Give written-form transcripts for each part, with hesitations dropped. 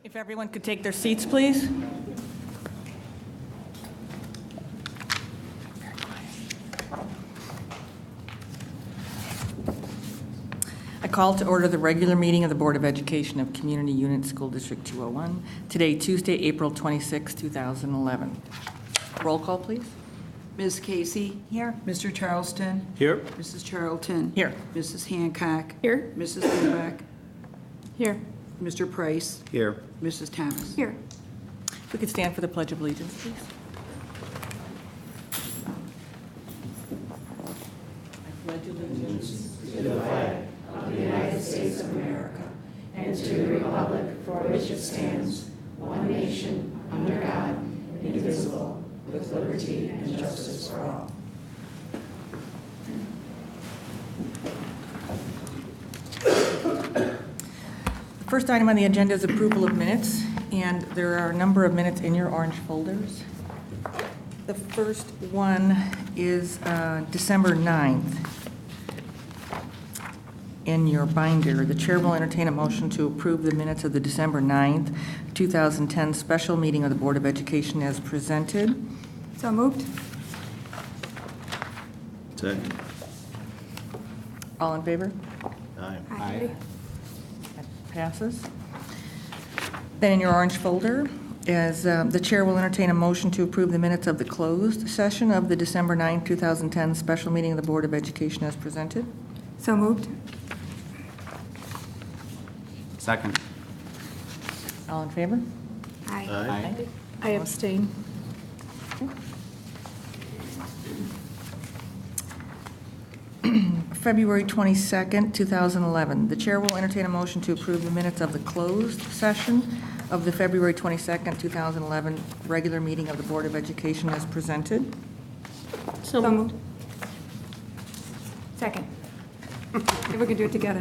If everyone could take their seats, please. I call to order the regular meeting of the Board of Education of Community Unit School District 201, today, Tuesday, April 26, 2011. Roll call, please. Ms. Casey? Here. Mr. Charleston? Here. Mrs. Charlton? Here. Mrs. Hancock? Here. Mrs. Lubeck? Here. Mr. Price? Here. Mrs. Thomas? Here. If we could stand for the Pledge of Allegiance, please. I pledge allegiance The first item on the agenda is approval of minutes, and there are a number of minutes in your orange folders. The first one is December 9th. In your binder, the chair will entertain a motion to approve the minutes of the December 9th, 2010 special meeting of the Board of Education as presented. So moved. Second. All in favor? Aye. Aye. That passes. Then in your orange folder is the chair will entertain a motion to approve the minutes of the closed session of the December 9th, 2010 special meeting of the Board of Education as presented. So moved. Second. All in favor? Aye. I abstain. February 22nd, 2011. The chair will entertain a motion to approve the minutes of the closed session of the February 22nd, 2011 regular meeting of the Board of Education as presented. So moved. Second. If we could do it together.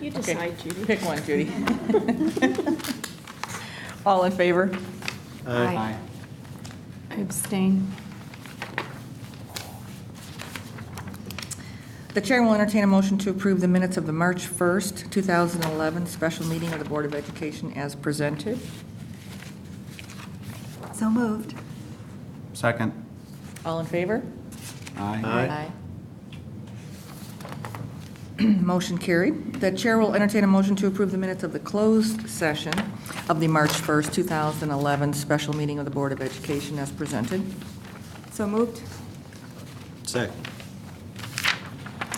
You Okay. decide, Judy. Pick one, Judy. All in favor? Aye. I abstain. The chair will entertain a motion to approve the minutes of the March 1st, 2011 special meeting of the Board of Education as presented. So moved. Second. All in favor? Aye. Motion carried. The chair will entertain a motion to approve the minutes of the closed session of the March 1st, 2011 special meeting of the Board of Education as presented. So moved. Second.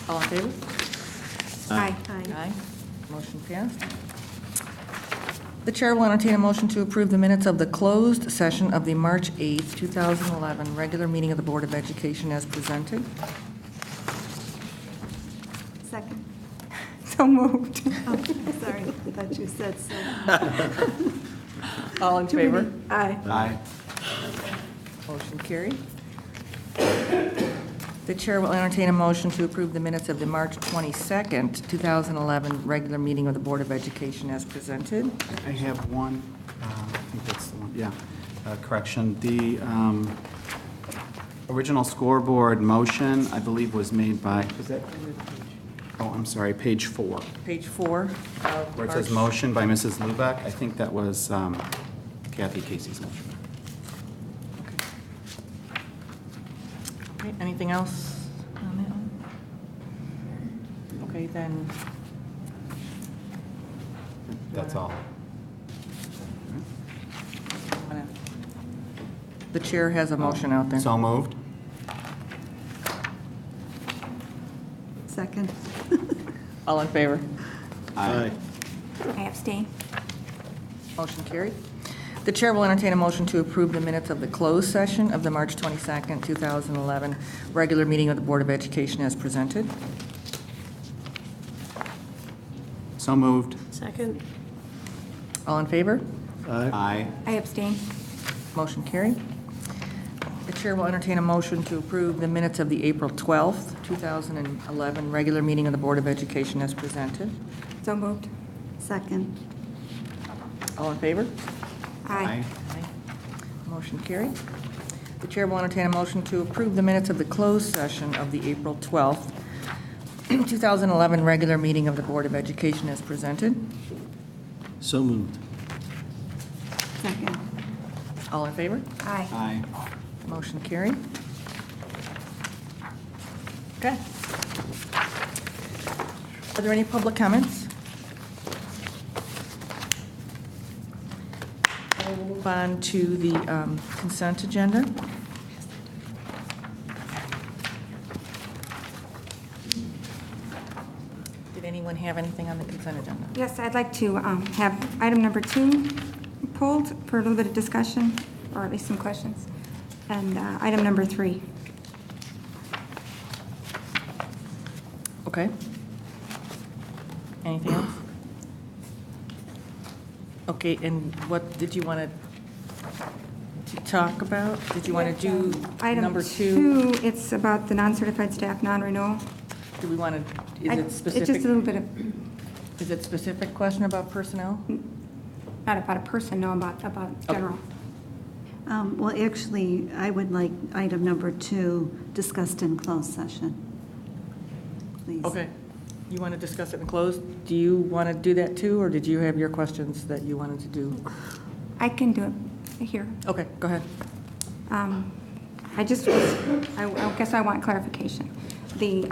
All in favor? Aye. Aye. Motion passed. The chair will entertain a motion to approve the minutes of the closed session of the March 8th, 2011 regular meeting of the Board of Education as presented. Second. So moved. Oh, sorry, I thought you said so. All in favor? Aye. Aye. Motion carried. The chair will entertain a motion to approve the minutes of the March 22nd, 2011 regular meeting of the Board of Education as presented. I have one, I think that's the one, yeah, correction. The original scoreboard motion, I believe, was made by, is that, oh, I'm sorry, page 4, Page 4 of where it says March. motion by Mrs. Lubeck. I think that was Kathy Casey's motion. Okay, anything else on that one? Okay, then, That's all. the chair has a motion out there. So moved? Second. All in favor? Aye. I abstain. Motion carried. The chair will entertain a motion to approve the minutes of the closed session of the March 22nd, 2011 regular meeting of the Board of Education as presented. So moved? Second. All in favor? Aye. I abstain. Motion carried. The chair will entertain a motion to approve the minutes of the April 12th, 2011 regular meeting of the Board of Education as presented. So moved. Second. All in favor? Aye. Motion carried. The chair will entertain a motion to approve the minutes of the closed session of the April 12th, 2011 regular meeting of the Board of Education as presented. So moved. Second. All in favor? Aye. Aye. Motion carried. Okay. Are there any public comments? We'll move on to the consent agenda. Did anyone have anything on the consent agenda? Yes, I'd like to have item number 2 pulled for a little bit of discussion, or at least some questions, and item number 3. Okay. Anything else? Okay, and what did you want to talk about? Did you want to do number 2? Item 2, it's about the non-certified staff non-renewal. Do we want to, is it It's specific? just a little bit of, Is it specific question about personnel? not about a person, no, about general. Well, actually, I would like item number 2 discussed in closed session, please. Okay. You want to discuss it in closed? Do you want to do that too, or did you have your questions that you wanted to do? I can do it here. Okay, go ahead. I guess I want clarification. The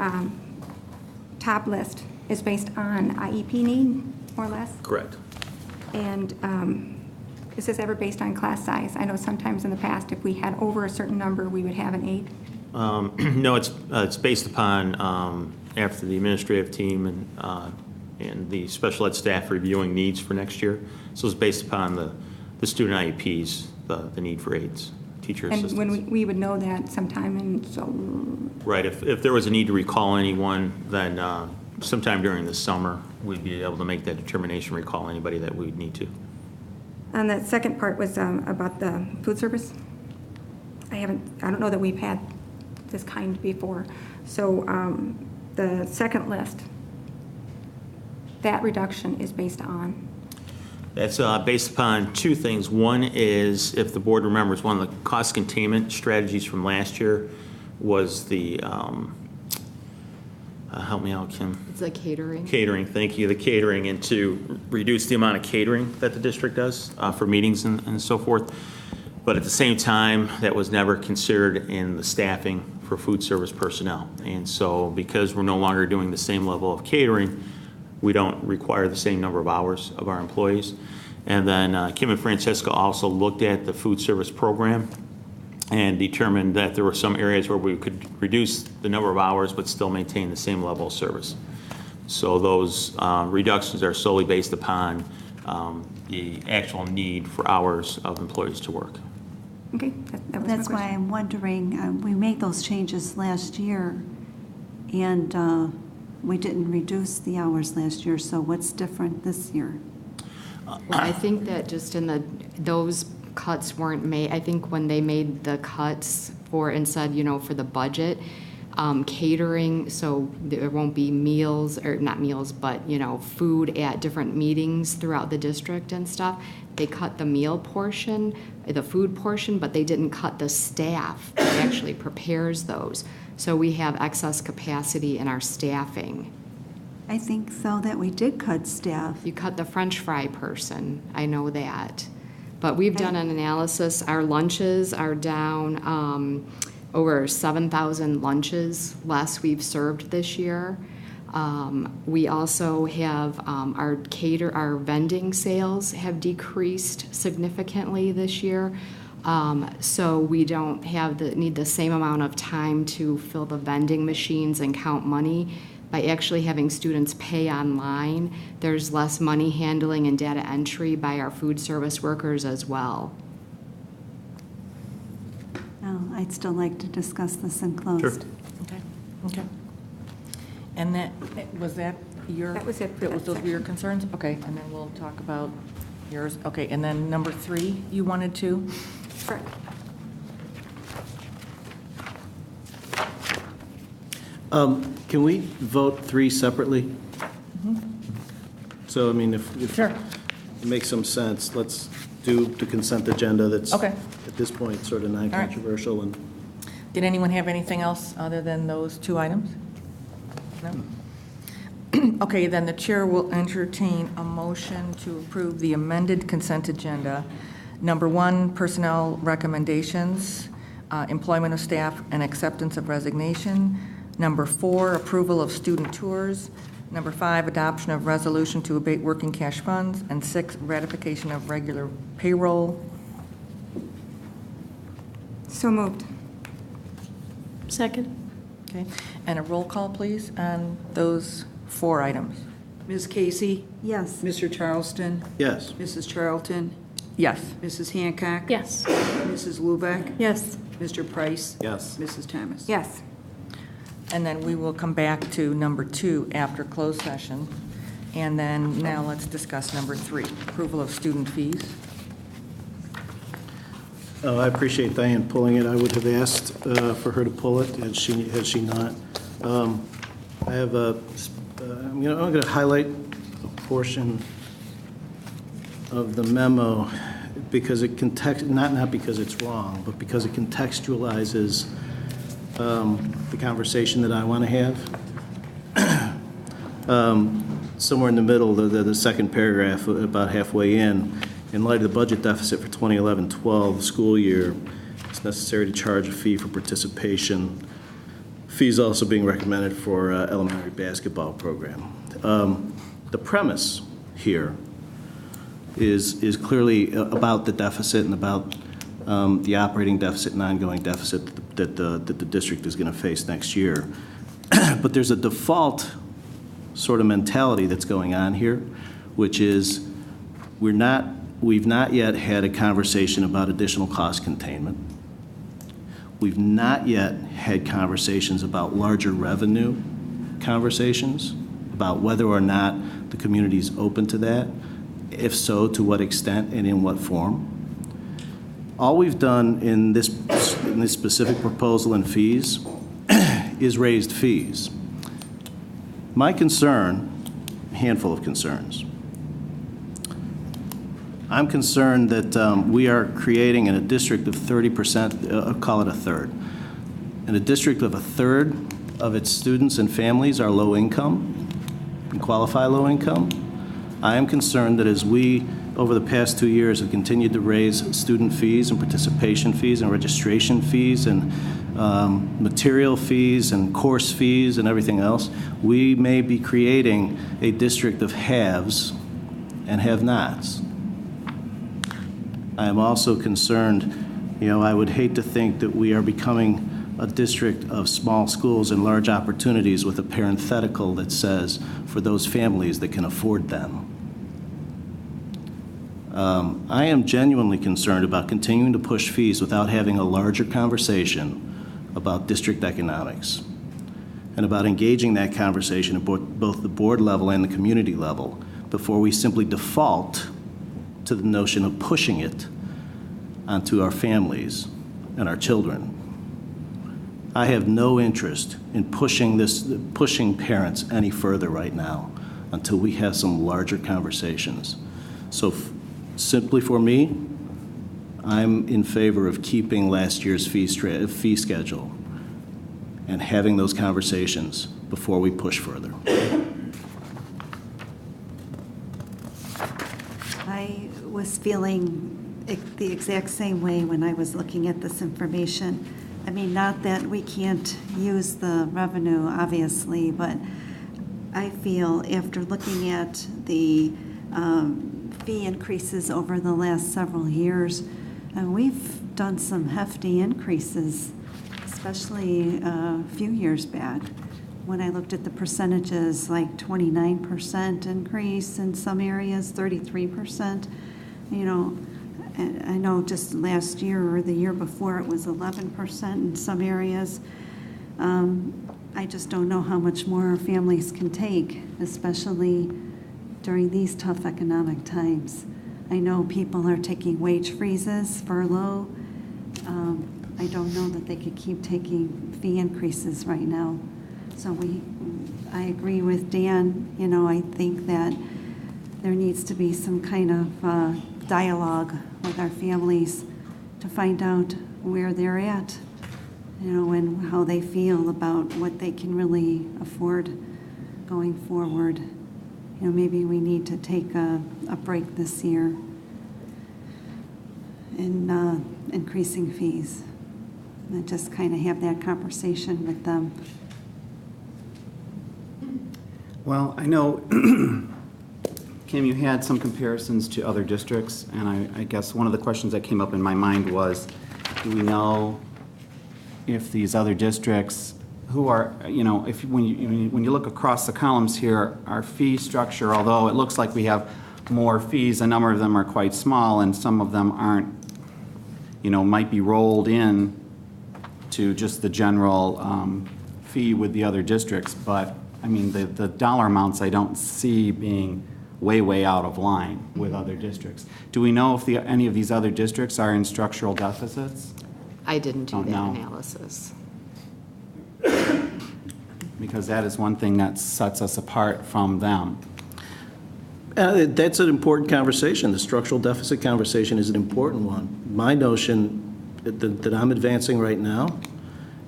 top list is based on IEP need, more or less? Correct. And is this ever based on class size? I know sometimes in the past, if we had over a certain number, we would have an aide. No, it's based upon, after the administrative team and the special ed staff reviewing needs for next year. So it's based upon the student IEPs, the need for aides, teacher assistants. And when we would know that sometime, and so, Right, if there was a need to recall anyone, then sometime during the summer, we'd be able to make that determination, recall anybody that we'd need to. and that second part was about the food service. I don't know that we've had this kind before. So the second list, that reduction is based on? That's based upon 2 things. One is, if the board remembers, one of the cost containment strategies from last year was the, help me out, Kim. It's like catering. Catering, thank you, the catering, and to reduce the amount of catering that the district does for meetings and so forth. But at the same time, that was never considered in the staffing for food service personnel. And so because we're no longer doing the same level of catering, we don't require the same number of hours of our employees. And then Kim and Francesca also looked at the food service program and determined that there were some areas where we could reduce the number of hours but still maintain the same level of service. So those reductions are solely based upon the actual need for hours of employees to work. Okay, that was my That's why question. I'm wondering, we made those changes last year, and we didn't reduce the hours last year, so what's different this year? Well, I think that just those cuts weren't made, I think when they made the cuts for, and said, for the budget, catering, so there won't be meals, or not meals, but, food at different meetings throughout the district and stuff. They cut the meal portion, the food portion, but they didn't cut the staff that actually prepares those. So we have excess capacity in our staffing. I think, though, that we did cut staff. You cut the French fry person, I know that. But we've done an analysis, our lunches are down over 7,000 lunches less we've served this year. We also have our vending sales have decreased significantly this year. So we don't need the same amount of time to fill the vending machines and count money. By actually having students pay online, there's less money handling and data entry by our food service workers as well. Oh, I'd still like to discuss this in closed. Sure. Okay. And was that your? That was it for Those that were your concerns? Okay, and then we'll talk about yours. Okay, and then number 3, you wanted to? Correct. Can we vote 3 separately? So, I mean, if Sure. it makes some sense, let's do the consent agenda that's Okay. at this point sort of non-controversial. And Did anyone have anything else other than those 2 items? No? Okay, then the chair will entertain a motion to approve the amended consent agenda Number 1, personnel recommendations, employment of staff and acceptance of resignation. Number 4, approval of student tours. Number 5, adoption of resolution to abate working cash funds. And 6, ratification of regular payroll. So moved. Second. Okay, and a roll call, please, on those 4 items. Ms. Casey? Yes. Mr. Charleston? Yes. Mrs. Charlton? Yes. Mrs. Hancock? Yes. Mrs. Lubeck? Yes. Mr. Price? Yes. Mrs. Thomas? Yes. And then we will come back to number 2 after closed session. And then now let's discuss number 3, approval of student fees. I appreciate Diane pulling it. I would have asked for her to pull it had she not. I have I'm going to highlight a portion of the memo because it not because it's wrong, but because it contextualizes the conversation that I want to have. Somewhere in the middle, the second paragraph, about halfway in light of the budget deficit for 2011-12 school year, it's necessary to charge a fee for participation. Fees also being recommended for elementary basketball program. The premise here is clearly about the deficit and about the operating deficit and ongoing deficit that the district is going to face next year. But there's a default sort of mentality that's going on here, which is we've not yet had a conversation about additional cost containment. We've not yet had conversations about larger revenue conversations, about whether or not the community is open to that. If so, to what extent and in what form? All we've done in this specific proposal in fees is raised fees. My concern, a handful of concerns. I'm concerned that we are creating in a district of 30%, call it a third. In a district of a third of its students and families are low income and qualify low income. I am concerned that as we, over the past 2 years, have continued to raise student fees and participation fees and registration fees and material fees and course fees and everything else, we may be creating a district of haves and have-nots. I am also concerned, I would hate to think that we are becoming a district of small schools and large opportunities with a parenthetical that says, for those families that can afford them. I am genuinely concerned about continuing to push fees without having a larger conversation about district economics and about engaging that conversation at both the board level and the community level before we simply default to the notion of pushing it onto our families and our children. I have no interest in pushing parents any further right now until we have some larger conversations. So simply for me, I'm in favor of keeping last year's fee schedule and having those conversations before we push further. I was feeling the exact same way when I was looking at this information. I mean, not that we can't use the revenue, obviously, but I feel after looking at the fee increases over the last several years, we've done some hefty increases, especially a few years back. When I looked at the percentages, like 29% increase in some areas, 33%, I know just last year or the year before it was 11% in some areas. I just don't know how much more our families can take, especially during these tough economic times. I know people are taking wage freezes, furlough. I don't know that they could keep taking fee increases right now. So I agree with Dan. I think that there needs to be some kind of dialogue with our families to find out where they're at, and how they feel about what they can really afford going forward. Maybe we need to take a break this year. increasing fees. And just kind of have that conversation with them. Well, I know, Kim, you had some comparisons to other districts, and I guess one of the questions that came up in my mind was, do we know if these other districts, who are, if, when you look across the columns here, our fee structure, although it looks like we have more fees, a number of them are quite small, and some of them aren't, might be rolled in to just the general fee with the other districts, but, the dollar amounts I don't see being way out of line with other districts. Do we know if any of these other districts are in structural deficits? I didn't do Don't that know. analysis. Because that is one thing that sets us apart from them. That's an important conversation. The structural deficit conversation is an important one. My notion that I'm advancing right now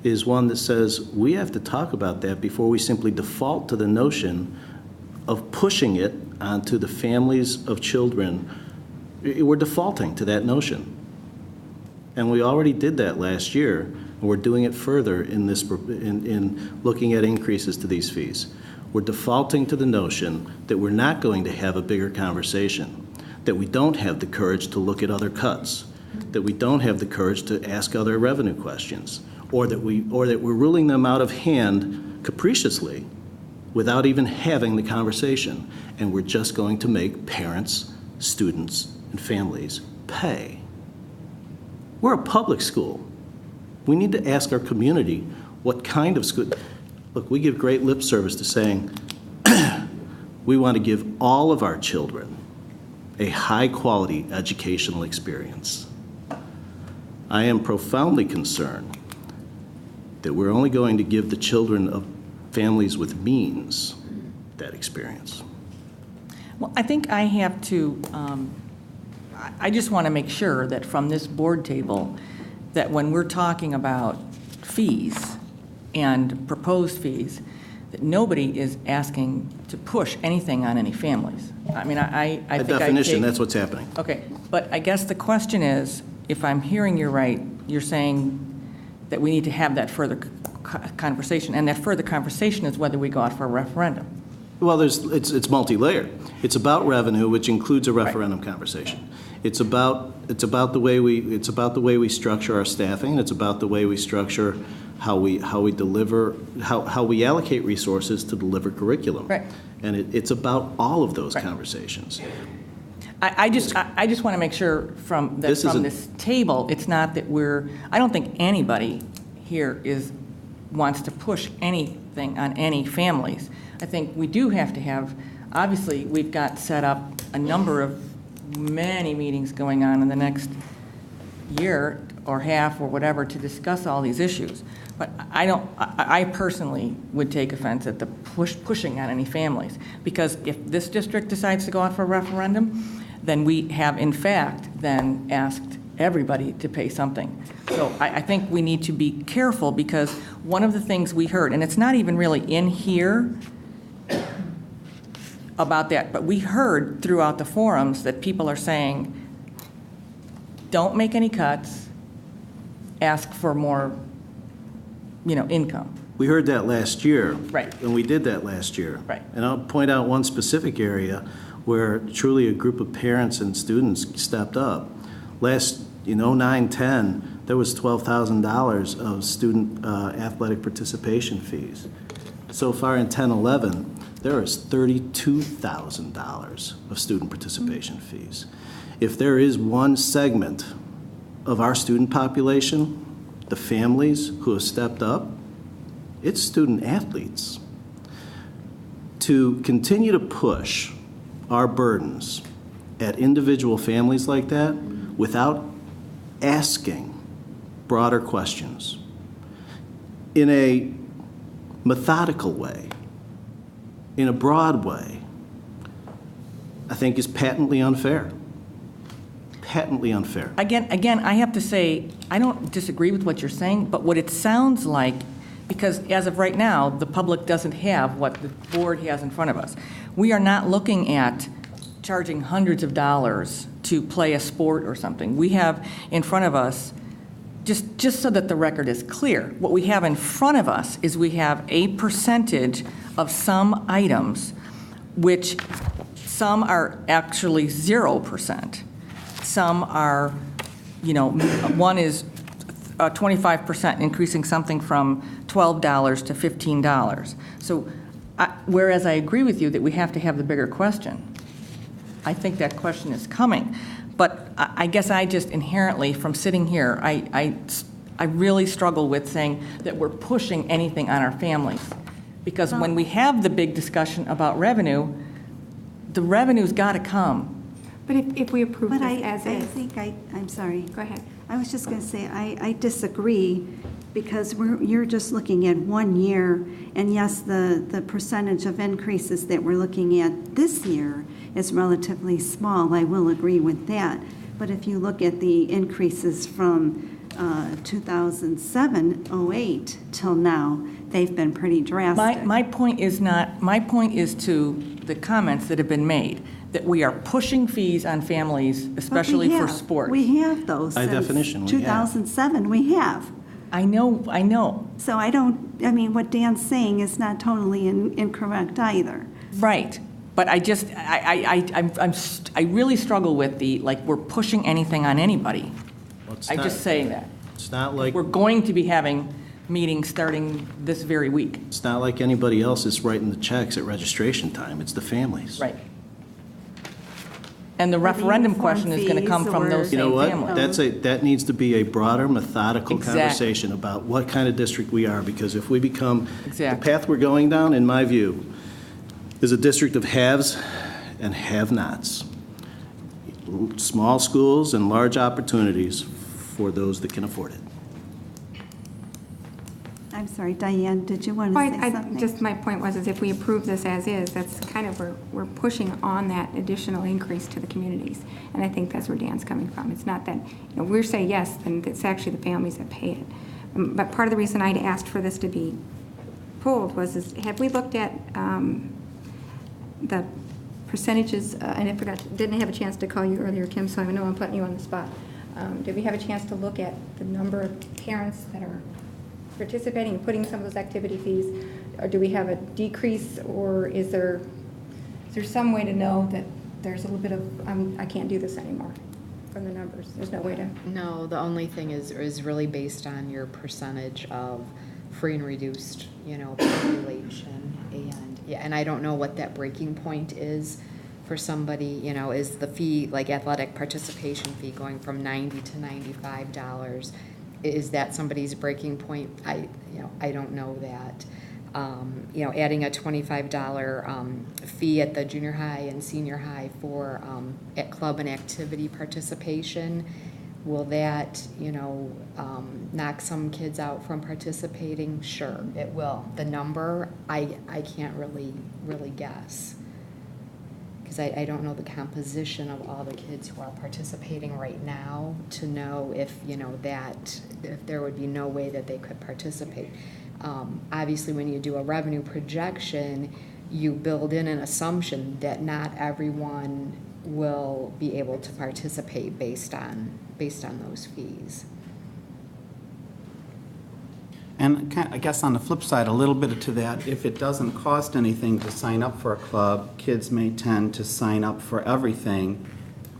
is one that says we have to talk about that before we simply default to the notion of pushing it onto the families of children. We're defaulting to that notion. And we already did that last year, and we're doing it further in looking at increases to these fees. We're defaulting to the notion that we're not going to have a bigger conversation, that we don't have the courage to look at other cuts, that we don't have the courage to ask other revenue questions, or that we're ruling them out of hand capriciously without even having the conversation, and we're just going to make parents, students, and families pay. We're a public school. We need to ask our community what kind of school. Look, we give great lip service to saying we want to give all of our children a high-quality educational experience. I am profoundly concerned that we're only going to give the children of families with means that experience. Well, I think I have to, I just want to make sure that from this board table, that when we're talking about fees and proposed fees, that nobody is asking to push anything on any families. I think By definition, that's what's happening. Okay, but I guess the question is, if I'm hearing you right, you're saying that we need to have that further conversation, and that further conversation is whether we go out for a referendum. Well, it's multi-layered. It's about revenue, which includes a referendum conversation. It's about the way we structure our staffing. And it's about the way we structure how we deliver, how we allocate resources to deliver curriculum. Right. And it's about all of those conversations. I just want to make sure from this table, it's not that I don't think anybody here wants to push anything on any families. I think we do have to have, obviously, we've got set up a number of many meetings going on in the next year or half or whatever to discuss all these issues. But I personally would take offense at the pushing on any families, because if this district decides to go out for a referendum, then we have in fact then asked everybody to pay something. So I think we need to be careful, because one of the things we heard, and it's not even really in here about that, but we heard throughout the forums that people are saying, don't make any cuts, ask for more, income. We heard that last year. Right. And we did that last year. Right. And I'll point out one specific area where truly a group of parents and students stepped up. Last, 09-10, there was $12,000 of student athletic participation fees. So far in 10-11, there is $32,000 of student participation fees. If there is one segment of our student population, the families who have stepped up, it's student athletes. To continue to push our burdens at individual families like that without asking broader questions in a methodical way, in a broad way, I think is patently unfair. Patently unfair. Again, I have to say, I don't disagree with what you're saying, but what it sounds like, because as of right now, the public doesn't have what the board has in front of us. We are not looking at charging hundreds of dollars to play a sport or something. We have in front of us just so that the record is clear, what we have in front of us is we have a percentage of some items, which some are actually 0%. Some are, one is 25%, increasing something from $12 to $15. So whereas I agree with you that we have to have the bigger question, I think that question is coming. But I guess I just inherently, from sitting here, I really struggle with saying that we're pushing anything on our families. Because when we have the big discussion about revenue, the revenue's got to come. But if we approve But this as I is. think I'm sorry. Go ahead. I was just going to say, I disagree, because you're just looking at 1 year, and yes, the percentage of increases that we're looking at this year is relatively small, I will agree with that. But if you look at the increases from 2007-08 till now, they've been pretty drastic. My point is to the comments that have been made, that we are pushing fees on families, But especially we for have. sports. We have those. By since definition, we have. 2007, we have. I know. So what Dan's saying is not totally incorrect either. Right. But I really struggle with we're pushing anything on anybody. Well, it's I not- just say that. It's not like, We're going to be having meetings starting this very week. it's not like anybody else is writing the checks at registration time. It's the families. Right. And the referendum question is going to come from those You know same what? families. That needs to be a broader, methodical Exactly. conversation about what kind of district we are, because if we become, the Exactly. path we're going down, in my view, is a district of haves and have-nots. Small schools and large opportunities for those that can afford it. I'm sorry, Diane, did you want to say something? Just my point was, is if we approve this as is, that's kind of, we're pushing on that additional increase to the communities. And I think that's where Dan's coming from. It's not that, we're saying yes, and it's actually the families that pay it. But part of the reason I'd asked for this to be pulled was, have we looked at the percentages, and I didn't have a chance to call you earlier, Kim, so I know I'm putting you on the spot. Did we have a chance to look at the number of parents that are participating and putting some of those activity fees? Or do we have a decrease, or is there some way to know that there's a little bit of, I can't do this anymore from the numbers? There's no way to. No, the only thing is really based on your percentage of free and reduced, population. And I don't know what that breaking point is for somebody, is the fee, like athletic participation fee, going from $90 to $95? Is that somebody's breaking point? I don't know that. Adding a $25 fee at the junior high and senior high for at club and activity participation, will that, knock some kids out from participating? Sure, it will. The number, I can't really guess, because I don't know the composition of all the kids who are participating right now to know if, if there would be no way that they could participate. Obviously, when you do a revenue projection, you build in an assumption that not everyone will be able to participate based on those fees. And I guess on the flip side, a little bit to that, if it doesn't cost anything to sign up for a club, kids may tend to sign up for everything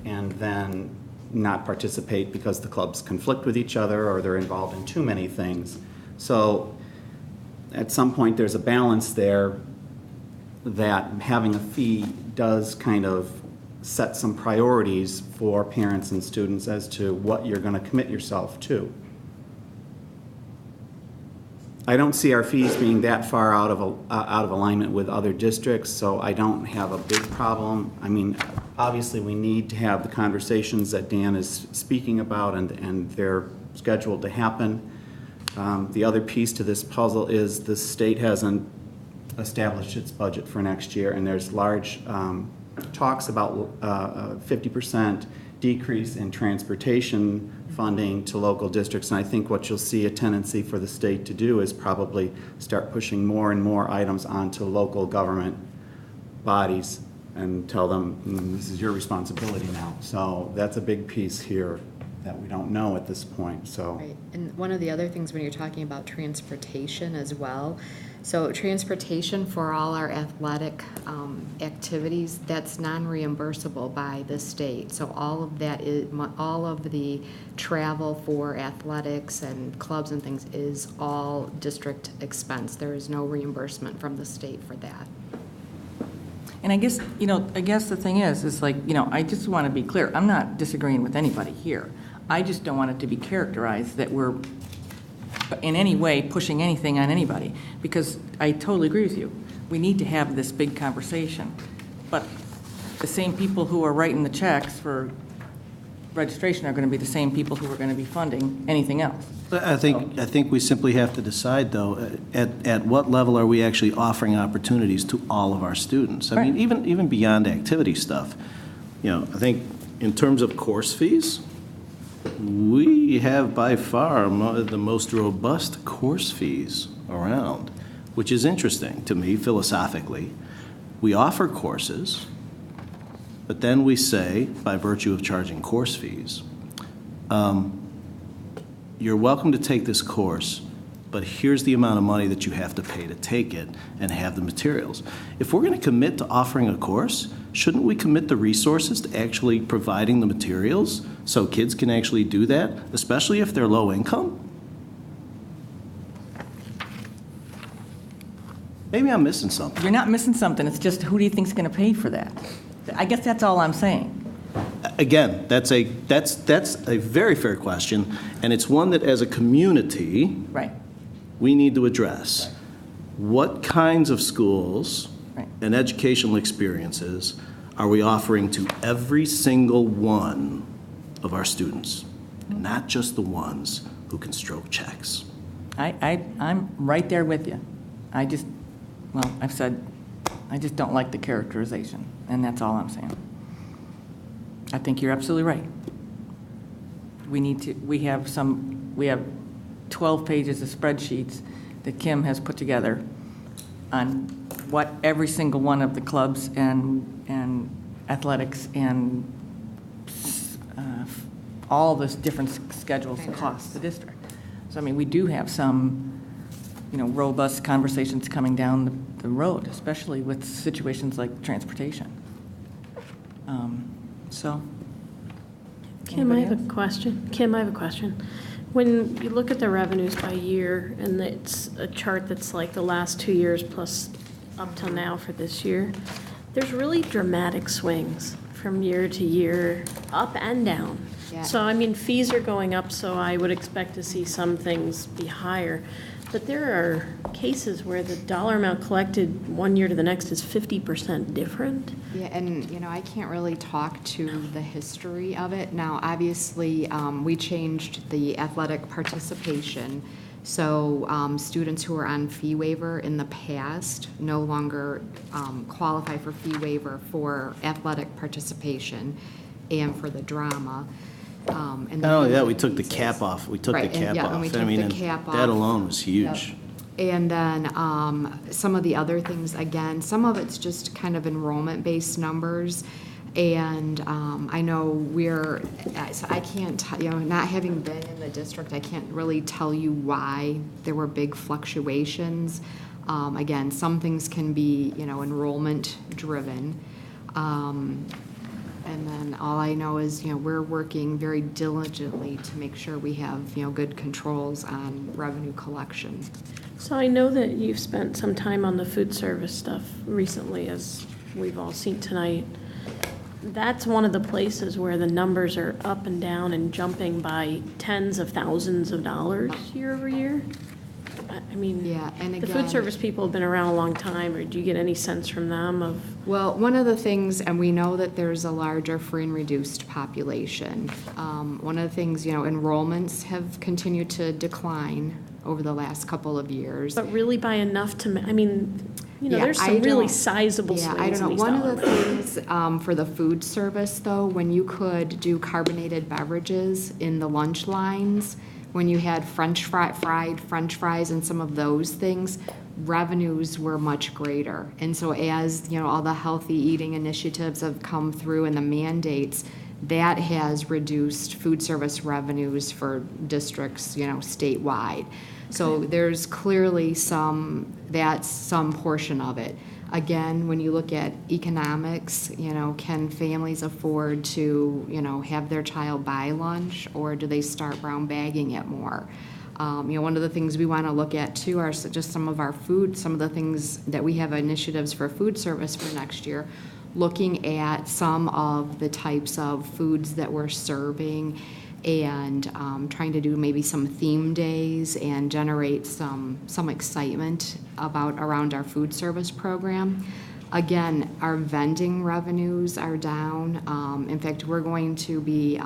and then not participate because the clubs conflict with each other or they're involved in too many things. So at some point, there's a balance there that having a fee does kind of set some priorities for parents and students as to what you're going to commit yourself to. I don't see our fees being that far out of alignment with other districts, so I don't have a big problem. I mean, obviously, we need to have the conversations that Dan is speaking about, and they're scheduled to happen. The other piece to this puzzle is the state hasn't established its budget for next year, and there's large talks about 50% decrease in transportation funding to local districts, and I think what you'll see a tendency for the state to do is probably start pushing more and more items onto local government bodies and tell them, this is your responsibility now. So that's a big piece here. that we don't know at this point, so. Right, and one of the other things when you're talking about transportation as well, so transportation for all our athletic activities, that's non-reimbursable by the state. So all of that is, all of the travel for athletics and clubs and things is all district expense. There is no reimbursement from the state for that. And I guess, the thing is like, I just want to be clear, I'm not disagreeing with anybody here. I just don't want it to be characterized that we're in any way pushing anything on anybody, because I totally agree with you. We need to have this big conversation. But the same people who are writing the checks for registration are going to be the same people who are going to be funding anything else. I think we simply have to decide, though, at what level are we actually offering opportunities to all of our students? I mean, even beyond activity stuff, I think in terms of course fees, we have by far the most robust course fees around, which is interesting to me philosophically. We offer courses, but then we say, by virtue of charging course fees, you're welcome to take this course, but here's the amount of money that you have to pay to take it and have the materials. If we're going to commit to offering a course, shouldn't we commit the resources to actually providing the materials so kids can actually do that, especially if they're low income? Maybe I'm missing something. You're not missing something, it's just who do you think's going to pay for that? I guess that's all I'm saying. Again, that's a very fair question, and it's one that as a community, Right. we need to address. What kinds of schools Right. and educational experiences are we offering to every single one of our students, not just the ones who can stroke checks? I'm right there with you. I've said, I just don't like the characterization, and that's all I'm saying. I think you're absolutely right. We have 12 pages of spreadsheets that Kim has put together on what every single one of the clubs and athletics and all the different schedules cost the district. So, I mean, we do have some, robust conversations coming down the road, especially with situations like transportation. Kim, I have anybody a question. Kim, I have a question. When you look at the revenues by year, and it's a chart that's like the last 2 years plus up till now for this year, there's really dramatic swings from year to year, up and down. Yeah. So, I mean, fees are going up, so I would expect to see some things be higher. But there are cases where the dollar amount collected one year to the next is 50% different. Yeah, and, I can't really talk to the history of it. Now, obviously, we changed the athletic participation. So students who are on fee waiver in the past no longer qualify for fee waiver for athletic participation and for the drama. And Not only that, we took the cap off. We took the Right, and cap yeah, off. and we took I mean, the and cap that off. alone was huge. Yep. And then some of the other things, again, some of it's just kind of enrollment-based numbers. And I know so I can't, not having been in the district, I can't really tell you why there were big fluctuations. Again, some things can be, enrollment-driven. And then all I know is, we're working very diligently to make sure we have, good controls on revenue collection. So I know that you've spent some time on the food service stuff recently, as we've all seen tonight. That's one of the places where the numbers are up and down and jumping by tens of thousands of dollars year over year. I mean, Yeah, and the again- food service people have been around a long time, or do you get any sense from them of? Well, one of the things, and we know that there's a larger free and reduced population. One of the things, enrollments have continued to decline over the last couple of years. But really by enough to, Yeah, there's I some really don't- sizable Yeah, swings I in don't know. these One of dollar the things for the food service, though, when you could do carbonated beverages in the lunch lines, when you had fried French fries and some of those things, revenues were much greater. And so as, all the healthy eating initiatives have come through and the mandates, that has reduced food service revenues for districts, statewide. So there's clearly that's some portion of it. Again, when you look at economics, can families afford to, have their child buy lunch, or do they start brown bagging it more? One of the things we want to look at too are just some of the things that we have initiatives for food service for next year, looking at some of the types of foods that we're serving and trying to do maybe some theme days and generate some excitement around our food service program. Again, our vending revenues are down. In fact, we're going to be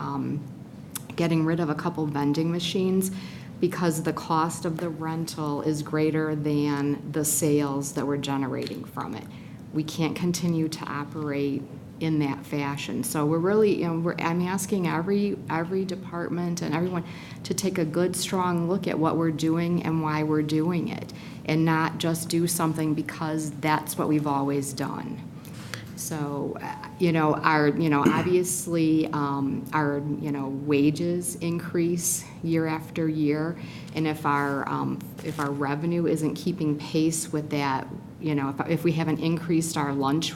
getting rid of a couple vending machines because the cost of the rental is greater than the sales that we're generating from it. We can't continue to operate in that fashion. So we're really, I'm asking every department and everyone to take a good, strong look at what we're doing and why we're doing it, and not just do something because that's what we've always done. So, obviously, our, wages increase year after year, and if our revenue isn't keeping pace with that, if we haven't increased our lunch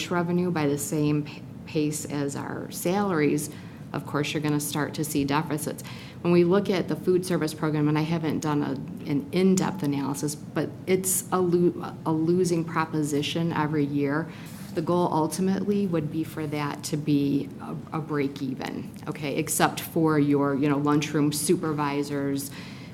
revenue by the same pace as our salaries, of course, you're going to start to see deficits. When we look at the food service program, and I haven't done an in-depth analysis, but it's a losing proposition every year. The goal ultimately would be for that to be a break even, okay, except for your, lunchroom supervisors,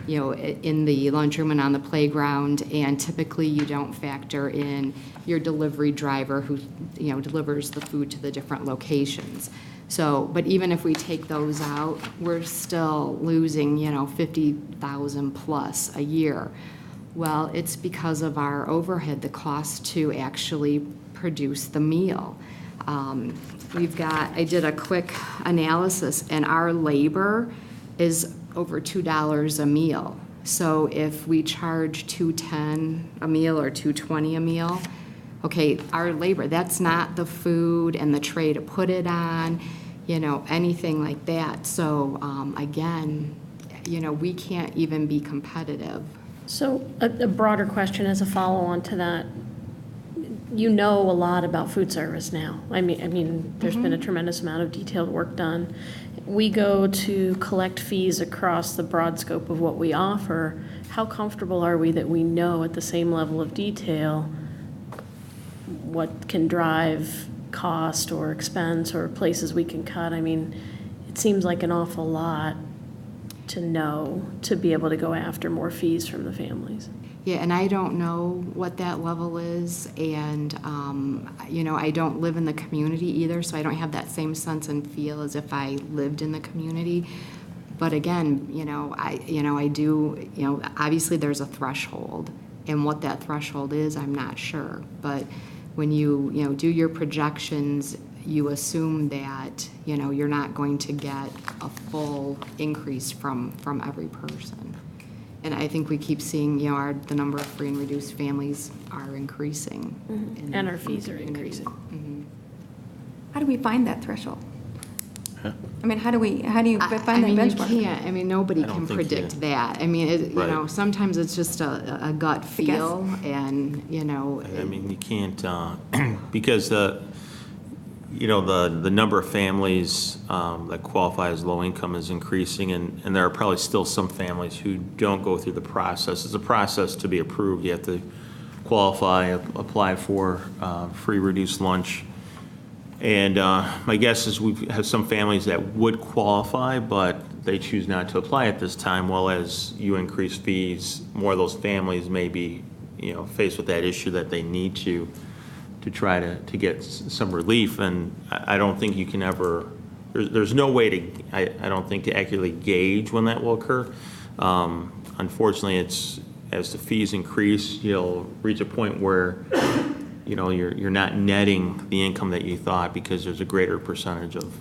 in the lunchroom and on the playground, and typically you don't factor in your delivery driver who, delivers the food to the different locations. So, but even if we take those out, we're still losing, 50,000 plus a year. Well, it's because of our overhead, the cost to actually produce the meal. I did a quick analysis, and our labor is over $2 a meal. So if we charge $2.10 a meal or $2.20 a meal, okay, our labor, that's not the food and the tray to put it on, anything like that. So again, we can't even be competitive. So a broader question as a follow-on to that. You know a lot about food service now. I mean, there's been a tremendous amount of detailed work done. We go to collect fees across the broad scope of what we offer. How comfortable are we that we know at the same level of detail what can drive cost or expense or places we can cut? I mean, it seems like an awful lot to know to be able to go after more fees from the families. Yeah, and I don't know what that level is, and I don't live in the community either, so I don't have that same sense and feel as if I lived in the community. But again, I do, obviously there's a threshold, and what that threshold is, I'm not sure. But when you do your projections, you assume that you're not going to get a full increase from every person. And I think we keep seeing, the number of free and reduced families are increasing. Mm-hmm. And our fees are increasing. Mm-hmm. How do we find that threshold? I mean, how do you find that benchmark? You can't. Nobody I don't can think predict you- that. Right. Sometimes it's just a gut feel, and, You can't, because the number of families that qualify as low income is increasing, and there are probably still some families who don't go through the process. It's a process to be approved. You have to qualify, apply for free reduced lunch. And my guess is we have some families that would qualify, but they choose not to apply at this time. Well, as you increase fees, more of those families may be, faced with that issue that they need to try to get some relief. And I don't think you can ever, there's no way to, I don't think, to accurately gauge when that will occur. Unfortunately, as the fees increase, you'll reach a point where you're not netting the income that you thought, because there's a greater percentage of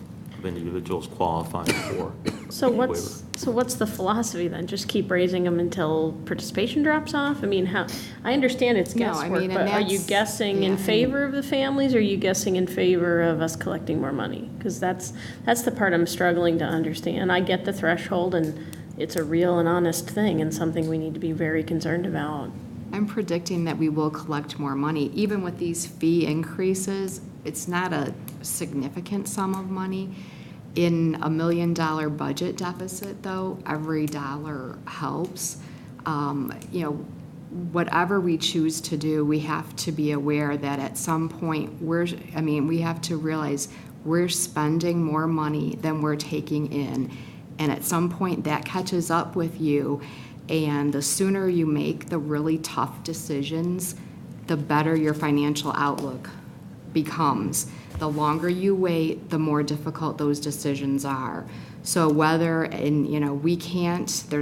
individuals qualifying for So waiver. what's the philosophy then? Just keep raising them until participation drops off? I mean, I understand it's No, I guesswork, mean, and but are you that's- guessing in yeah, favor of the families, or are you guessing in favor of us collecting more money? Because that's the part I'm struggling to understand. I get the threshold, and it's a real and honest thing, and something we need to be very concerned about. I'm predicting that we will collect more money. Even with these fee increases, it's not a significant sum of money. In a $1 million budget deficit, though, every dollar helps. Whatever we choose to do, we have to be aware that at some point, we have to realize we're spending more money than we're taking in. And at some point, that catches up with you. And the sooner you make the really tough decisions, the better your financial outlook becomes. The longer you wait, the more difficult those decisions are. So there's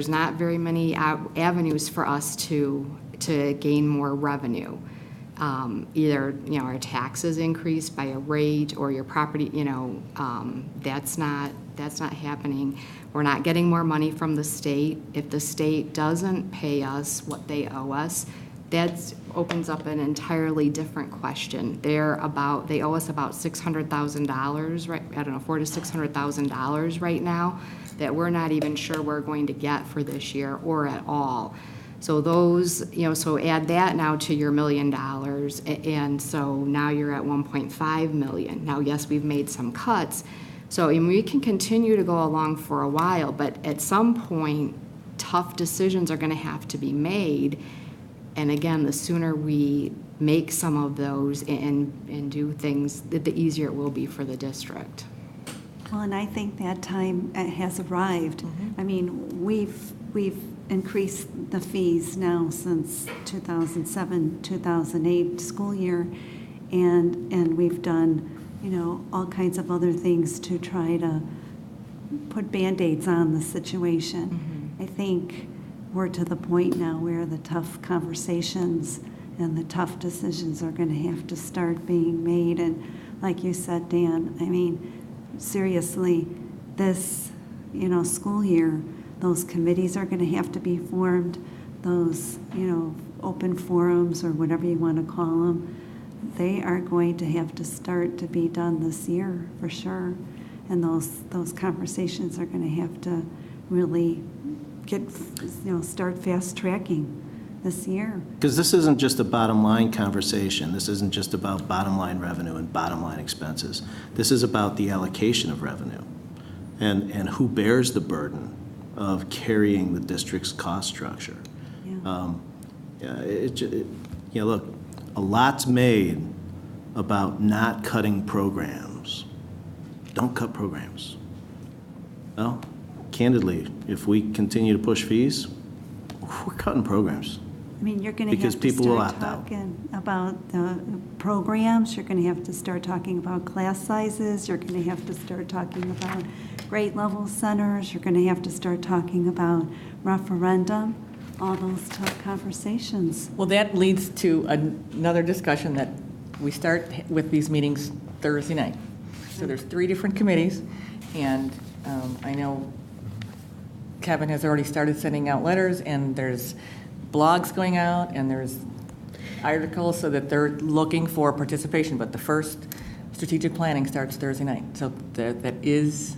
not very many avenues for us to gain more revenue. Either, our taxes increase by a rate, or your property, that's not happening. We're not getting more money from the state. If the state doesn't pay us what they owe us, that opens up an entirely different question. They owe us about $600,000, right? I don't know, $400,000 to $600,000 right now that we're not even sure we're going to get for this year or at all. So so add that now to your $1 million, and so now you're at 1.5 million. Now, yes, we've made some cuts, so we can continue to go along for a while, but at some point, tough decisions are going to have to be made. And again, the sooner we make some of those and do things, the easier it will be for the district. Well, and I think that time has arrived. I mean, we've increased the fees now since 2007, 2008 school year, and we've done, all kinds of other things to try to put Band-Aids on the situation. I think we're to the point now where the tough conversations and the tough decisions are going to have to start being made. And like you said, Dan, I mean, seriously, this, school year, those committees are going to have to be formed, those, open forums or whatever you want to call them, they are going to have to start to be done this year for sure. And those conversations are going to have to really start fast tracking this year. Because this isn't just a bottom line conversation. This isn't just about bottom line revenue and bottom line expenses. This is about the allocation of revenue and who bears the burden of carrying the district's cost structure. Look, a lot's made about not cutting programs. Don't cut programs. Well, candidly, if we continue to push fees, we're cutting programs. I mean, you're going to Because have to people will start opt out. talking about the programs. You're going to have to start talking about class sizes. You're going to have to start talking about grade level centers. You're going to have to start talking about referendum, all those tough conversations. Well, that leads to another discussion that we start with these meetings Thursday night. So there's 3 different committees, and I know Kevin has already started sending out letters, and there's blogs going out, and there's articles so that they're looking for participation. But the first strategic planning starts Thursday night, so that is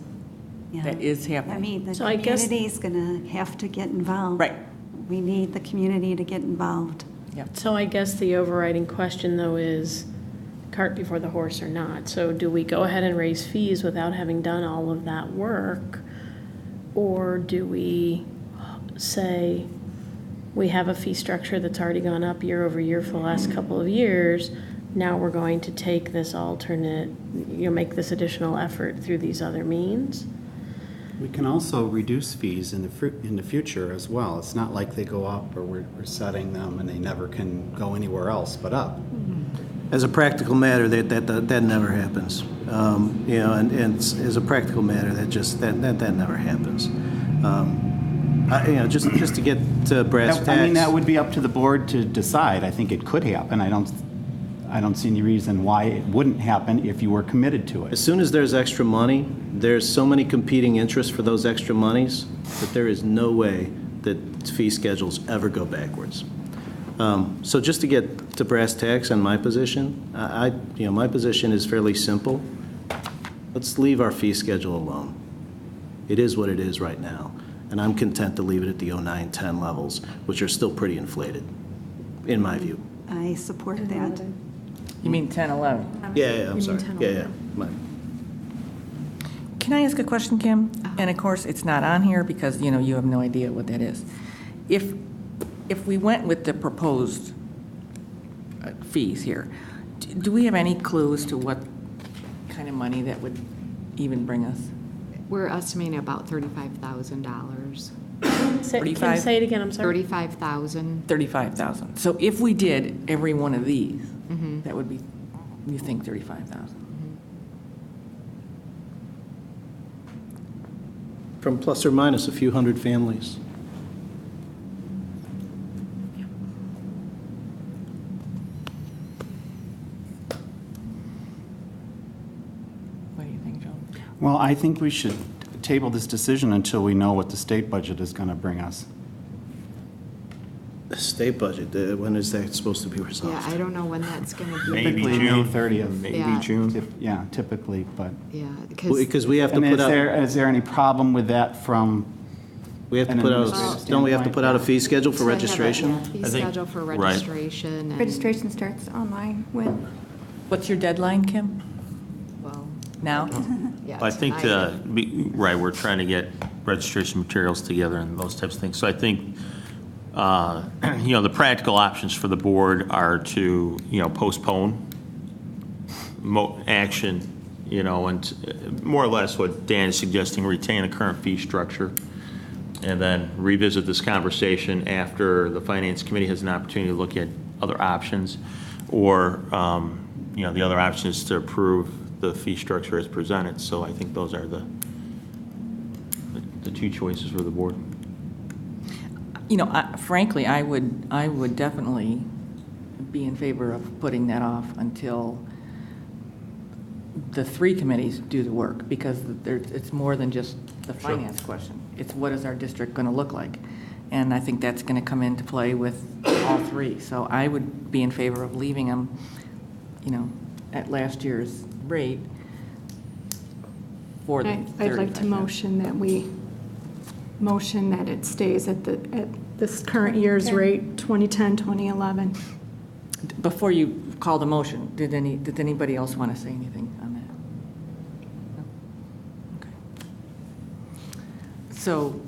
happening. I mean, the So I guess- community's going to have to get involved. Right. We need the community to get involved. Yeah. So I guess the overriding question, though, is cart before the horse or not. So do we go ahead and raise fees without having done all of that work? Or do we say we have a fee structure that's already gone up year over year for the last couple of years, now we're going to take this alternate, make this additional effort through these other means? We can also reduce fees in the future as well. It's not like they go up or we're setting them and they never can go anywhere else but up. As a practical matter, that never happens. And as a practical matter, that never happens. Just to get to brass tacks. I mean, that would be up to the board to decide. I think it could happen. I don't see any reason why it wouldn't happen if you were committed to As it. soon as there's extra money, there's so many competing interests for those extra monies that there is no way that fee schedules ever go backwards. So just to get to brass tacks on my position, my position is fairly simple. Let's leave our fee schedule alone. It is what it is right now, and I'm content to leave it at the 09-10 levels, which are still pretty inflated, in my view. I support that. You mean 10, 11? Yeah, I'm sorry. 10, Yeah. Can I ask a question, Kim? And of course, it's not on here because, you have no idea what that is. If we went with the proposed fees here, do we have any clues to what kind of money that would even bring us? We're estimating about $35,000. Can 35? you say it again, I'm sorry? 35,000. 35,000. So if we did every one of these, that would be, you think 35,000? From plus or minus a few hundred families. What do you think, Joe? Well, I think we should table this decision until we know what the state budget is going to bring us. The state budget, when is that supposed to be resolved? Yeah, I don't know when that's going to be. Maybe Typically June. May 30th. Maybe Yeah. June. Yeah, typically, but. Yeah, Because we have to And put out, is there any problem with that from, we have to an put out, administrative don't we have to put out a fee schedule for So I have a registration? Fee I think- schedule for right. registration. and- Registration starts online when? What's your deadline, Kim? Well, Now? yeah. I think, tonight. right, we're trying to get registration materials together and those types of things. So I think, the practical options for the board are to, postpone action, and more or less what Dan is suggesting, retain the current fee structure, and then revisit this conversation after the Finance Committee has an opportunity to look at other options, or, the other option is to approve the fee structure as presented. So I think those are the two choices for the board. Frankly, I would definitely be in favor of putting that off until the three committees do the work, because it's more than just the finance question. It's what is our district going to look like? And I think that's going to come into play with all three. So I would be in favor of leaving them, at last year's rate for the I'd like to 35,000. motion that it stays at this current year's rate, 2010, 2011. Before you call the motion, did anybody else want to say anything on that? No? Okay. So,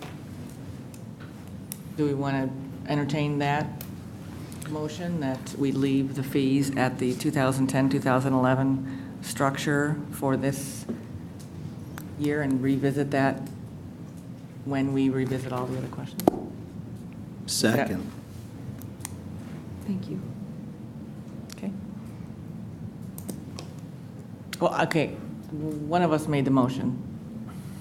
do we want to entertain that motion, that we leave the fees at the 2010, 2011 structure for this year and revisit that when we revisit all the other questions? Second. Thank you. Okay. Well, okay, one of us made the motion.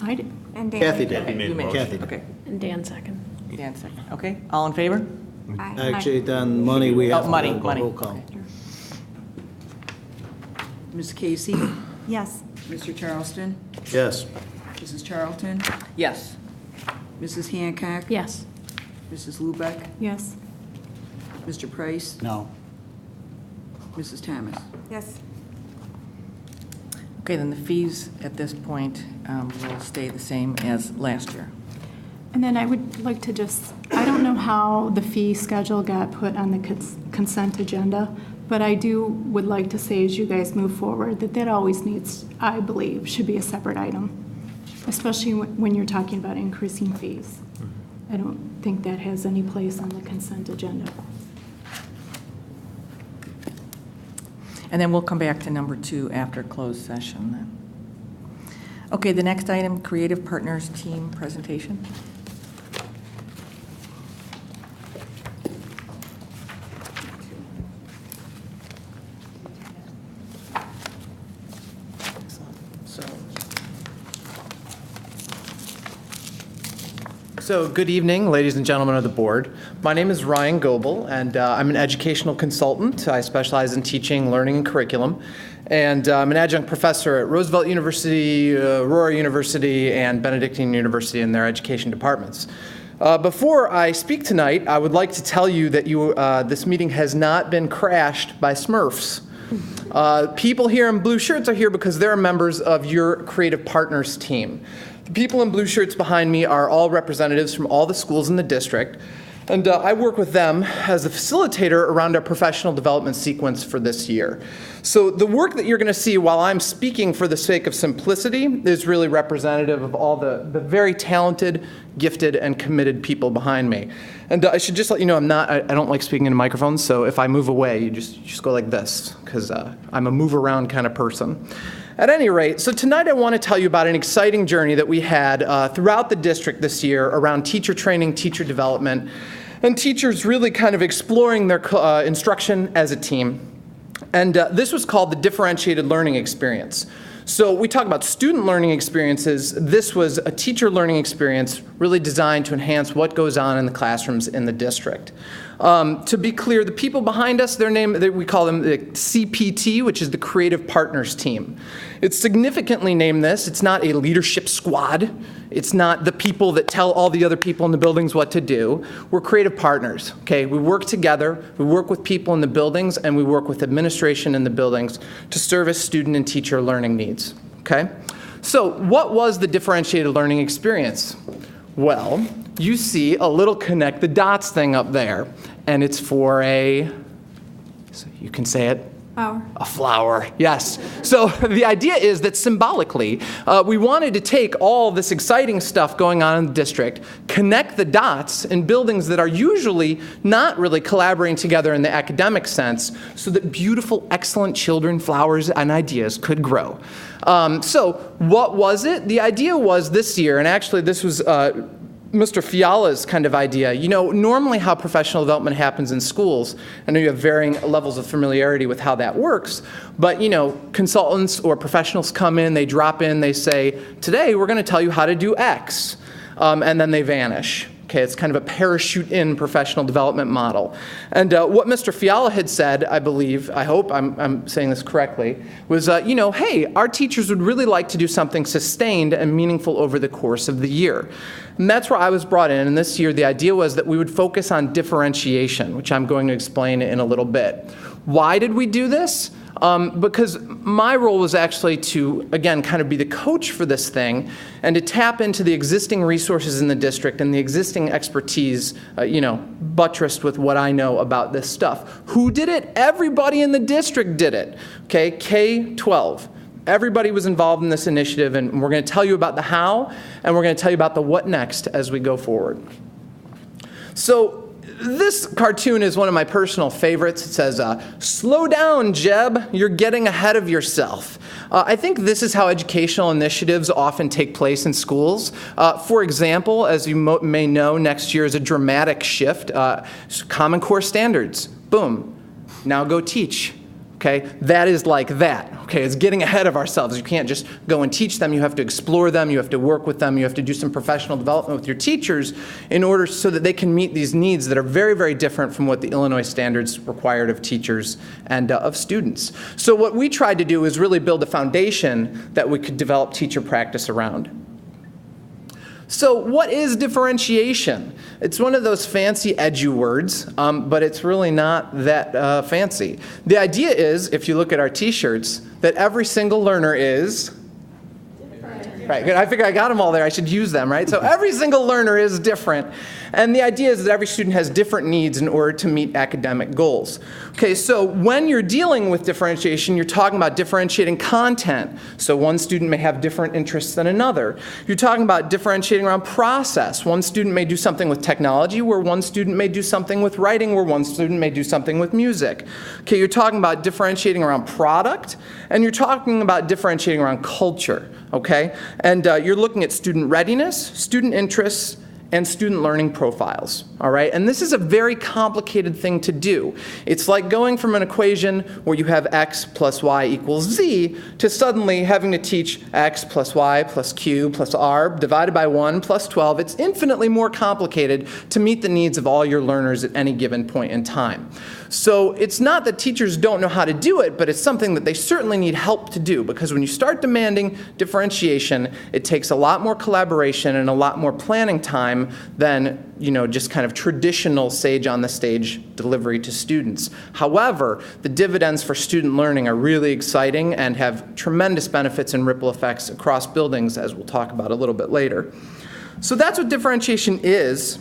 I did. And Dan? Kathy did. Okay, you made it. Kathy did. Okay, And Dan second. Dan second. Okay, all in favor? Aye. Actually, on money, we have Oh, to money, go money. roll call. Okay. Ms. Casey? Yes. Mr. Charleston? Yes. Mrs. Charlton? Yes. Mrs. Hancock? Yes. Mrs. Lubeck? Yes. Mr. Price? no? Mrs. Thomas? Yes. Okay, then the fees at this point will stay the same as last year. And then I would like to I don't know how the fee schedule got put on the consent agenda, but I would like to say, as you guys move forward, that always needs, I believe, should be a separate item, especially when you're talking about increasing fees. I don't think that has any place on the consent agenda. And then we'll come back to number 2 after closed session then. Okay, the next item, Creative Partners Team Presentation. So, So, good evening, ladies and gentlemen of the board. My name is Ryan Goebel, and I'm an educational consultant. I specialize in teaching, learning, and curriculum. And I'm an adjunct professor at Roosevelt University, Aurora University, and Benedictine University in their education departments. Before I speak tonight, I would like to tell you that this meeting has not been crashed by Smurfs. People here in blue shirts are here because they're members of your Creative Partners team. The people in blue shirts behind me are all representatives from all the schools in the district, and I work with them as a facilitator around our professional development sequence for this year. So the work that you're going to see while I'm speaking for the sake of simplicity is really representative of all the very talented, gifted, and committed people behind me. And I should just let you know I don't like speaking into microphones, so if I move away, you just go like this, because I'm a move around kind of person. At any rate, so tonight I want to tell you about an exciting journey that we had throughout the district this year around teacher training, teacher development, and teachers really kind of exploring their instruction as a team. And this was called the differentiated learning experience. So we talk about student learning experiences. This was a teacher learning experience really designed to enhance what goes on in the classrooms in the district. To be clear, the people behind us, we call them the CPT, which is the Creative Partners team. It's significantly named this. It's not a leadership squad. It's not the people that tell all the other people in the buildings what to do. We're creative partners, okay? We work together, we work with people in the buildings, and we work with administration in the buildings to service student and teacher learning needs, okay? So what was the differentiated learning experience? Well, you see a little connect the dots thing up there, and it's for so you can say it, Flower. a flower, yes. So the idea is that symbolically, we wanted to take all this exciting stuff going on in the district, connect the dots in buildings that are usually not really collaborating together in the academic sense, so that beautiful, excellent children, flowers, and ideas could grow. So what was it? The idea was this year, and actually this was Mr. Fiala's kind of idea. You know, normally how professional development happens in schools, I know you have varying levels of familiarity with how that works, but you know, consultants or professionals come in, they drop in, they say, today we're going to tell you how to do X, and then they vanish. Okay, it's kind of a parachute-in professional development model. And what Mr. Fiala had said, I believe, I hope I'm saying this correctly, was, you know, hey, our teachers would really like to do something sustained and meaningful over the course of the year. And that's where I was brought in. And this year, the idea was that we would focus on differentiation, which I'm going to explain in a little bit. Why did we do this? Because my role was actually to, again, kind of be the coach for this thing and to tap into the existing resources in the district and the existing expertise, you know, buttressed with what I know about this stuff. Who did it? Everybody in the district did it, okay? K-12. Everybody was involved in this initiative, and we're going to tell you about the how, and we're going to tell you about the what next as we go forward. So, this cartoon is one of my personal favorites. It says, slow down, Jeb, you're getting ahead of yourself. I think this is how educational initiatives often take place in schools. For example, as you may know, next year is a dramatic shift. Common Core standards, boom, now go teach. Okay, that is like that. Okay, it's getting ahead of ourselves. You can't just go and teach them. You have to explore them. You have to work with them. You have to do some professional development with your teachers in order so that they can meet these needs that are very, very different from what the Illinois standards required of teachers and of students. So what we tried to do is really build a foundation that we could develop teacher practice around. So what is differentiation? It's one of those fancy edu words, but it's really not that fancy. The idea is, if you look at our t-shirts, that every single learner is different. Right, I figure I got them all there, I should use them, right? So every single learner is different. And the idea is that every student has different needs in order to meet academic goals. Okay, so when you're dealing with differentiation, you're talking about differentiating content. So one student may have different interests than another. You're talking about differentiating around process. One student may do something with technology, where one student may do something with writing, where one student may do something with music. Okay, you're talking about differentiating around product, and you're talking about differentiating around culture, okay? And you're looking at student readiness, student interests, and student learning profiles, all right? And this is a very complicated thing to do. It's like going from an equation where you have x plus y equals z to suddenly having to teach x plus y plus q plus r divided by 1 plus 12. It's infinitely more complicated to meet the needs of all your learners at any given point in time. So it's not that teachers don't know how to do it, but it's something that they certainly need help to do, because when you start demanding differentiation, it takes a lot more collaboration and a lot more planning time than, just kind of traditional sage on the stage delivery to students. However, the dividends for student learning are really exciting and have tremendous benefits and ripple effects across buildings, as we'll talk about a little bit later. So that's what differentiation is.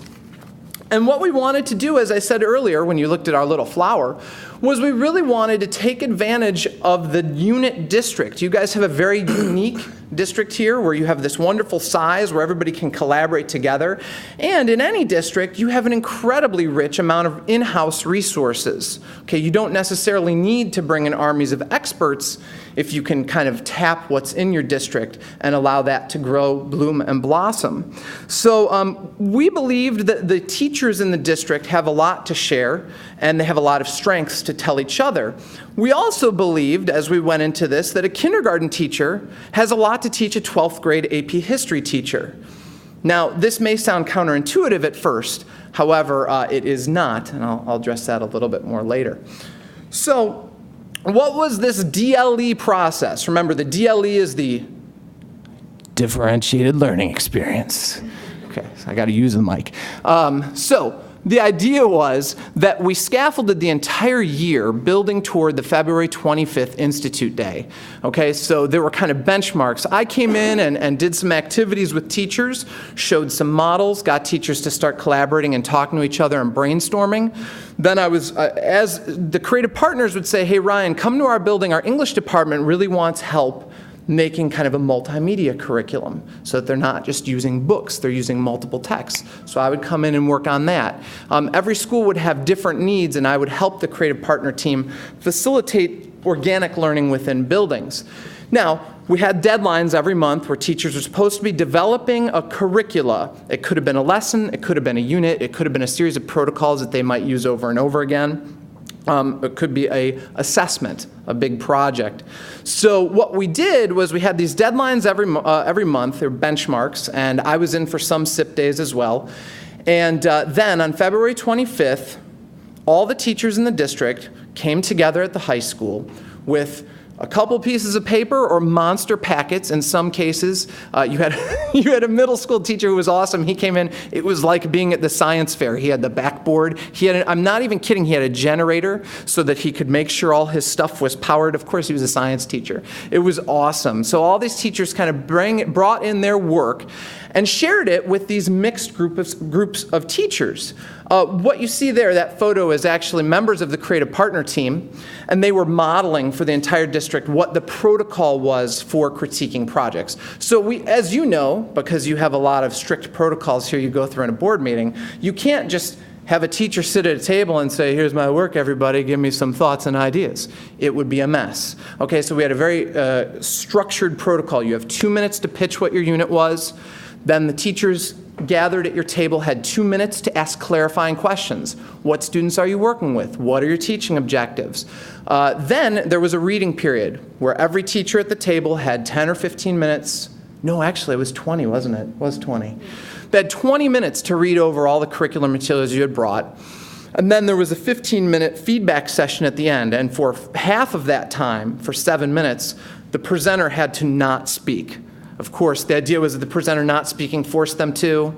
And what we wanted to do, as I said earlier, when you looked at our little flower, was we really wanted to take advantage of the unit district. You guys have a very unique district here where you have this wonderful size where everybody can collaborate together. And in any district, you have an incredibly rich amount of in-house resources. Okay, you don't necessarily need to bring in armies of experts if you can kind of tap what's in your district and allow that to grow, bloom, and blossom. So we believed that the teachers in the district have a lot to share, and they have a lot of strengths to tell each other. We also believed, as we went into this, that a kindergarten teacher has a lot to teach a 12th grade AP history teacher. Now, this may sound counterintuitive at first, however, it is not, and I'll address that a little bit more later. So, what was this DLE process? Remember, the DLE is the differentiated learning experience. Okay, so I got to use the mic. So the idea was that we scaffolded the entire year building toward the February 25th Institute Day. Okay, so there were kind of benchmarks. I came in and did some activities with teachers, showed some models, got teachers to start collaborating and talking to each other and brainstorming. Then I was, as the creative partners would say, hey Ryan, come to our building. Our English department really wants help making kind of a multimedia curriculum so that they're not just using books, they're using multiple texts. So I would come in and work on that. Every school would have different needs, and I would help the creative partner team facilitate organic learning within buildings. Now, we had deadlines every month where teachers were supposed to be developing a curricula. It could have been a lesson, it could have been a unit, it could have been a series of protocols that they might use over and over again. It could be an assessment, a big project. So what we did was we had these deadlines every month, they're benchmarks, and I was in for some SIP days as well. And then on February 25th, all the teachers in the district came together at the high school with a couple pieces of paper or monster packets. In some cases, you had a middle school teacher who was awesome. He came in, it was like being at the science fair. He had the backboard. I'm not even kidding, he had a generator so that he could make sure all his stuff was powered. Of course, he was a science teacher. It was awesome. So all these teachers kind of brought in their work and shared it with these mixed groups of teachers. What you see there, that photo, is actually members of the creative partner team, and they were modeling for the entire district what the protocol was for critiquing projects. So we, as you know, because you have a lot of strict protocols here you go through in a board meeting, you can't just have a teacher sit at a table and say, here's my work, everybody, give me some thoughts and ideas. It would be a mess. Okay, so we had a very structured protocol. You have 2 minutes to pitch what your unit was. Then the teachers gathered at your table had 2 minutes to ask clarifying questions. What students are you working with? What are your teaching objectives? Then there was a reading period where every teacher at the table had 10 or 15 minutes. No, actually it was 20, wasn't it? It was 20. They had 20 minutes to read over all the curriculum materials you had brought. And then there was a 15-minute feedback session at the end. And for half of that time, for 7 minutes, the presenter had to not speak. Of course, the idea was that the presenter not speaking forced them to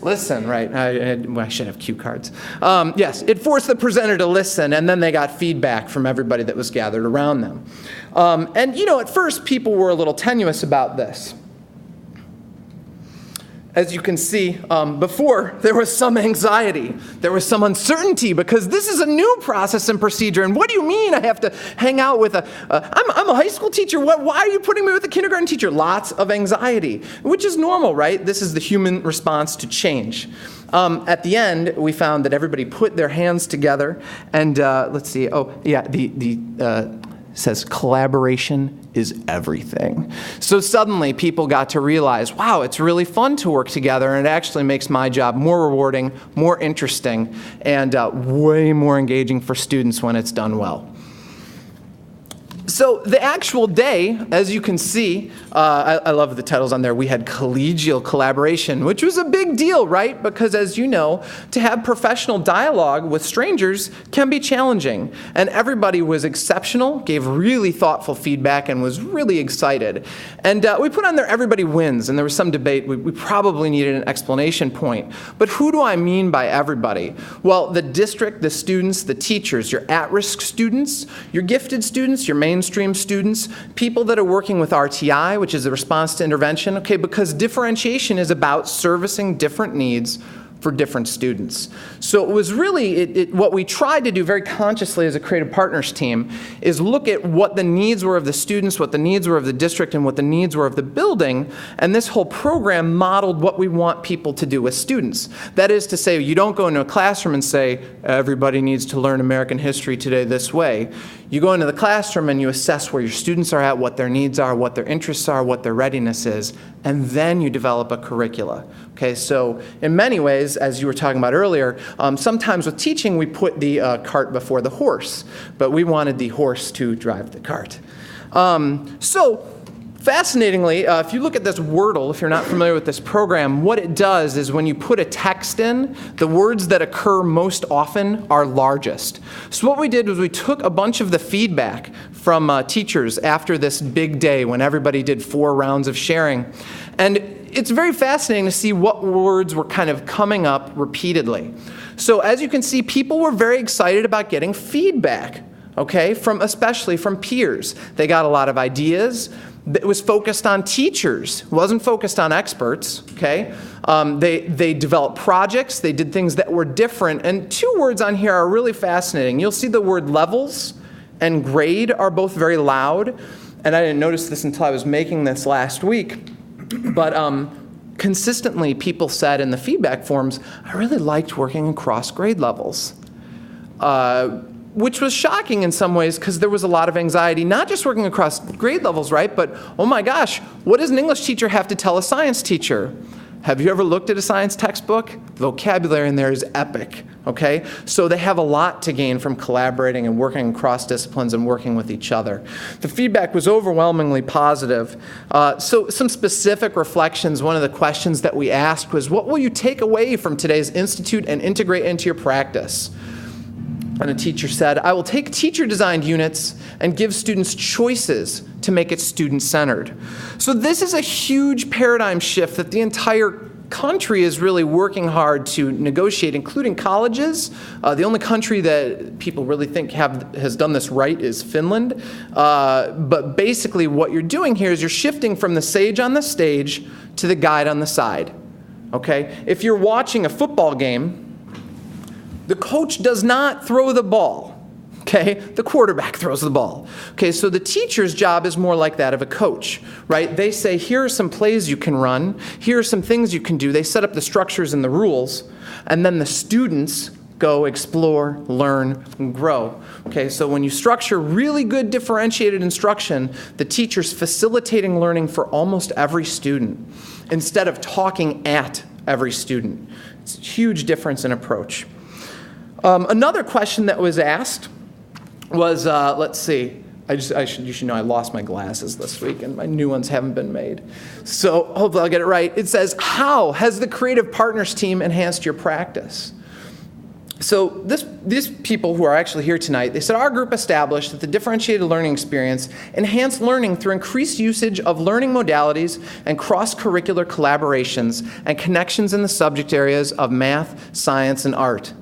listen, right? I should have cue cards. Yes, it forced the presenter to listen, and then they got feedback from everybody that was gathered around them. And, at first, people were a little tenuous about this. As you can see, before, there was some anxiety. There was some uncertainty because this is a new process and procedure. And what do you mean I have to hang out with I'm a high school teacher. Why are you putting me with a kindergarten teacher? Lots of anxiety, which is normal, right? This is the human response to change. At the end, we found that everybody put their hands together and let's see. Oh, yeah, the says collaboration is everything. So suddenly people got to realize, wow, it's really fun to work together, and it actually makes my job more rewarding, more interesting, and way more engaging for students when it's done well. So the actual day, as you can see, I love the titles on there. We had collegial collaboration, which was a big deal, right? Because as you know, to have professional dialogue with strangers can be challenging. And everybody was exceptional, gave really thoughtful feedback, and was really excited. And we put on there everybody wins, and there was some debate. We probably needed an explanation point. But who do I mean by everybody? Well, the district, the students, the teachers, your at-risk students, your gifted students, your mainstream students, people that are working with RTI, which is a response to intervention, okay, because differentiation is about servicing different needs for different students. So it was really, what we tried to do very consciously as a Creative Partners team is look at what the needs were of the students, what the needs were of the district, and what the needs were of the building, and this whole program modeled what we want people to do with students. That is to say, you don't go into a classroom and say, everybody needs to learn American history today this way. You go into the classroom and you assess where your students are at, what their needs are, what their interests are, what their readiness is, and then you develop a curricula. Okay, so in many ways, as you were talking about earlier, sometimes with teaching we put the cart before the horse, but we wanted the horse to drive the cart. Fascinatingly, if you look at this Wordle, if you're not familiar with this program, what it does is when you put a text in, the words that occur most often are largest. So what we did was we took a bunch of the feedback from teachers after this big day when everybody did 4 rounds of sharing. And it's very fascinating to see what words were kind of coming up repeatedly. So as you can see, people were very excited about getting feedback, okay, especially from peers. They got a lot of ideas. It was focused on teachers. It wasn't focused on experts, okay? They developed projects. They did things that were different. And 2 words on here are really fascinating. You'll see the word levels and grade are both very loud. And I didn't notice this until I was making this last week. But consistently, people said in the feedback forms, I really liked working across grade levels. Which was shocking in some ways because there was a lot of anxiety, not just working across grade levels, right? But, oh my gosh, what does an English teacher have to tell a science teacher? Have you ever looked at a science textbook? The vocabulary in there is epic, okay? So they have a lot to gain from collaborating and working across disciplines and working with each other. The feedback was overwhelmingly positive. So some specific reflections, one of the questions that we asked was, what will you take away from today's institute and integrate into your practice? And a teacher said, I will take teacher-designed units and give students choices to make it student-centered. So this is a huge paradigm shift that the entire country is really working hard to negotiate, including colleges. The only country that people really think has done this right is Finland. But basically what you're doing here is you're shifting from the sage on the stage to the guide on the side. Okay? If you're watching a football game, the coach does not throw the ball, okay? The quarterback throws the ball. Okay, so the teacher's job is more like that of a coach, right? They say, here are some plays you can run, here are some things you can do. They set up the structures and the rules, and then the students go explore, learn, and grow. Okay, so when you structure really good differentiated instruction, the teacher's facilitating learning for almost every student instead of talking at every student. It's a huge difference in approach. Another question that was asked was, let's see, you should know I lost my glasses this week and my new ones haven't been made. So hopefully I'll get it right. It says, how has the Creative Partners team enhanced your practice? So these people who are actually here tonight, they said our group established that the differentiated learning experience enhanced learning through increased usage of learning modalities and cross-curricular collaborations and connections in the subject areas of math, science, and art.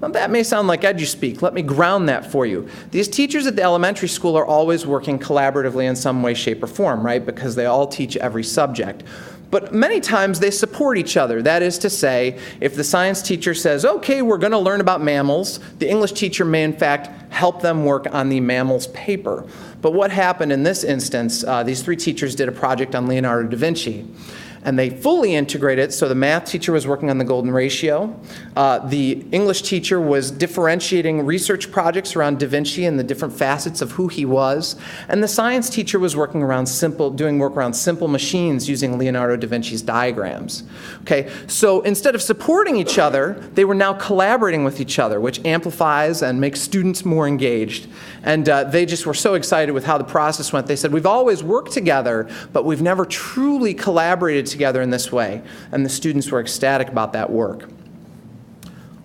Now, that may sound like edu-speak. Let me ground that for you. These teachers at the elementary school are always working collaboratively in some way, shape, or form, right? Because they all teach every subject. But many times they support each other. That is to say, if the science teacher says, okay, we're going to learn about mammals, the English teacher may in fact help them work on the mammals paper. But what happened in this instance, these 3 teachers did a project on Leonardo da Vinci. And they fully integrated, so the math teacher was working on the golden ratio. The English teacher was differentiating research projects around Da Vinci and the different facets of who he was. And the science teacher was working around doing work around simple machines using Leonardo da Vinci's diagrams. Okay, so instead of supporting each other, they were now collaborating with each other, which amplifies and makes students more engaged. And they just were so excited with how the process went. They said, we've always worked together, but we've never truly collaborated together in this way. And the students were ecstatic about that work.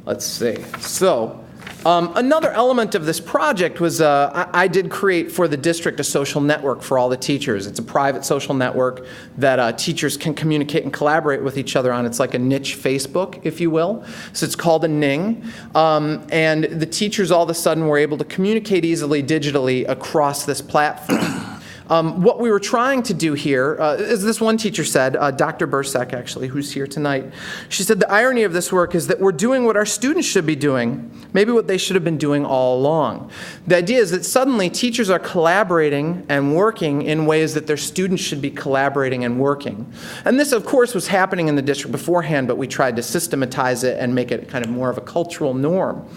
Let's see. So another element of this project was I did create for the district a social network for all the teachers. It's a private social network that teachers can communicate and collaborate with each other on. It's like a niche Facebook, if you will. So it's called a Ning. And the teachers all of a sudden were able to communicate easily digitally across this platform. What we were trying to do here, as this one teacher said, Dr. Bursek actually, who's here tonight, she said the irony of this work is that we're doing what our students should be doing, maybe what they should have been doing all along. The idea is that suddenly teachers are collaborating and working in ways that their students should be collaborating and working. And this, of course, was happening in the district beforehand, but we tried to systematize it and make it kind of more of a cultural norm.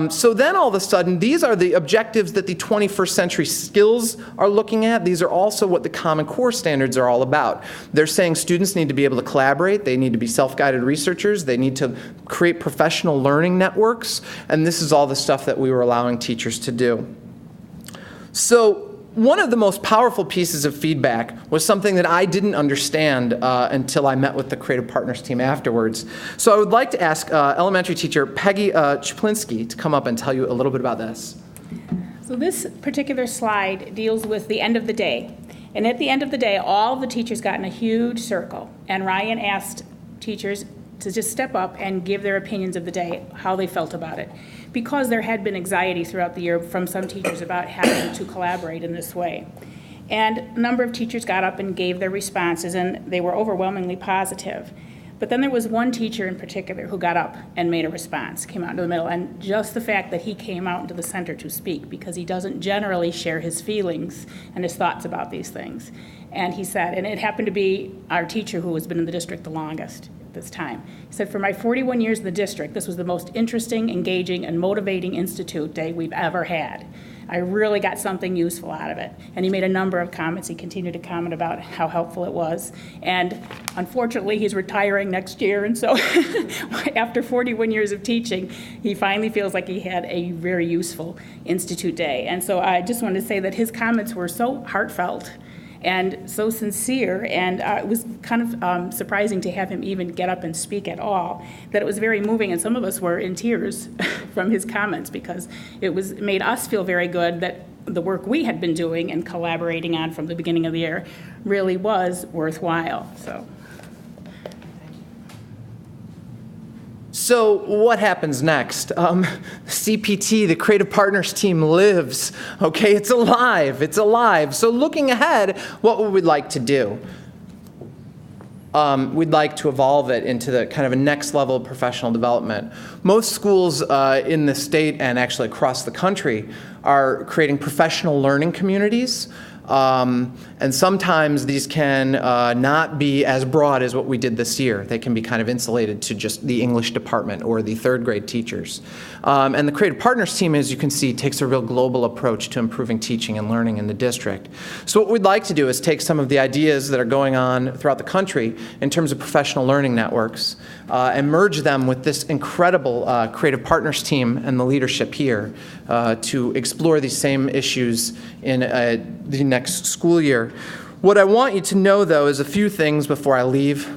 So then all of a sudden, these are the objectives that the 21st century skills are looking at. These are also what the Common Core standards are all about. They're saying students need to be able to collaborate, they need to be self-guided researchers, they need to create professional learning networks, and this is all the stuff that we were allowing teachers to do. So one of the most powerful pieces of feedback was something that I didn't understand until I met with the Creative Partners team afterwards. So I would like to ask elementary teacher Peggy Chaplinsky to come up and tell you a little bit about this. So this particular slide deals with the end of the day. And at the end of the day, all the teachers got in a huge circle. And Ryan asked teachers to just step up and give their opinions of the day, how they felt about it. Because there had been anxiety throughout the year from some teachers about having to collaborate in this way. And a number of teachers got up and gave their responses, and they were overwhelmingly positive. But then there was one teacher in particular who got up and made a response, came out into the middle, and just the fact that he came out into the center to speak, because he doesn't generally share his feelings and his thoughts about these things. And he said, and it happened to be our teacher who has been in the district the longest at this time. He said, for my 41 years in the district, this was the most interesting, engaging, and motivating institute day we've ever had. I really got something useful out of it. And he made a number of comments. He continued to comment about how helpful it was. And unfortunately, he's retiring next year. And so after 41 years of teaching, he finally feels like he had a very useful institute day. And so I just wanted to say that his comments were so heartfelt and so sincere, and it was kind of surprising to have him even get up and speak at all, that it was very moving, and some of us were in tears from his comments, because it made us feel very good that the work we had been doing and collaborating on from the beginning of the year really was worthwhile. So what happens next? CPT, the Creative Partners team, lives. Okay, it's alive. It's alive. So looking ahead, what would we like to do? We'd like to evolve it into the kind of a next level of professional development. Most schools in the state and actually across the country are creating professional learning communities. And sometimes these can not be as broad as what we did this year. They can be kind of insulated to just the English department or the third grade teachers. And the Creative Partners team, as you can see, takes a real global approach to improving teaching and learning in the district. So what we'd like to do is take some of the ideas that are going on throughout the country in terms of professional learning networks and merge them with this incredible Creative Partners team and the leadership here to explore these same issues in the next school year. What I want you to know, though, is a few things before I leave.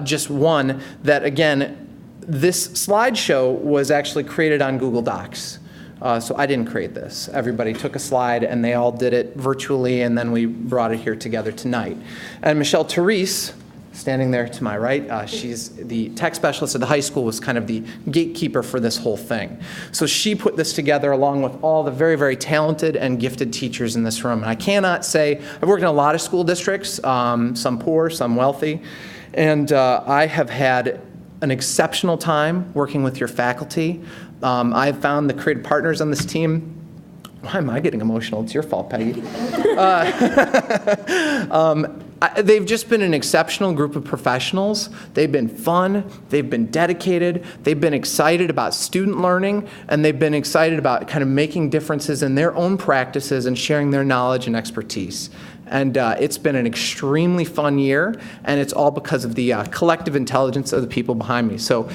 Just one, that again, this slideshow was actually created on Google Docs. So I didn't create this. Everybody took a slide and they all did it virtually, and then we brought it here together tonight. And Michelle Therese, standing there to my right, she's the tech specialist at the high school, was kind of the gatekeeper for this whole thing. So she put this together along with all the very, very talented and gifted teachers in this room. And I cannot say, I've worked in a lot of school districts, some poor, some wealthy, and I have had an exceptional time working with your faculty. I've found the Creative Partners on this team. Why am I getting emotional? It's your fault, Peggy. they've just been an exceptional group of professionals. They've been fun, they've been dedicated, they've been excited about student learning, and they've been excited about kind of making differences in their own practices and sharing their knowledge and expertise. And it's been an extremely fun year, and it's all because of the collective intelligence of the people behind me. So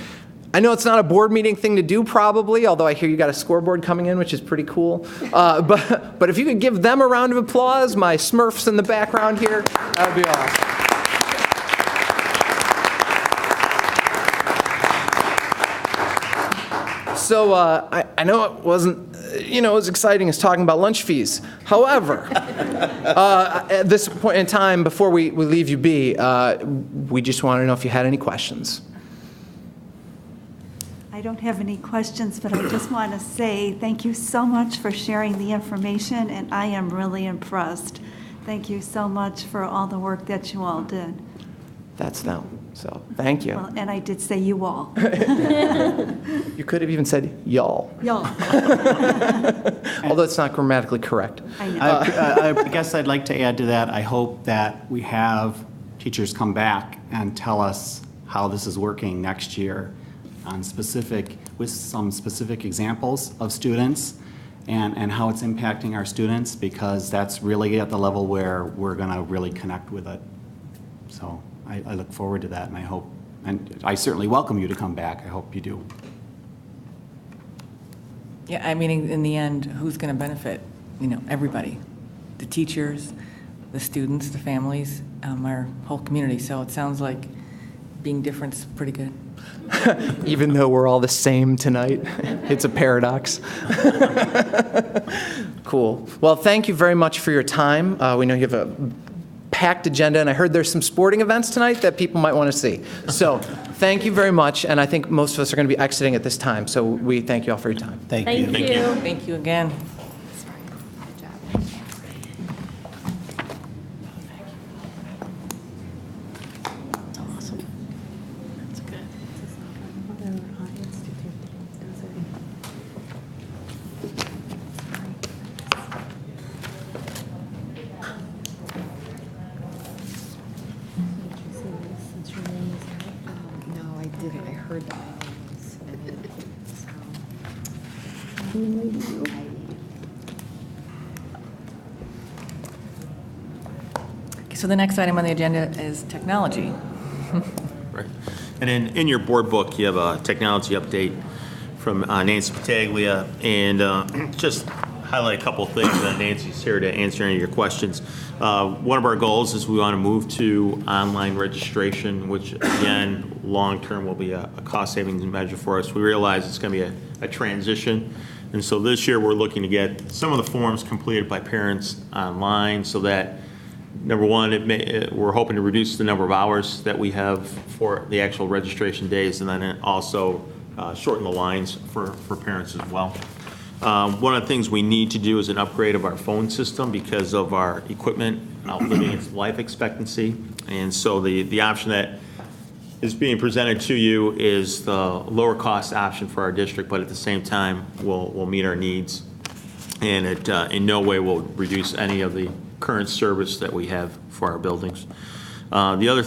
I know it's not a board meeting thing to do probably, although I hear you got a scoreboard coming in, which is pretty cool. But if you could give them a round of applause, my Smurfs in the background here, that would be awesome. So I know it wasn't, as exciting as talking about lunch fees. However, at this point in time, before we leave you be, we just want to know if you had any questions. I don't have any questions, but I just want to say thank you so much for sharing the information, and I am really impressed. Thank you so much for all the work that you all did. That's them. So thank you. Well, and I did say you all. You could have even said y'all. Y'all. Although it's not grammatically correct. I know. I guess I'd like to add to that, I hope that we have teachers come back and tell us how this is working next year with some specific examples of students and how it's impacting our students, because that's really at the level where we're going to really connect with it. So I look forward to that, and I hope, and I certainly welcome you to come back. I hope you do. Yeah, I mean, in the end, who's going to benefit? Everybody. The teachers, the students, the families, our whole community. So it sounds like being different's pretty good. Even though we're all the same tonight, it's a paradox. Cool. Well, thank you very much for your time. We know you have a packed agenda, and I heard there's some sporting events tonight that people might want to see. So thank you very much, and I think most of us are going to be exiting at this time, so we thank you all for your time. Thank you. Thank you. Thank you again. Good job. Awesome. That's good. No, I didn't. I heard that. So the next item on the agenda is technology. Right. And in your board book, you have a technology update from Nancy Pataglia, and just highlight a couple of things, and Nancy's here to answer any of your questions. One of our goals is we want to move to online registration, which again, long-term will be a cost savings measure for us. We realize it's going to be a transition, and so this year we're looking to get some of the forms completed by parents online so that, number one, we're hoping to reduce the number of hours that we have for the actual registration days, and then also shorten the lines for parents as well. One of the things we need to do is an upgrade of our phone system because of our equipment outliving its life expectancy. And so the option that is being presented to you is the lower cost option for our district, but at the same time will meet our needs. And it in no way will reduce any of the current service that we have for our buildings. The other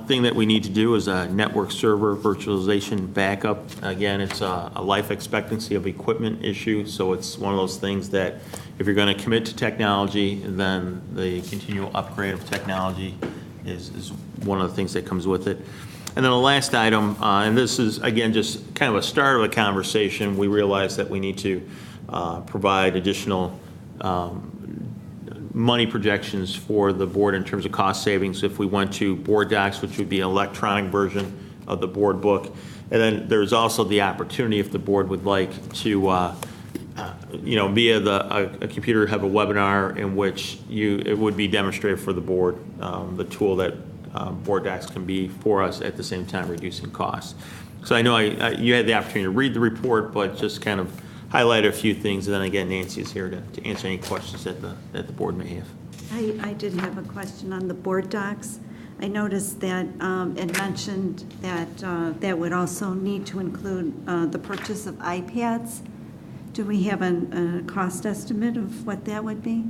thing that we need to do is a network server virtualization backup. Again, it's a life expectancy of equipment issue, so it's one of those things that if you're going to commit to technology, then the continual upgrade of technology is one of the things that comes with it. And then the last item, and this is, again, just kind of a start of a conversation, we realize that we need to provide additional money projections for the board in terms of cost savings if we went to board docs, which would be an electronic version of the board book. And then there's also the opportunity, if the board would like to, via a computer, have a webinar in which it would be demonstrated for the board, the tool that board docs can be for us at the same time reducing costs. So I know you had the opportunity to read the report, but just kind of highlight a few things, and then again, Nancy is here to answer any questions that the board may have. I did have a question on the board docs. I noticed that it mentioned that that would also need to include the purchase of iPads. Do we have a cost estimate of what that would be?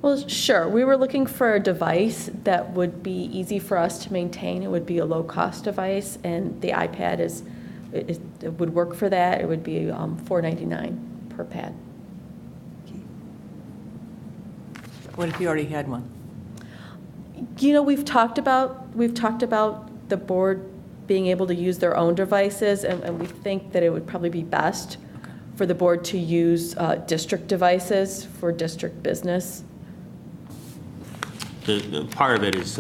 Well, sure. We were looking for a device that would be easy for us to maintain. It would be a low-cost device, and the iPad it would work for that. It would be $4.99 per pad. What if you already had one? You know, we've talked about the board being able to use their own devices, and we think that it would probably be best for the board to use district devices for district business. The part of it is,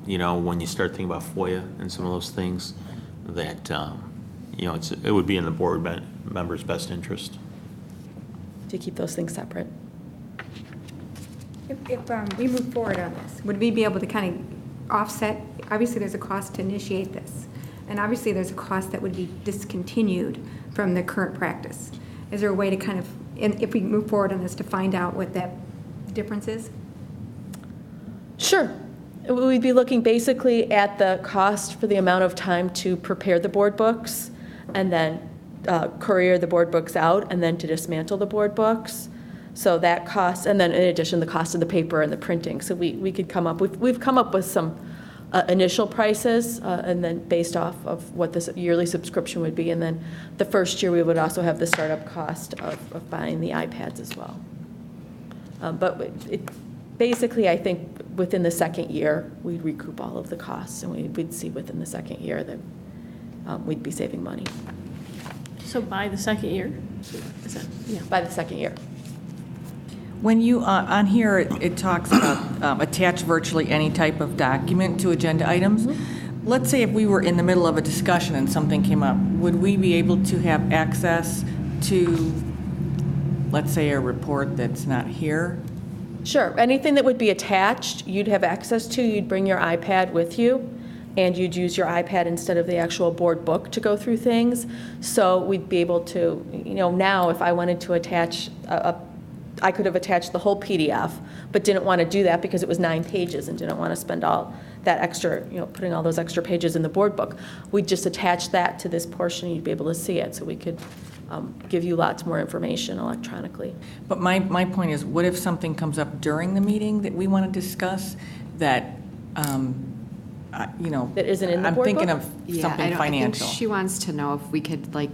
you know, when you start thinking about FOIA and some of those things, that, you know, it would be in the board members' best interest. To keep those things separate. If we move forward on this, would we be able to kind of offset, obviously there's a cost to initiate this, and obviously there's a cost that would be discontinued from the current practice. Is there a way to kind of, if we move forward on this, to find out what that difference is? Sure. We'd be looking basically at the cost for the amount of time to prepare the board books and then courier the board books out and then to dismantle the board books. So that cost, and then in addition, the cost of the paper and the printing. So we could come up, we've come up with some initial prices and then based off of what this yearly subscription would be. And then the first year we would also have the startup cost of buying the iPads as well. But basically, I think within the second year, we'd recoup all of the costs, and we'd see within the second year that we'd be saving money. So by the second year? Is that, yeah. By the second year. When you, on here, it talks about attach virtually any type of document to agenda items. Mm-hmm. Let's say if we were in the middle of a discussion and something came up, would we be able to have access to, let's say, a report that's not here? Sure. Anything that would be attached, you'd have access to. You'd bring your iPad with you, and you'd use your iPad instead of the actual board book to go through things. So we'd be able to, you know, now if I wanted to attach I could have attached the whole PDF, but didn't want to do that because it was 9 pages and didn't want to spend all that extra, you know, putting all those extra pages in the board book. We'd just attach that to this portion, and you'd be able to see it, so we could give you lots more information electronically. But my point is, what if something comes up during the meeting that we want to discuss that, you know, That isn't in the I'm board thinking book? of something I financial. think she wants to know if we could like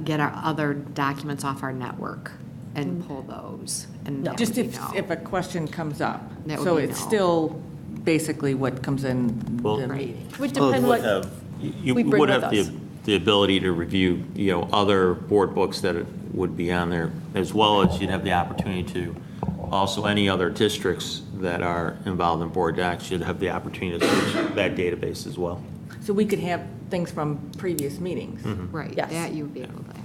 get our other documents off our network and pull those. And that Just would be if a question comes up. That would So be it's no. still basically what comes in Well, the Right. meeting. Would depend what You we bring would with have us. the ability to review, you know, other board books that would be on there, as well as you'd have the opportunity to, also any other districts that are involved in board docs, you'd have the opportunity to search that database as well. So we could have things from previous meetings. Right, Yes. that you would be able to access.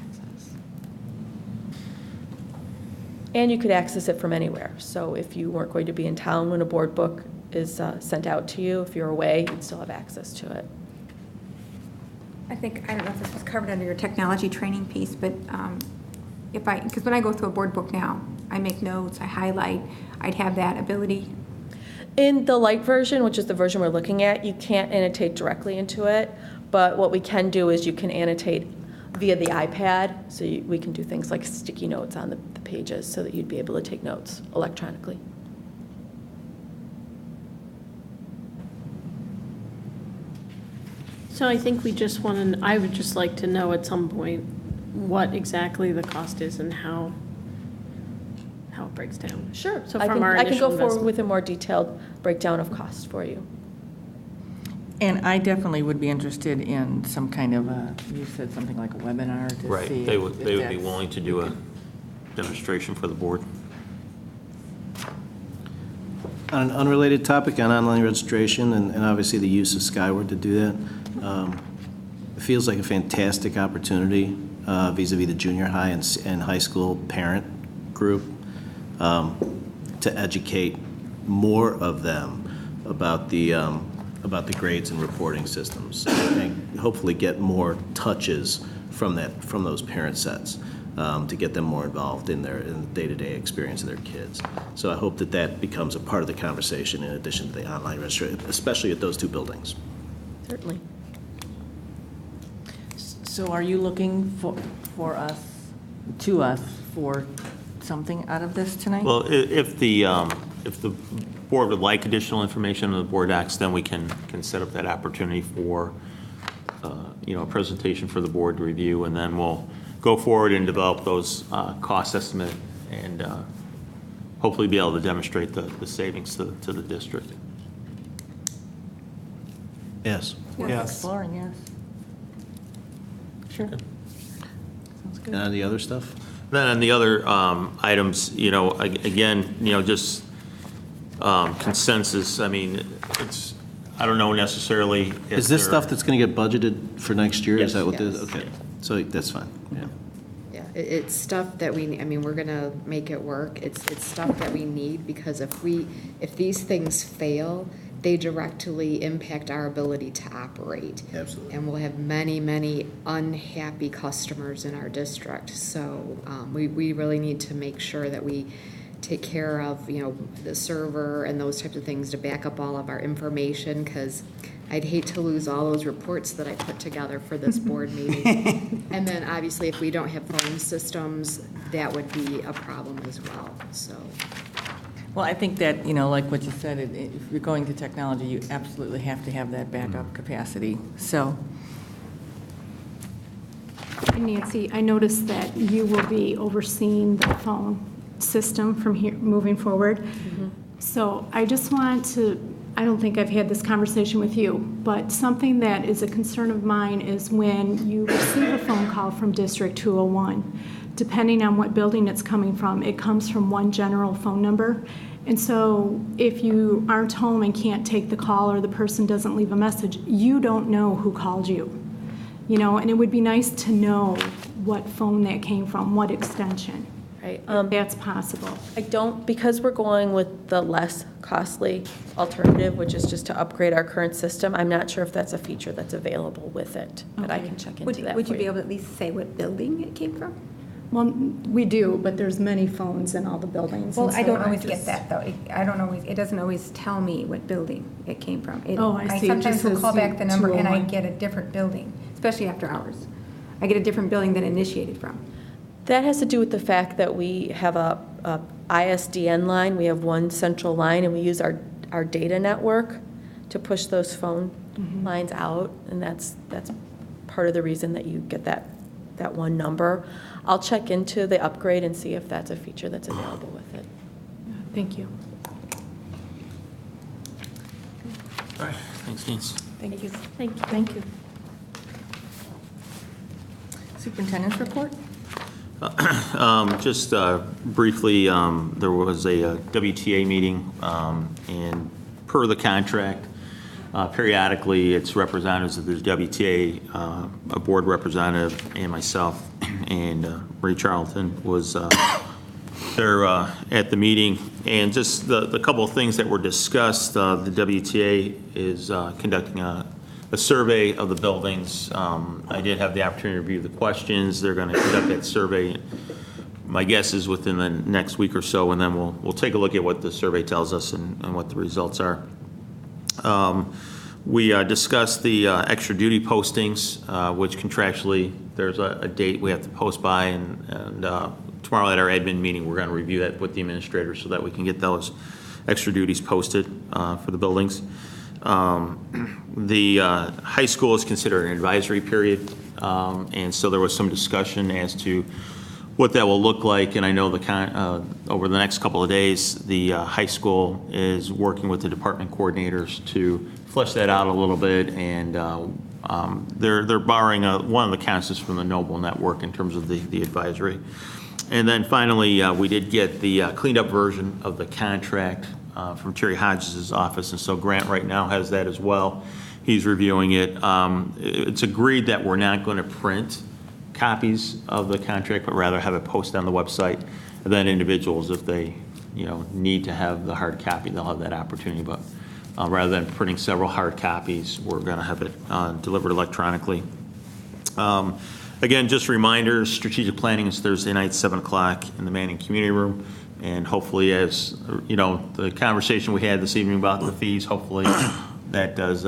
And you could access it from anywhere. So if you weren't going to be in town when a board book is sent out to you, if you're away, you'd still have access to it. I think, I don't know if this was covered under your technology training piece, but because when I go through a board book now, I make notes, I highlight, I'd have that ability. In the light version, which is the version we're looking at, you can't annotate directly into it, but what we can do is you can annotate via the iPad, so we can do things like sticky notes on the pages so that you'd be able to take notes electronically. So I think we just want to, I would just like to know at some point what exactly the cost is and how it breaks down. Sure. So I from can, our I can initial go forward investment. with a more detailed breakdown of costs for you. And I definitely would be interested in some kind of you said something like a webinar to see. Right, they would if be that's- willing to do a demonstration for the board. On an unrelated topic on online registration and obviously the use of Skyward to do that, it feels like a fantastic opportunity vis-à-vis the junior high and high school parent group to educate more of them about the grades and reporting systems, and hopefully get more touches from those parent sets to get them more involved in the day-to-day experience of their kids. So I hope that becomes a part of the conversation in addition to the online registration, especially at those two buildings. Certainly. So are you looking for us for something out of this tonight? Well, if the if the board would like additional information on the board docs, then we can set up that opportunity for, a presentation for the board to review, and then we'll go forward and develop those cost estimate and hopefully be able to demonstrate the savings to the district. Yes. Worth exploring, yes. Sure. Sounds good. And on the other stuff? Then on the other items, again, just consensus. I mean, I don't know necessarily. Is this stuff that's going to get budgeted for next year? Yes. Is that what this? Yes. Okay, so that's fine. Yeah. Yeah, it's stuff that we're gonna make it work. It's stuff that we need, because if these things fail, they directly impact our ability to operate. Absolutely. And we'll have many, many unhappy customers in our district. So we really need to make sure that we take care of, the server and those types of things to back up all of our information, because I'd hate to lose all those reports that I put together for this board meeting. And then obviously if we don't have phone systems, that would be a problem as well, so. Well, I think that, like what you said, if you're going to technology, you absolutely have to have that backup capacity, so. And Nancy, I noticed that you will be overseeing the phone system from here moving forward. So I just want to, I don't think I've had this conversation with you, but something that is a concern of mine is when you receive a phone call from District 201, depending on what building it's coming from, it comes from one general phone number. And so if you aren't home and can't take the call, or the person doesn't leave a message, you don't know who called you. And it would be nice to know what phone that came from, what extension. Right. If that's possible. Because we're going with the less costly alternative, which is just to upgrade our current system, I'm not sure if that's a feature that's available with it, but I Okay. can check Would into you, that would for you be you. able to at least say what building it came from? Well, we do, but there's many phones in all the buildings. Well, and I so don't always just- get that, though. It doesn't always tell me what building it came from. Oh, I see. It sometimes just will says call back the number, and I 201. get a different building, especially after hours. I get a different building than initiated from. That has to do with the fact that we have a ISDN line. We have one central line, and we use our data network to push those phone lines out, and that's part of the reason that you get that one number. I'll check into the upgrade and see if that's a feature that's available with it. Thank you. All right, thanks, Nancy. Thank you. Thank you. Superintendent's report? Just briefly, there was a WTA meeting, and per the contract, periodically, it's representatives of the WTA, a board representative, and myself, and Ray Charlton was there at the meeting. And just the couple of things that were discussed, the WTA is conducting a survey of the buildings. I did have the opportunity to review the questions. They're going to conduct that survey. My guess is within the next week or so, and then we'll take a look at what the survey tells us and what the results are. We discussed the extra duty postings, which contractually there's a date we have to post by, and tomorrow at our admin meeting we're going to review that with the administrator so that we can get those extra duties posted for the buildings. The high school is considered an advisory period, and so there was some discussion as to what that will look like. And I know over the next couple of days, the high school is working with the department coordinators to flesh that out a little bit, and they're borrowing one of the concepts from the Noble Network in terms of the advisory. And then finally, we did get the cleaned up version of the contract from Terry Hodges' office, and so Grant right now has that as well. He's reviewing it. It's agreed that we're not going to print copies of the contract, but rather have it posted on the website. And then individuals, if they need to have the hard copy, they'll have that opportunity. But rather than printing several hard copies, we're going to have it delivered electronically. Again, just reminders, strategic planning is Thursday night, 7 o'clock in the Manning Community Room. And hopefully, as the conversation we had this evening about the fees, hopefully that does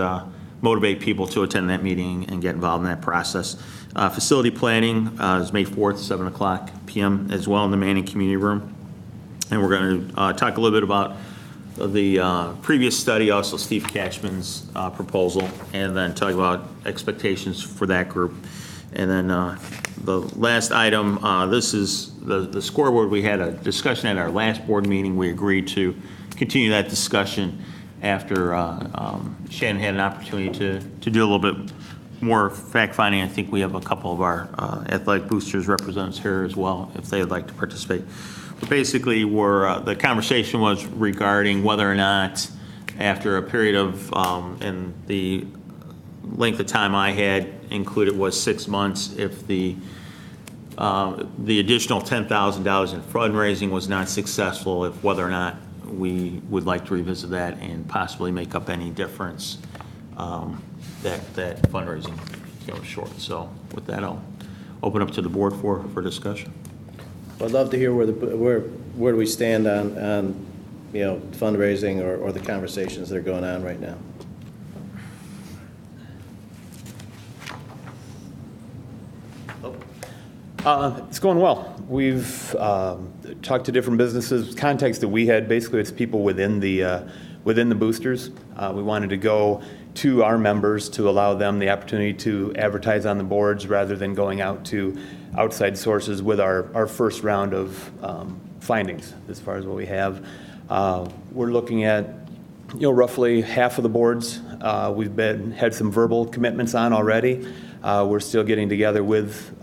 motivate people to attend that meeting and get involved in that process. Facility planning is May 4th, 7 o'clock p.m. as well in the Manning Community Room. And we're going to talk a little bit about the previous study, also Steve Catchman's proposal, and then talk about expectations for that group. And then the last item, this is the scoreboard. We had a discussion at our last board meeting. We agreed to continue that discussion after Shannon had an opportunity to do a little bit more fact-finding. I think we have a couple of our athletic boosters representatives here as well, if they would like to participate. But basically, the conversation was regarding whether or not, after a period of, and the length of time I had included was 6 months, if the additional $10,000 in fundraising was not successful, if whether or not we would like to revisit that and possibly make up any difference that fundraising came short. So with that, I'll open up to the board for discussion. I'd love to hear where do we stand on fundraising or the conversations that are going on right now. It's going well. We've talked to different businesses. Context that we had, basically, it's people within the boosters. We wanted to go to our members to allow them the opportunity to advertise on the boards rather than going out to outside sources with our first round of findings as far as what we have. We're looking at roughly half of the boards. We've had some verbal commitments on already. We're still getting together with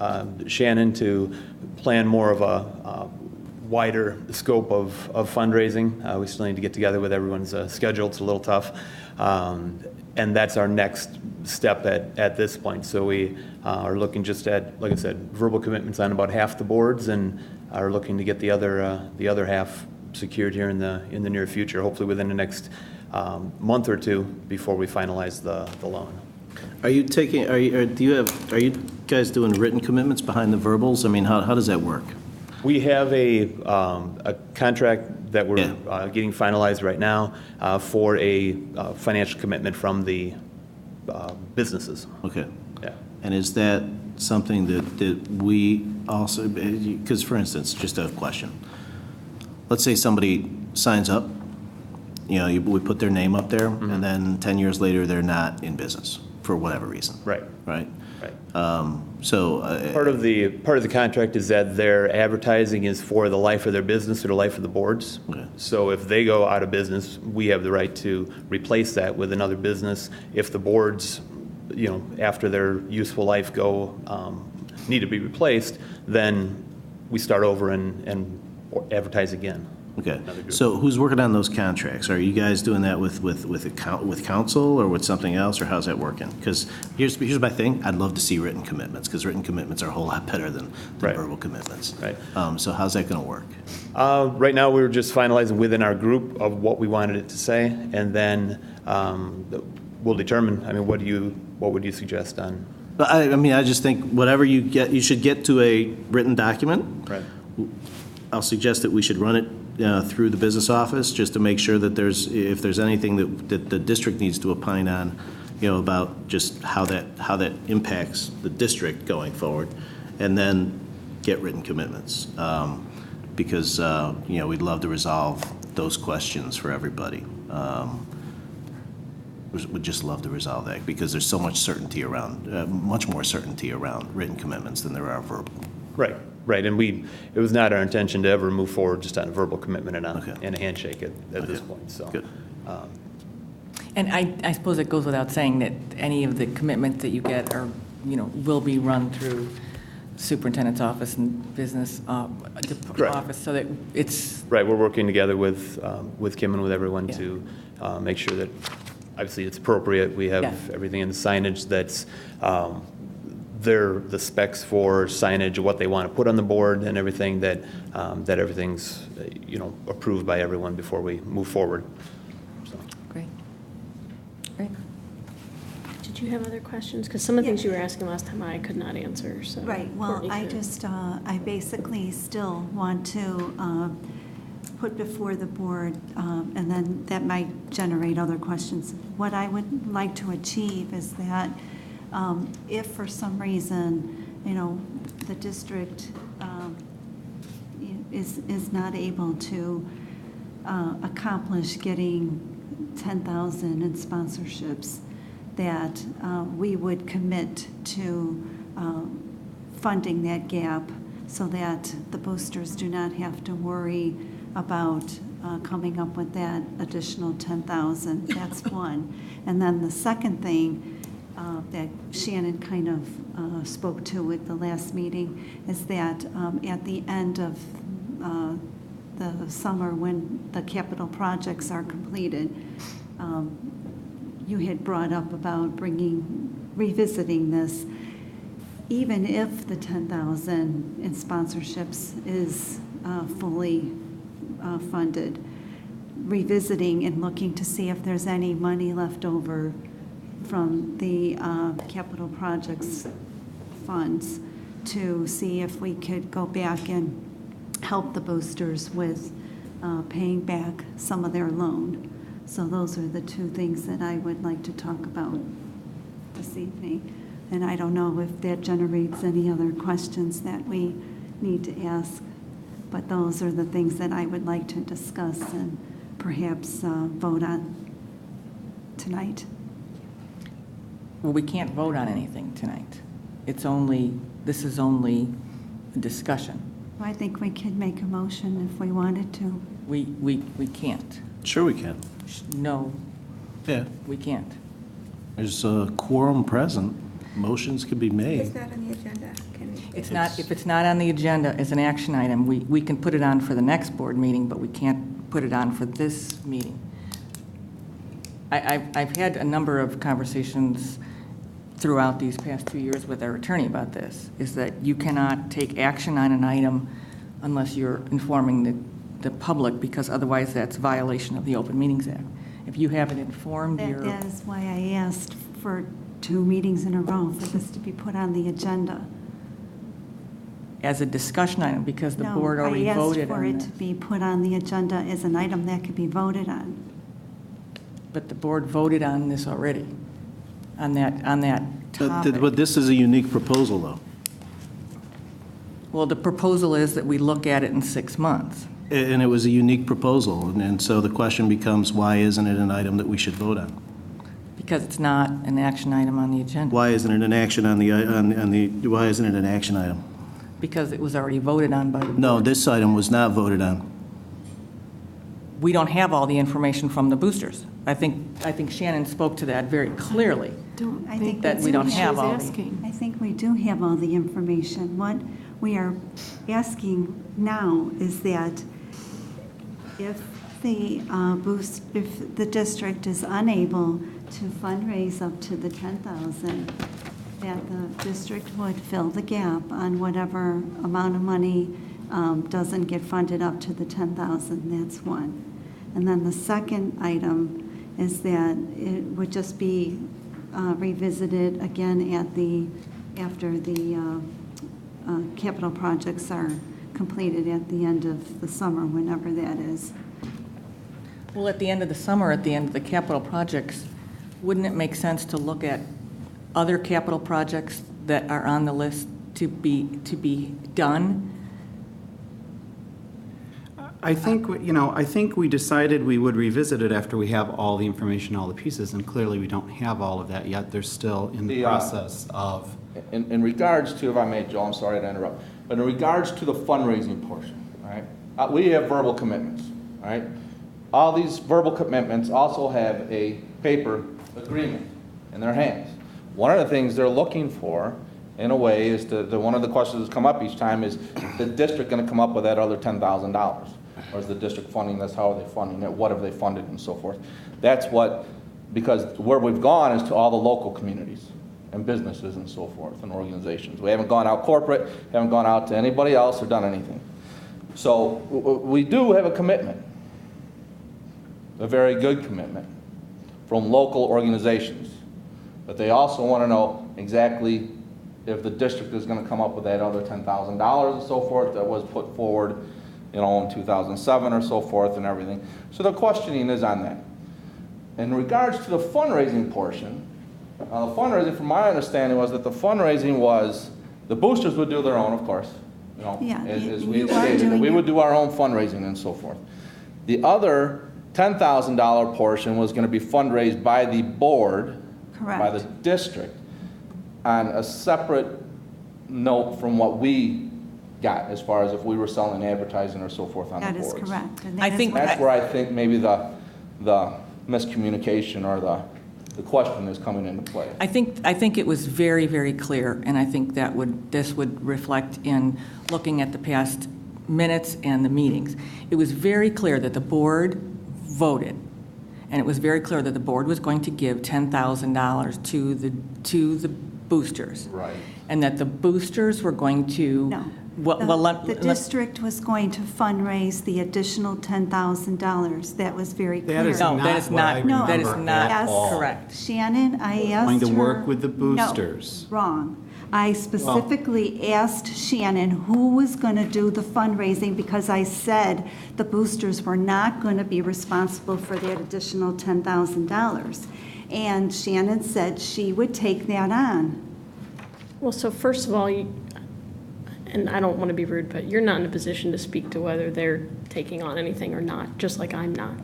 Shannon to plan more of a wider scope of fundraising. We still need to get together with everyone's schedule. It's a little tough. And that's our next step at this point. So we are looking just at, like I said, verbal commitments on about half the boards, and are looking to get the other half secured here in the near future, hopefully within the next month or two before we finalize the loan. Are you guys doing written commitments behind the verbals? I mean, how does that work? We have a contract that we're getting finalized right now for a financial commitment from the businesses. Okay. Yeah. And is that something that we also, because for instance, just a question. Let's say somebody signs up, we put their name up there, and then 10 years later, they're not in business for whatever reason. Right. Right? Right. So part of the contract is that their advertising is for the life of their business or the life of the boards. Okay. So if they go out of business, we have the right to replace that with another business. If the boards, after their useful life need to be replaced, then we start over and advertise again. Okay. So who's working on those contracts? Are you guys doing that with council or with something else, or how's that working? Because here's my thing. I'd love to see written commitments, because written commitments are a whole lot better than verbal commitments. Right. So how's that going to work? Right now, we're just finalizing within our group of what we wanted it to say, and then we'll determine. I mean, what would you suggest on? I just think whatever you get, you should get to a written document. Right. I'll suggest that we should run it through the business office, just to make sure that if there's anything that the district needs to opine on, about just how that impacts the district going forward, and then get written commitments, because we'd love to resolve those questions for everybody. Would just love to resolve that, because there's so much certainty around, much more certainty around written commitments than there are verbal. Right. Right, and it was not our intention to ever move forward just on a verbal commitment and a handshake at this point, so. Good. And I suppose it goes without saying that any of the commitments that you get are, will be run through superintendent's office and business office, so that it's. Right, we're working together with Kim and with everyone to make sure that, obviously, it's appropriate. We have everything in the signage that's the specs for signage, what they want to put on the board, and everything that everything's approved by everyone before we move forward. So. Great. Did you have other questions? Because some of the things you were asking last time I could not answer. So Right. Well, Courtney I could. just I basically still want to put before the board, and then that might generate other questions. What I would like to achieve is that. If for some reason, the district is not able to accomplish getting 10,000 in sponsorships, that we would commit to funding that gap so that the boosters do not have to worry about coming up with that additional 10,000. That's one. And then the second thing that Shannon kind of spoke to at the last meeting is that at the end of the summer, when the capital projects are completed, you had brought up about revisiting this. Even if the 10,000 in sponsorships is fully funded, revisiting and looking to see if there's any money left over from the capital projects funds to see if we could go back and help the boosters with paying back some of their loan. So those are the two things that I would like to talk about this evening. And I don't know if that generates any other questions that we need to ask, but those are the things that I would like to discuss and perhaps vote on tonight. Well, we can't vote on anything tonight. This is only a discussion. I think we could make a motion if we wanted to. We can't. Sure we can. No, Yeah. we can't. There's a quorum present. Motions can be made. It's not on the agenda. It's not, if it's not on the agenda as an action item, we can put it on for the next board meeting, but we can't put it on for this meeting. I've had a number of conversations throughout these past 2 years with our attorney about this, is that you cannot take action on an item unless you're informing the public, because otherwise that's violation of the Open Meetings Act. If you haven't informed your... That is why I asked for 2 meetings in a row for this to be put on the agenda. As a discussion item, because the board already voted on I asked this. for it to be put on the agenda as an item that could be voted on. But the board voted on this already, on that topic. But this is a unique proposal, though. Well, the proposal is that we look at it in 6 months. And it was a unique proposal, and so the question becomes, why isn't it an item that we should vote on? Because it's not an action item on the agenda. Why isn't it an action on the, why isn't it an action item? Because it was already voted on by the board. No, this item was not voted on. We don't have all the information from the boosters. I think Shannon spoke to that very clearly. I think that we don't have all the... I think we do have all the information. What we are asking now is that if the district is unable to fundraise up to the 10,000, that the district would fill the gap on whatever amount of money doesn't get funded up to the 10,000. That's one. And then the second item is that it would just be revisited again after the capital projects are completed at the end of the summer, whenever that is. Well, at the end of the summer, at the end of the capital projects, wouldn't it make sense to look at other capital projects that are on the list to be done? I think, I think we decided we would revisit it after we have all the information, all the pieces, and clearly we don't have all of that yet. They're still in the process of... In regards to, if I may, Joe, I'm sorry to interrupt, but in regards to the fundraising portion, all right, we have verbal commitments, all right? All these verbal commitments also have a paper agreement in their hands. One of the things they're looking for, in a way, is one of the questions that's come up each time is the district going to come up with that other $10,000? Or is the district funding this? How are they funding it? What have they funded and so forth? That's what, because where we've gone is to all the local communities and businesses and so forth and organizations. We haven't gone out corporate, haven't gone out to anybody else or done anything. So we do have a commitment, a very good commitment from local organizations. But they also want to know exactly if the district is going to come up with that other $10,000 and so forth that was put forward, in 2007 or so forth and everything. So the questioning is on that. In regards to the fundraising portion, the fundraising, from my understanding, was that the fundraising was, the boosters would do their own, of course, Yeah, as you we are stated, that doing we your- would do our own fundraising and so forth. The other $10,000 portion was going to be fundraised by the board, by the Correct. district, on a separate note from what we got, as far as if we were selling advertising or so forth on the That boards. is correct. And I that is think- what- That's where I think maybe the miscommunication or the question is coming into play. I think it was very, very clear, and I think this would reflect in looking at the past minutes and the meetings. It was very clear that the board voted, and it was very clear that the board was going to give $10,000 to the boosters. Right. And that the boosters were going to. No. Well, The district was going to fundraise the additional $10,000. That was very clear. That is No, not that is what I not, No. that is remember not at all. correct. Shannon, I asked Going to her. work with the boosters. No, wrong. I specifically asked Shannon who was going to do the fundraising because I said the boosters were not going to be responsible for that additional $10,000. And Shannon said she would take that on. Well, so first of all, and I don't want to be rude, but you're not in a position to speak to whether they're taking on anything or not, just like I'm not.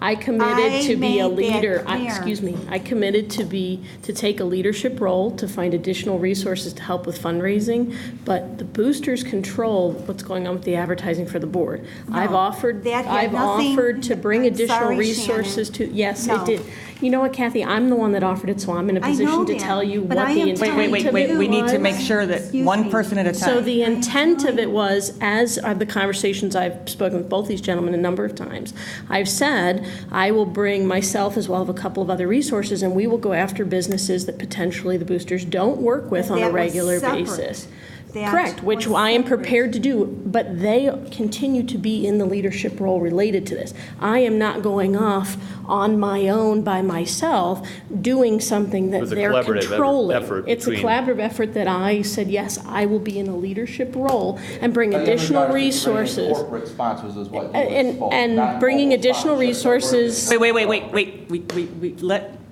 I committed to be a made that leader. clear. Excuse me. I committed to take a leadership role, to find additional resources to help with fundraising, but the boosters control what's going on with the advertising for the board. I've offered that had I've nothing- offered to bring I'm additional sorry, resources Shannon. to, yes, No. it did. You know what, Kathy, I'm the one that offered it, so I'm in a I know position to that, tell you but what I the am intent telling Wait, of it we need to was. make sure that Excuse one me. person at a time. So the intent of it was, as are the conversations I've spoken with both these gentlemen a number of times, I've said, I will bring myself as well as a couple of other resources, and we will go after businesses that potentially the boosters don't work with on a That was regular separate. basis. That Correct, which was I am separate. prepared to do, but they continue to be in the leadership role related to this. I am not going off on my own by myself, doing something that was a they're collaborative controlling. effort It's a between- collaborative effort that I said, yes, I will be in a leadership role and bring But in additional regards to bringing resources. Corporate sponsors is what you had spoken, And not bringing local additional sponsorships that resources.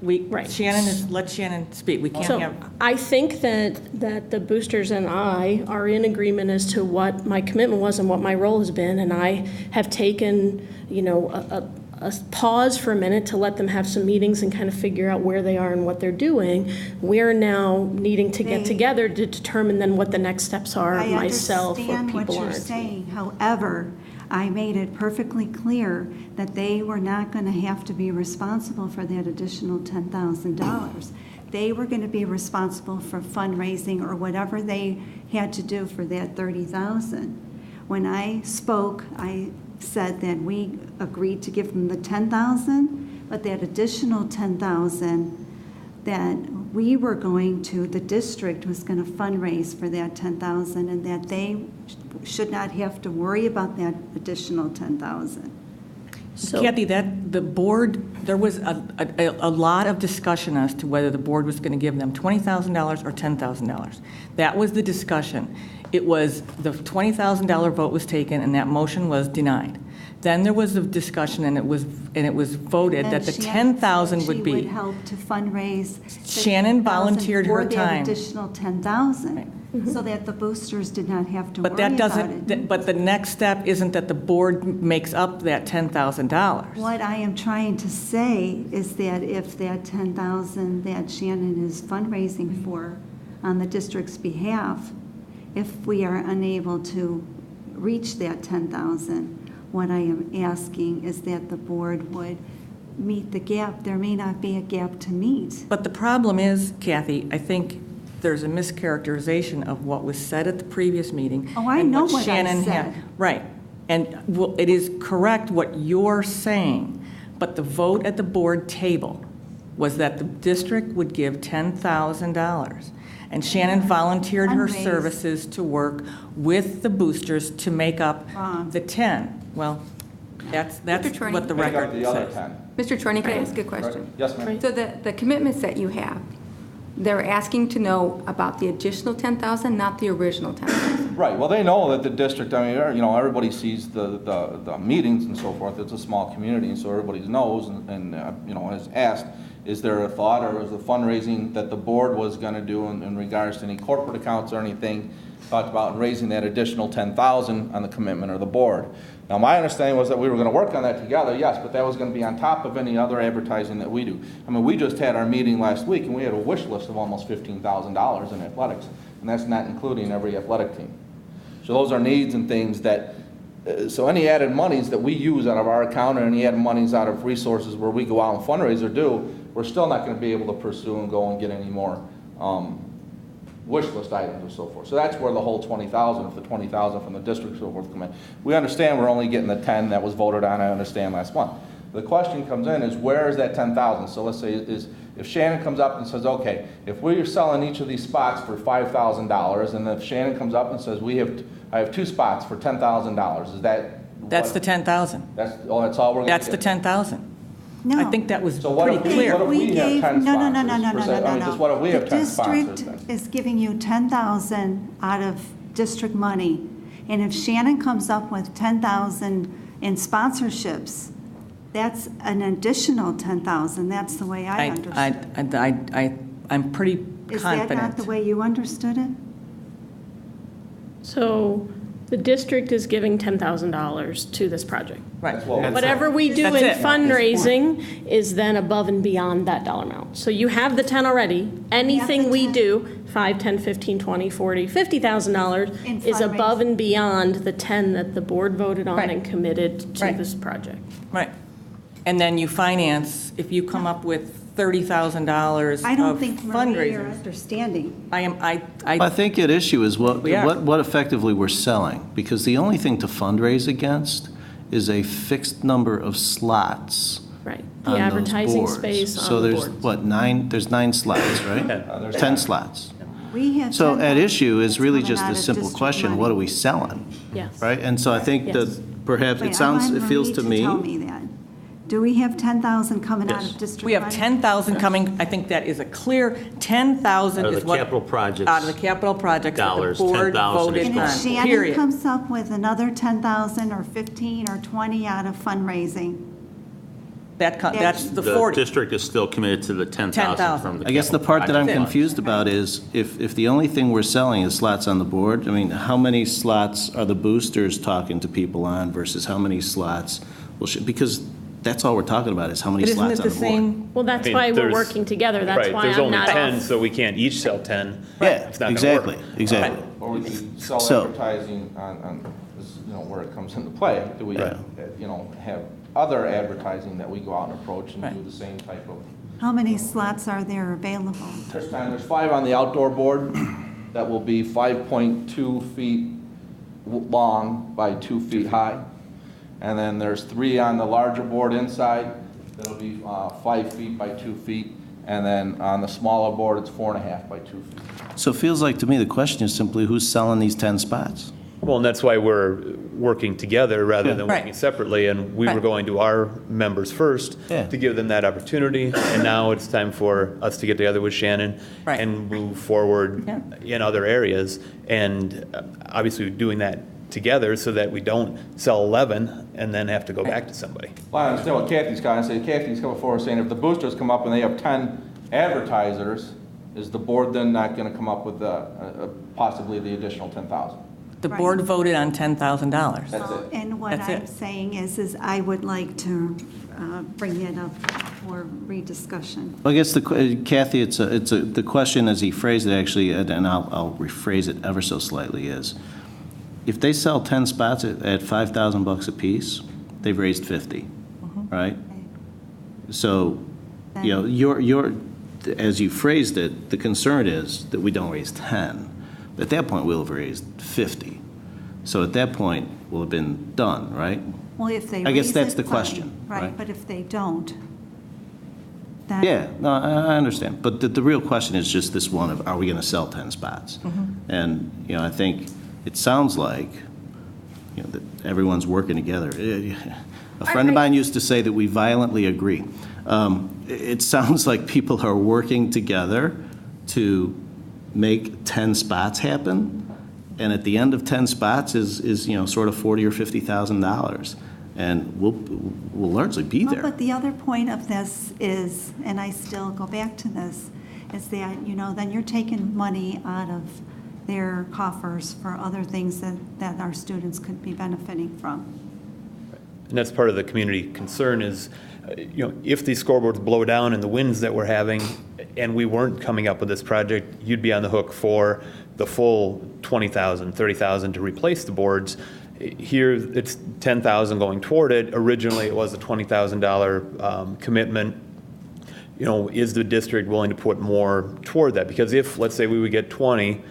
Wait, Right. let Shannon speak. We can't So have. I think that the boosters and I are in agreement as to what my commitment was and what my role has been, and I have taken, a pause for a minute to let them have some meetings and kind of figure out where they are and what they're doing. We're now needing to get together to determine then what the next steps are, I myself or understand what people you're aren't. saying. However, I made it perfectly clear that they were not going to have to be responsible for that additional $10,000. They were going to be responsible for fundraising or whatever they had to do for that $30,000. When I spoke, I said that we agreed to give them the $10,000, but that additional $10,000 that we were going to, the district was going to fundraise for that $10,000 and that they should not have to worry about that additional $10,000. So- Kathy, the board, there was a lot of discussion as to whether the board was going to give them $20,000 or $10,000. That was the discussion. It was, the $20,000 vote was taken and that motion was denied. Then there was a discussion and it was voted that the $10,000 would She be. would help to fundraise. the Shannon $10,000 volunteered her For time. that additional $10,000, so that the boosters did not have to worry But that about doesn't, it. but the next step isn't that the board makes up that $10,000. What I am trying to say is that if that $10,000 that Shannon is fundraising for on the district's behalf, if we are unable to reach that $10,000, what I am asking is that the board would meet the gap. There may not be a gap to meet. But the problem is, Kathy, I think there's a mischaracterization of what was said at the previous meeting. Oh, I and know what I Shannon said. Right. And it is correct what you're saying, but the vote at the board table was that the district would give $10,000. And Shannon volunteered her Fundraise. services to work with the boosters to make up Wrong. the 10. Well, that's Trorney. what the Make up record the other says. 10. Mr. Trorney, can I ask a question? Yes, ma'am. So the commitments that you have, they're asking to know about the additional 10,000, not the original 10,000. Right, well, they know that the district, I mean, everybody sees the meetings and so forth. It's a small community, and so everybody knows and has asked is there a thought or is the fundraising that the board was gonna do in regards to any corporate accounts or anything, talked about raising that additional 10,000 on the commitment of the board? Now, my understanding was that we were gonna work on that together, yes, but that was gonna be on top of any other advertising that we do. I mean, we just had our meeting last week and we had a wish list of almost $15,000 in athletics, and that's not including every athletic team. So those are needs and things that, so any added monies that we use out of our account or any added monies out of resources where we go out and fundraise or do, we're still not gonna be able to pursue and go and get any more wish list items and so forth. So that's where the whole 20,000, if the 20,000 from the district and so forth come in. We understand we're only getting the 10 that was voted on, I understand, last month. The question comes in is where is that 10,000? So let's say if Shannon comes up and says, okay, if we're selling each of these spots for $5,000, and if Shannon comes up and says, I have 2 spots for $10,000, is that? That's the 10,000. That's all we're going to That's the 10,000. No. I think that was So what pretty if we, clear. what if we have 10 No, sponsors? no, no, no, per no, se? no, I mean, no, just what if we have 10 sponsors The then? district is giving you 10,000 out of district money. And if Shannon comes up with 10,000 in sponsorships, that's an additional 10,000. That's the way I understood it. I'm pretty Is that not the confident. way you understood it? So the district is giving $10,000 to this project. Right. Whatever we do That's in it. fundraising is then above and beyond that dollar amount. So you have the 10 already. Anything we 10. do, 5, 10, 15, 20, 40, $50,000 In is above fundraising. and beyond the 10 that the board voted on Right. and committed to Right. this project. Right. And then you finance, if you come up with $30,000 I don't of think, Marie, you're fundraisers. understanding. I think at issue is We are. what effectively we're selling, because the only thing to fundraise against is a fixed number of slots Right. on The those advertising boards. space So on the there's, board. there's 9 slots, right? there's 10 slots. We have So at 10,000 issue is that's really coming just out a of simple district question, money. what are we selling? Yes. Right? And so I think Yes. that perhaps Wait, it sounds, I it want feels Marie to me. tell me that. Do we have 10,000 coming out Yes. of district We have money? 10,000 coming, I think that is a clear, 10,000 Out of is the what. capital projects Out of the capital projects that the dollars, board 10,000 is voted And on, if Shannon period. comes up with another 10,000 or 15 or 20 out of fundraising, That's the The 40. district is still committed to the 10,000 from the I guess the capital part that I'm project funds. confused about is if the only thing we're selling is slots on the board, I mean, how many slots are the boosters talking to people on versus how many slots will, because that's all we're talking about is how many But isn't slots it on the the board. same? Well, that's I mean, why we're there's- working together. That's Right, why there's I'm only not. 10, so we can't each sell 10. Yeah, It's not gonna exactly, work. exactly. Or we could sell So- advertising on, this, where it comes into play. Do we, Right. have other advertising that we go out and approach and Right. do the same type of? how many slots are there available? There's 5 on the outdoor board that will be 5.2 feet long by 2 feet high. And then there's 3 on the larger board inside that'll be 5 feet by 2 feet. And then on the smaller board, it's 4.5 by 2 feet. So it feels like to me, the question is simply who's selling these 10 spots? Well, and that's why we're working together rather than Right. working separately. And we were Right. going to our members first Yeah. to give them that opportunity. And now it's time for us to get together with Shannon Right. and move forward Yeah. in other areas. And obviously doing that together so that we don't sell 11 and then have to go back to somebody. Well, I understand what Kathy's got. I say Kathy's coming forward saying if the boosters come up and they have 10 advertisers, is the board then not going to come up with possibly the additional 10,000? The Right. board voted on $10,000. That's it. And what That's I'm it. saying is I would like to bring it up for rediscussion. Well, I guess Kathy, the question as he phrased it actually, and I'll rephrase it ever so slightly, is if they sell 10 spots at $5,000 apiece, they've raised 50, right? So, your as you phrased it, the concern is that we don't raise 10. At that point, we'll have raised 50. So at that point, we'll have been done, right? Well, if they I guess raise that's it, the fine. question, Right, right? but if they don't, then. Yeah, no, I understand. But the real question is just this one of, are we going to sell 10 spots? And, I think it sounds like, that everyone's working together. A friend of mine used to say that we violently agree. It sounds like people are working together to make 10 spots happen, and at the end of 10 spots is sort of $40,000 or $50,000. and we'll largely be Well, there. but the other point of this is, and I still go back to this, is that, then you're taking money out of their coffers for other things that our students could be benefiting from. And that's part of the community concern is, if these scoreboards blow down in the winds that we're having, and we weren't coming up with this project, you'd be on the hook for the full $20,000, $30,000 to replace the boards. Here, it's $10,000 going toward it. Originally, it was a $20,000 commitment. Is the district willing to put more toward that? Because if, let's say, we would get 20,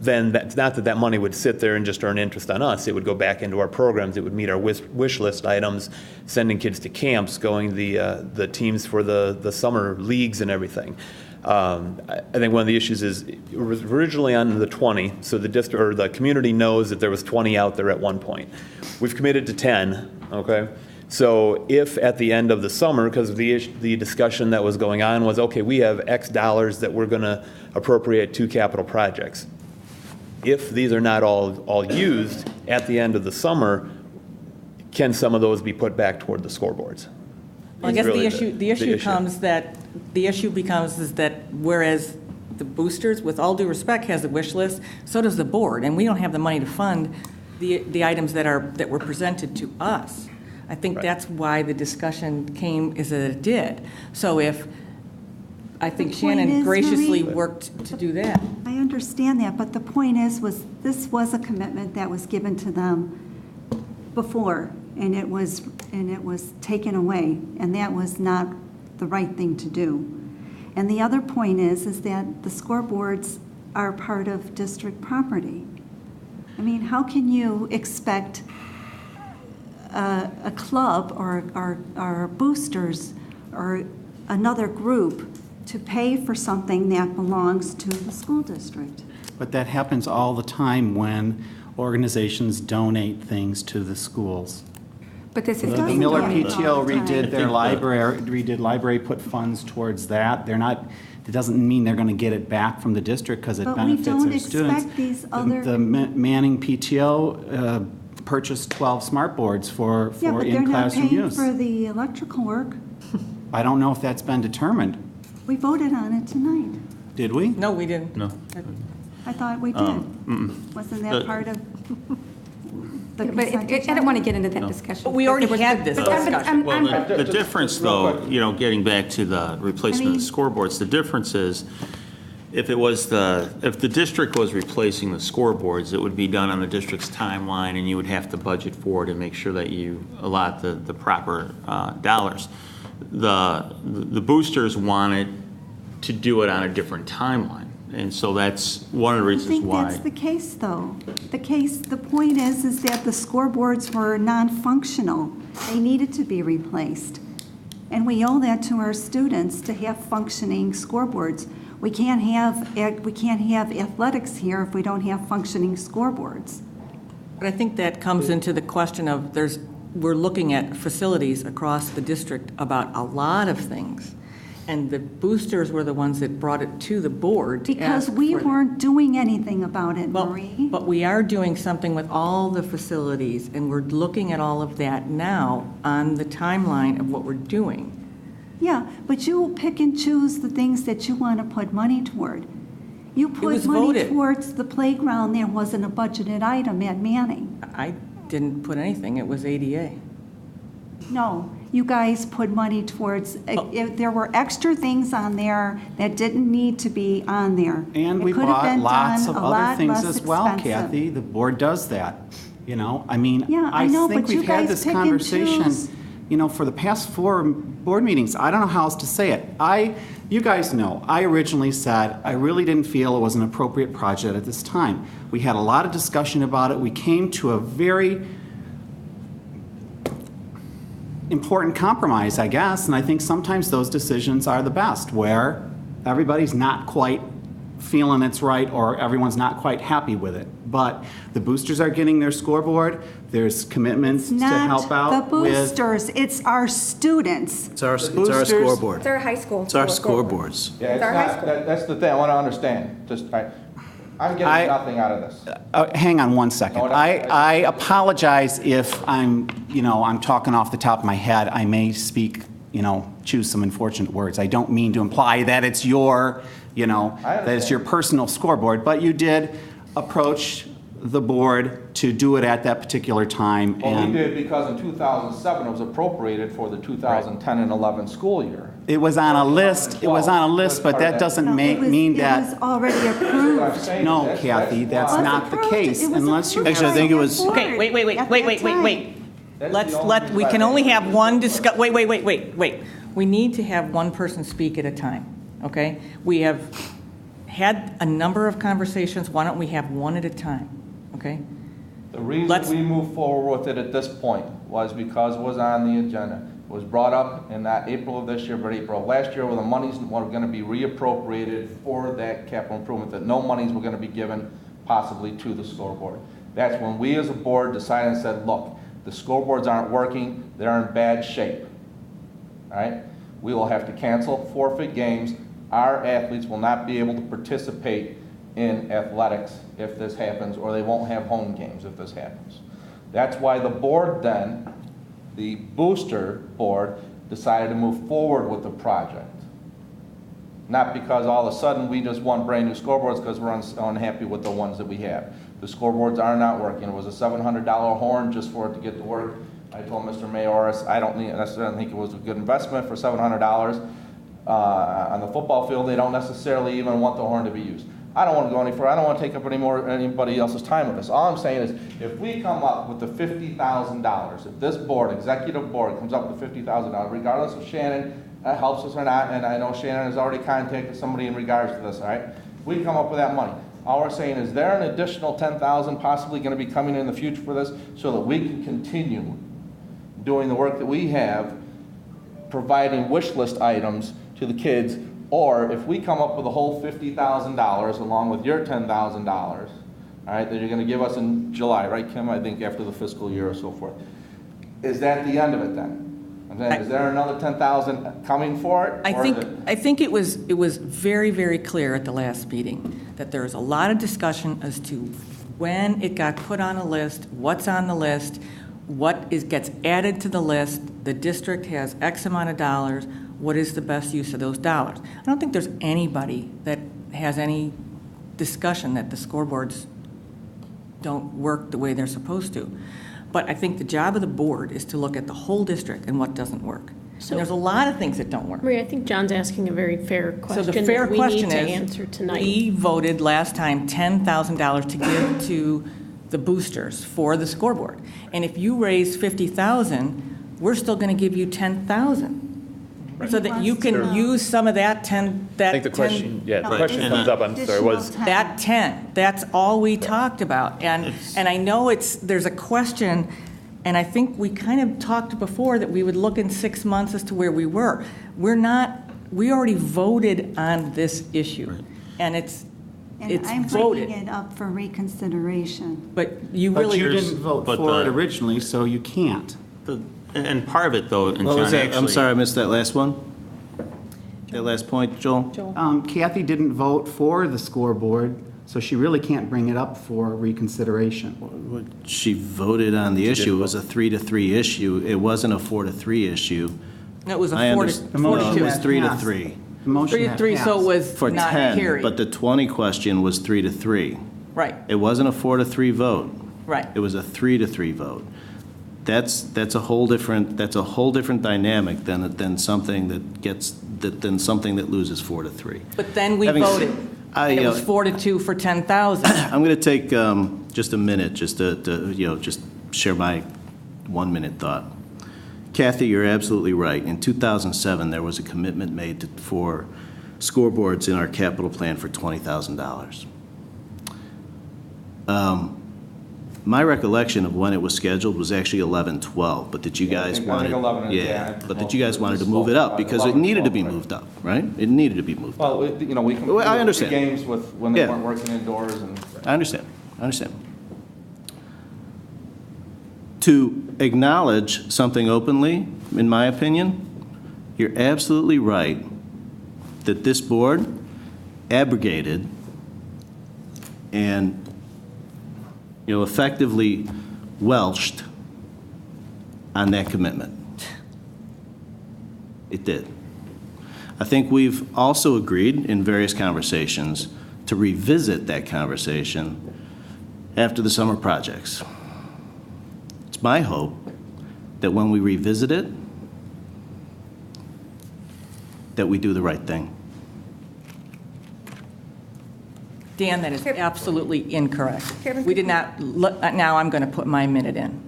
then that's not that money would sit there and just earn interest on us. It would go back into our programs. It would meet our wish list items, sending kids to camps, going the teams for the summer leagues and everything. I think one of the issues is it was originally on the 20, so the district or the community knows that there was 20 out there at one point. We've committed to 10, okay? So if at the end of the summer, because the discussion that was going on was, okay, we have X dollars that we're going to appropriate to capital projects. If these are not all used at the end of the summer, can some of those be put back toward the scoreboards? Well, I guess Really the issue becomes is that whereas the boosters, with all due respect, has a wish list, so does the board, and we don't have the money to fund the items that were presented to us. I think that's why the discussion came as it did. So I think The point Shannon is, graciously Marie, worked to do that. I understand that, but the point is, this was a commitment that was given to them before, and it was taken away, and that was not the right thing to do. And the other point is that the scoreboards are part of district property. I mean, how can you expect a club or boosters or another group to pay for something that belongs to the school district? But that happens all the time when organizations donate things to the schools. But this is. The doesn't Miller happen PTO all the time. redid their library, put funds towards that. It doesn't mean they're going to get it back from the district because it But we benefits don't their students. expect these other. The Manning PTO purchased 12 smart boards for Yeah, but they're not in-classroom paying use. for the electrical work. I don't know if that's been determined. We voted on it tonight. Did we? No, we didn't. No. I thought we did. Wasn't that part of the But consent I don't agenda? want to get into that discussion. But we already had this But I'm- discussion. Well, the Just difference, real though, quick. getting back to the replacement of the scoreboards, the difference is, if the district was replacing the scoreboards, it would be done on the district's timeline, and you would have to budget for it and make sure that you allot the proper dollars. The boosters wanted to do it on a different timeline, and so that's one of the I reasons think why. that's the case, though. The point is that the scoreboards were non-functional. They needed to be replaced. And we owe that to our students to have functioning scoreboards. We can't have athletics here if we don't have functioning scoreboards. But I think that comes into the question of we're looking at facilities across the district about a lot of things. And the boosters were the ones that brought it to the board. to Because ask we for it. weren't doing anything about it, Well, Marie. but we are doing something with all the facilities, and we're looking at all of that now on the timeline of what we're doing. Yeah, but you pick and choose the things that you want to put money toward. You put was money voted. towards the playground that wasn't a budgeted item at Manning. I didn't put anything, it was ADA. No, you guys put money towards, if there were extra things on there that didn't need to be on there. And It we could have bought been lots done of a other lot things less as well, expensive. Kathy. The board does that, I mean, Yeah, I I know, think but you we've had guys this pick and conversation, choose. for the past 4 board meetings. I don't know how else to say it. You guys know, I originally said I really didn't feel it was an appropriate project at this time. We had a lot of discussion about it. We came to a very important compromise, I guess, and I think sometimes those decisions are the best, where everybody's not quite feeling it's right or everyone's not quite happy with it. But the boosters are getting their scoreboard. There's commitments to help Not out the with. boosters, it's our students. It's our Boosters. scoreboard. It's our high school. It's our scoreboards. Yeah, it's It's our high not, school. that's the thing, I want to understand, just, I'm getting nothing out of this. Hang on one second. No, I apologize if I'm talking off the top of my head. I may speak, choose some unfortunate words. I don't mean to imply that it's your, that it's your personal scoreboard, but you did approach the board to do it at that particular time. Well, we did because in 2007 it was appropriated for the 2010 and 11 school year. It was on a list. It was on a list, but that doesn't mean that. It was already approved. No, Kathy, that's not the case unless you. Actually, I think it was. Okay, wait. We can only have one wait. We need to have one person speak at a time, okay? We have had a number of conversations. Why don't we have one at a time, okay? The reason we moved forward with it at this point was because it was on the agenda. It was brought up in not April of this year, but April of last year, where the monies were going to be reappropriated for that capital improvement, that no monies were going to be given possibly to the scoreboard. That's when we as a board decided and said, look, the scoreboards aren't working, they're in bad shape. All right? We will have to cancel, forfeit games. Our athletes will not be able to participate in athletics if this happens, or they won't have home games if this happens. That's why the board then, the booster board, decided to move forward with the project. Not because all of a sudden we just want brand new scoreboards because we're unhappy with the ones that we have. The scoreboards are not working. It was a $700 horn just for it to get to work. I told Mr. Mayoris, I don't necessarily think it was a good investment for $700. On the football field, they don't necessarily even want the horn to be used. I don't want to go any further. I don't want to take up anybody else's time with this. All I'm saying is, if we come up with the $50,000, if this board, executive board, comes up with the $50,000, regardless of Shannon helps us or not, and I know Shannon has already contacted somebody in regards to this, all right? We come up with that money. All we're saying is, there an additional $10,000 possibly going to be coming in the future for this, so that we can continue doing the work that we have, providing wish list items to the kids. Or if we come up with a whole $50,000 along with your $10,000, all right, that you're going to give us in July, right, Kim? I think after the fiscal year or so forth. Is that the end of it then? I'm saying, is there another $10,000 coming for it? I think it was very, very clear at the last meeting that there was a lot of discussion as to when it got put on a list, what's on the list, gets added to the list. The district has X amount of dollars. What is the best use of those dollars? I don't think there's anybody that has any discussion that the scoreboards don't work the way they're supposed to. But I think the job of the board is to look at the whole district and what doesn't work. And there's a lot of things that don't work. Maria, I think John's asking a very fair question. So the fair question we need is, to answer tonight. we voted last time $10,000 to give to the boosters for the scoreboard. And if you raise $50,000, we're still going to give you $10,000. So that you can use some of that 10, I think the question, the question comes up, I'm sorry, was. That 10, that's all we talked about. And I know there's a question, and I think we kind of talked before that we would look in 6 months as to where we were. We already voted on this issue. And it's I'm voted. bringing it up for reconsideration. But you didn't vote for it originally, so you can't. And part of it, though, and What was John, that? I'm actually- sorry, I missed that last one. That last point, Joel? Kathy didn't vote for the scoreboard, so she really can't bring it up for reconsideration. She voted on the issue. It was a 3-3 issue. It wasn't a 4-3 issue. It was a I 4 understand. to No, 2. it was 3-3. The motion 3 to 3, so it was For not 10, carried. but the 20 question was 3-3. Right, It wasn't a 4-3 vote. right. It was a 3-3 vote. That's a whole different dynamic than something that loses 4-3. But then we Having voted. said- And it was 4 to 2 for 10,000. I'm going to take just a minute just to just share my 1-minute thought. Kathy, you're absolutely right. In 2007, there was a commitment made for scoreboards in our capital plan for $20,000. My recollection of when it was scheduled was actually 11-12, but that you guys wanted, but that you guys wanted to move it up because it needed to be moved up, right? It needed to be moved up. Well, we can Well, I understand. games when they weren't working indoors and. I understand. To acknowledge something openly, in my opinion, you're absolutely right that this board abrogated and, effectively welched on that commitment. It did. I think we've also agreed in various conversations to revisit that conversation after the summer projects. It's my hope that when we revisit it, that we do the right thing. Dan, that is absolutely incorrect. Kevin, We did not, now I'm going to put my minute in.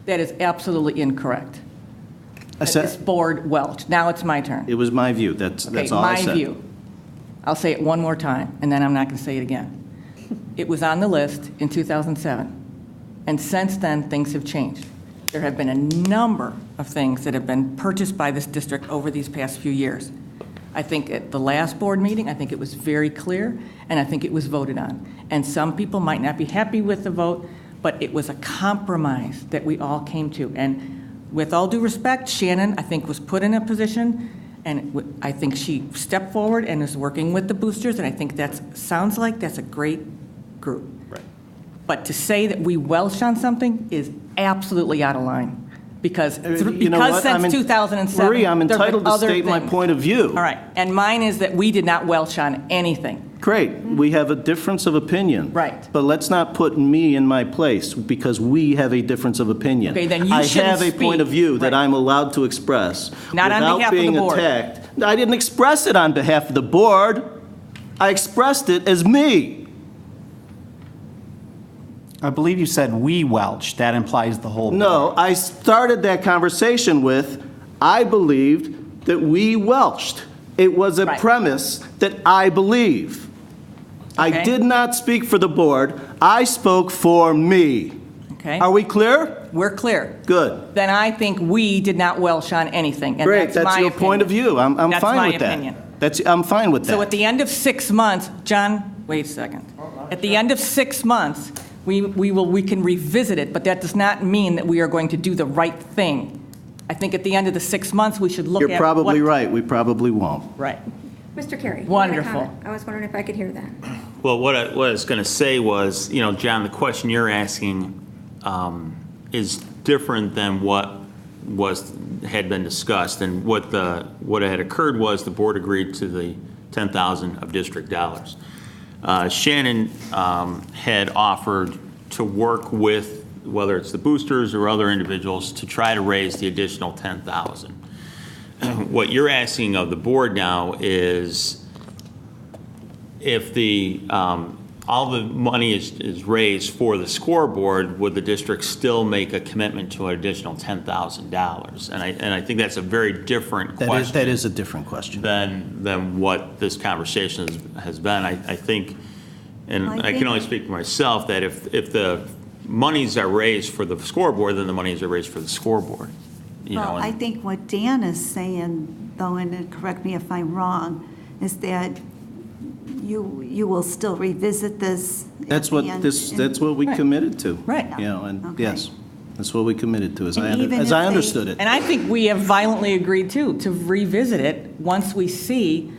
That is absolutely incorrect. I That this said, board welched. Now it's my turn. it was my view. That's all I said. Okay, my view. I'll say it one more time, and then I'm not going to say it again. It was on the list in 2007, and since then, things have changed. There have been a number of things that have been purchased by this district over these past few years. I think at the last board meeting, I think it was very clear, and I think it was voted on. And some people might not be happy with the vote, but it was a compromise that we all came to. And with all due respect, Shannon, I think, was put in a position, and I think she stepped forward and is working with the boosters, and I think sounds like that's a great group. Right. But to say that we welsh on something is absolutely out of line. Because You know what? since 2007, Marie, I'm there have been entitled to other state my things. point of view. All right, and mine is that we did not welsh on anything. Great, we have a difference of opinion. Right. But let's not put me in my place because we have a difference of opinion. Okay, then you I shouldn't have a point speak. of view that Right. I'm allowed to express. Not on behalf of the board. Without being attacked. I didn't express it on behalf of the board. I expressed it as me. I believe you said we welch. That implies the whole. No, I started that conversation with, I believed that we welched. It was a Right. premise that I believe. I Okay. did not speak for the board. I spoke for me. Okay? Are we clear? We're clear. Good. Then I think we did not welsh on anything, and Great, that's that's my your point of opinion. view. I'm That's fine my with that. opinion. I'm fine with that. So at the end of 6 months, John, wait a second. At the end of 6 months, we can revisit it, but that does not mean that we are going to do the right thing. I think at the end of the 6 months, we should look at You're probably what- right. We probably won't. Right. Mr. Carey. you had a Wonderful. comment. I was wondering if I could hear that. Well, what I was going to say was, John, the question you're asking is different than what had been discussed. And what had occurred was the board agreed to the $10,000 of district dollars. Shannon had offered to work with, whether it's the boosters or other individuals, to try to raise the additional $10,000. What you're asking of the board now is if all the money is raised for the scoreboard, would the district still make a commitment to an additional $10,000? And I think that's a very different question. That is a different question. Than what this conversation has been. I think, and I can only speak for myself, that if the monies are raised for the scoreboard, then the monies are raised for the scoreboard. Well, I think what Dan is saying, though, and correct me if I'm wrong, is that you will still revisit this. That's what we committed to. Right. And Okay. yes, that's what we committed to, as And even I if they- understood it. And I think we have violently agreed, too, to revisit it once we see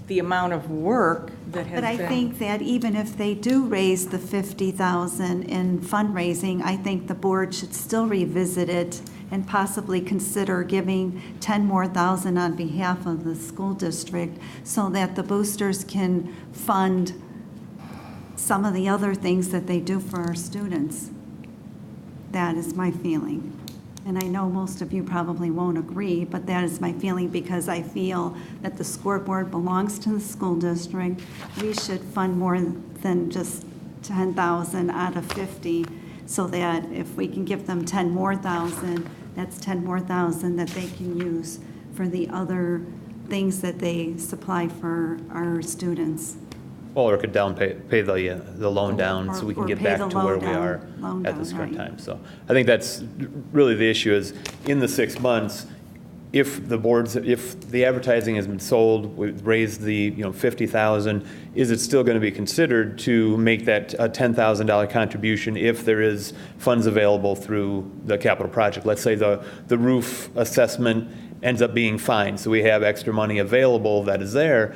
the amount of work that has But I been. think that even if they do raise the 50,000 in fundraising, I think the board should still revisit it and possibly consider giving 10 more thousand on behalf of the school district so that the boosters can fund some of the other things that they do for our students. That is my feeling. And I know most of you probably won't agree, but that is my feeling because I feel that the scoreboard belongs to the school district. We should fund more than just 10,000 out of 50, so that if we can give them 10 more thousand, that's 10 more thousand that they can use for the other things that they supply for our students. Well, or could pay the loan down so we can Or get pay back the to where loan we are down, loan at this down, current right. time. So I think that's really the issue is in the 6 months, if the advertising has been sold, we've raised the 50,000, is it still going to be considered to make that a $10,000 contribution if there is funds available through the capital project? Let's say the roof assessment ends up being fine, so we have extra money available that is there.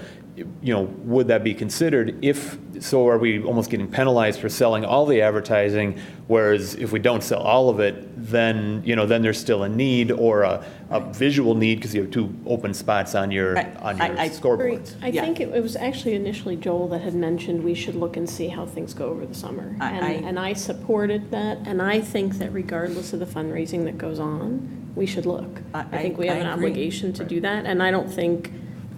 Would that be considered if so are we almost getting penalized for selling all the advertising, whereas if we don't sell all of it, then, then there's still a need or a visual need because you have 2 open spots on your, scoreboards. I think it was actually initially Joel that had mentioned we should look and see how things go over the summer. And I supported that, and I think that regardless of the fundraising that goes on, we should look. I think we have an obligation to do that, and I don't think,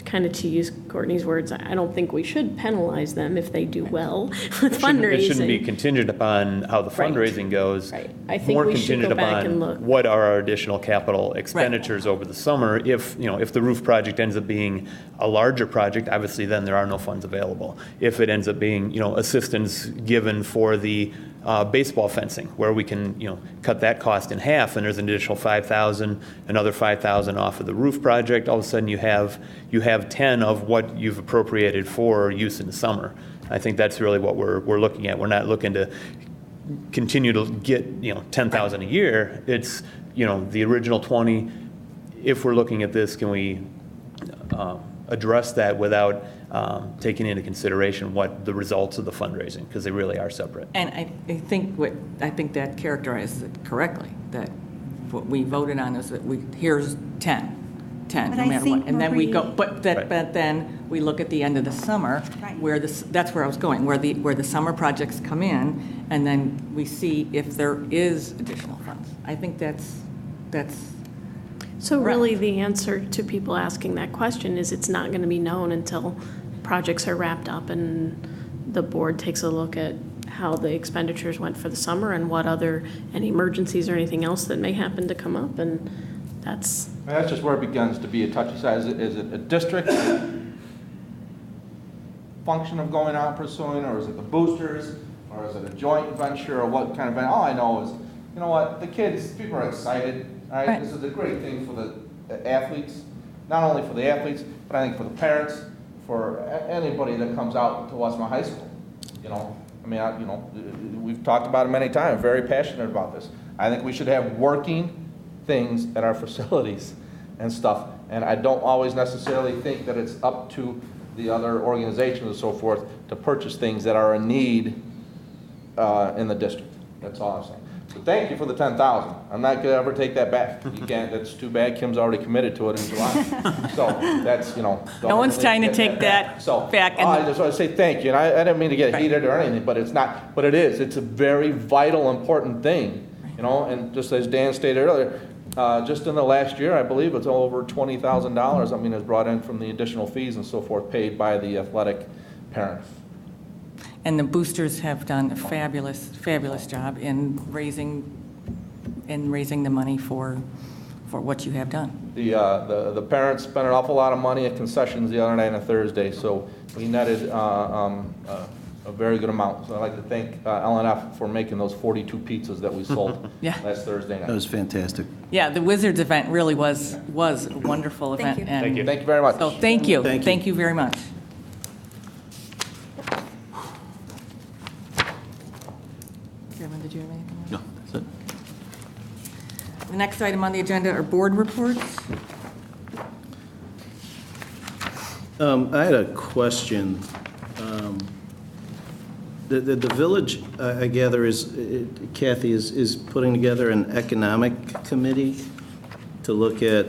kind of to use Courtney's words, I don't think we should penalize them if they do well with fundraising. It shouldn't be contingent upon how the fundraising goes. Right. I think we should go back and look. What are our additional capital expenditures over the summer? If the roof project ends up being a larger project, obviously then there are no funds available. If it ends up being, assistance given for the baseball fencing, where we can, cut that cost in half, and there's an additional $5,000, another $5,000 off of the roof project. All of a sudden, you have 10 of what you've appropriated for use in the summer. I think that's really what we're looking at. We're not looking to continue to get $10,000 a year. It's the original 20. If we're looking at this, can we address that without taking into consideration what the results of the fundraising, because they really are separate. And I think that characterizes it correctly, that what we voted on is that here's 10, no matter what. And then we go, but then we look at the end of the summer, where that's where I was going, where the summer projects come in, and then we see if there is additional funds. I think that's So really the answer to people asking that question is it's not going to be known until projects are wrapped up and the board takes a look at how the expenditures went for the summer and what any emergencies or anything else that may happen to come up, and that's just where it begins to be a touchy side. Is it a district function of going out pursuing, or is it the boosters, or is it a joint venture, or what kind of venture? All I know is, the kids, people are excited. All right? This is a great thing for the athletes, not only for the athletes, but I think for the parents, for anybody that comes out to Westmont High School. We've talked about it many times, very passionate about this. I think we should have working things at our facilities and stuff, and I don't always necessarily think that it's up to the other organizations and so forth to purchase things that are a need in the district. That's all I'm saying. So thank you for the 10,000. I'm not gonna ever take that back. You can't. That's too bad. Kim's already committed to it in July. So that's no one's trying to take that back. I just want to say thank you. And I didn't mean to get heated or anything, but it's not. But it is. It's a very vital, important thing. And just as Dan stated earlier, just in the last year, I believe it's over $20,000. Is brought in from the additional fees and so forth paid by the athletic parents. And the boosters have done a fabulous, fabulous job in raising the money for what you have done. The parents spent an awful lot of money at concessions the other night on Thursday, so we netted a very good amount. So I'd like to thank LNF for making those 42 pizzas that we sold last Thursday night. That was fantastic. Yeah, the Wizards event really was a wonderful event. Thank you. Thank you very much. So thank you. Thank you very much. Chairman, did you have anything else? No, that's it. The next item on the agenda are board reports. I had a question. The village, I gather, Kathy is putting together an economic committee to look at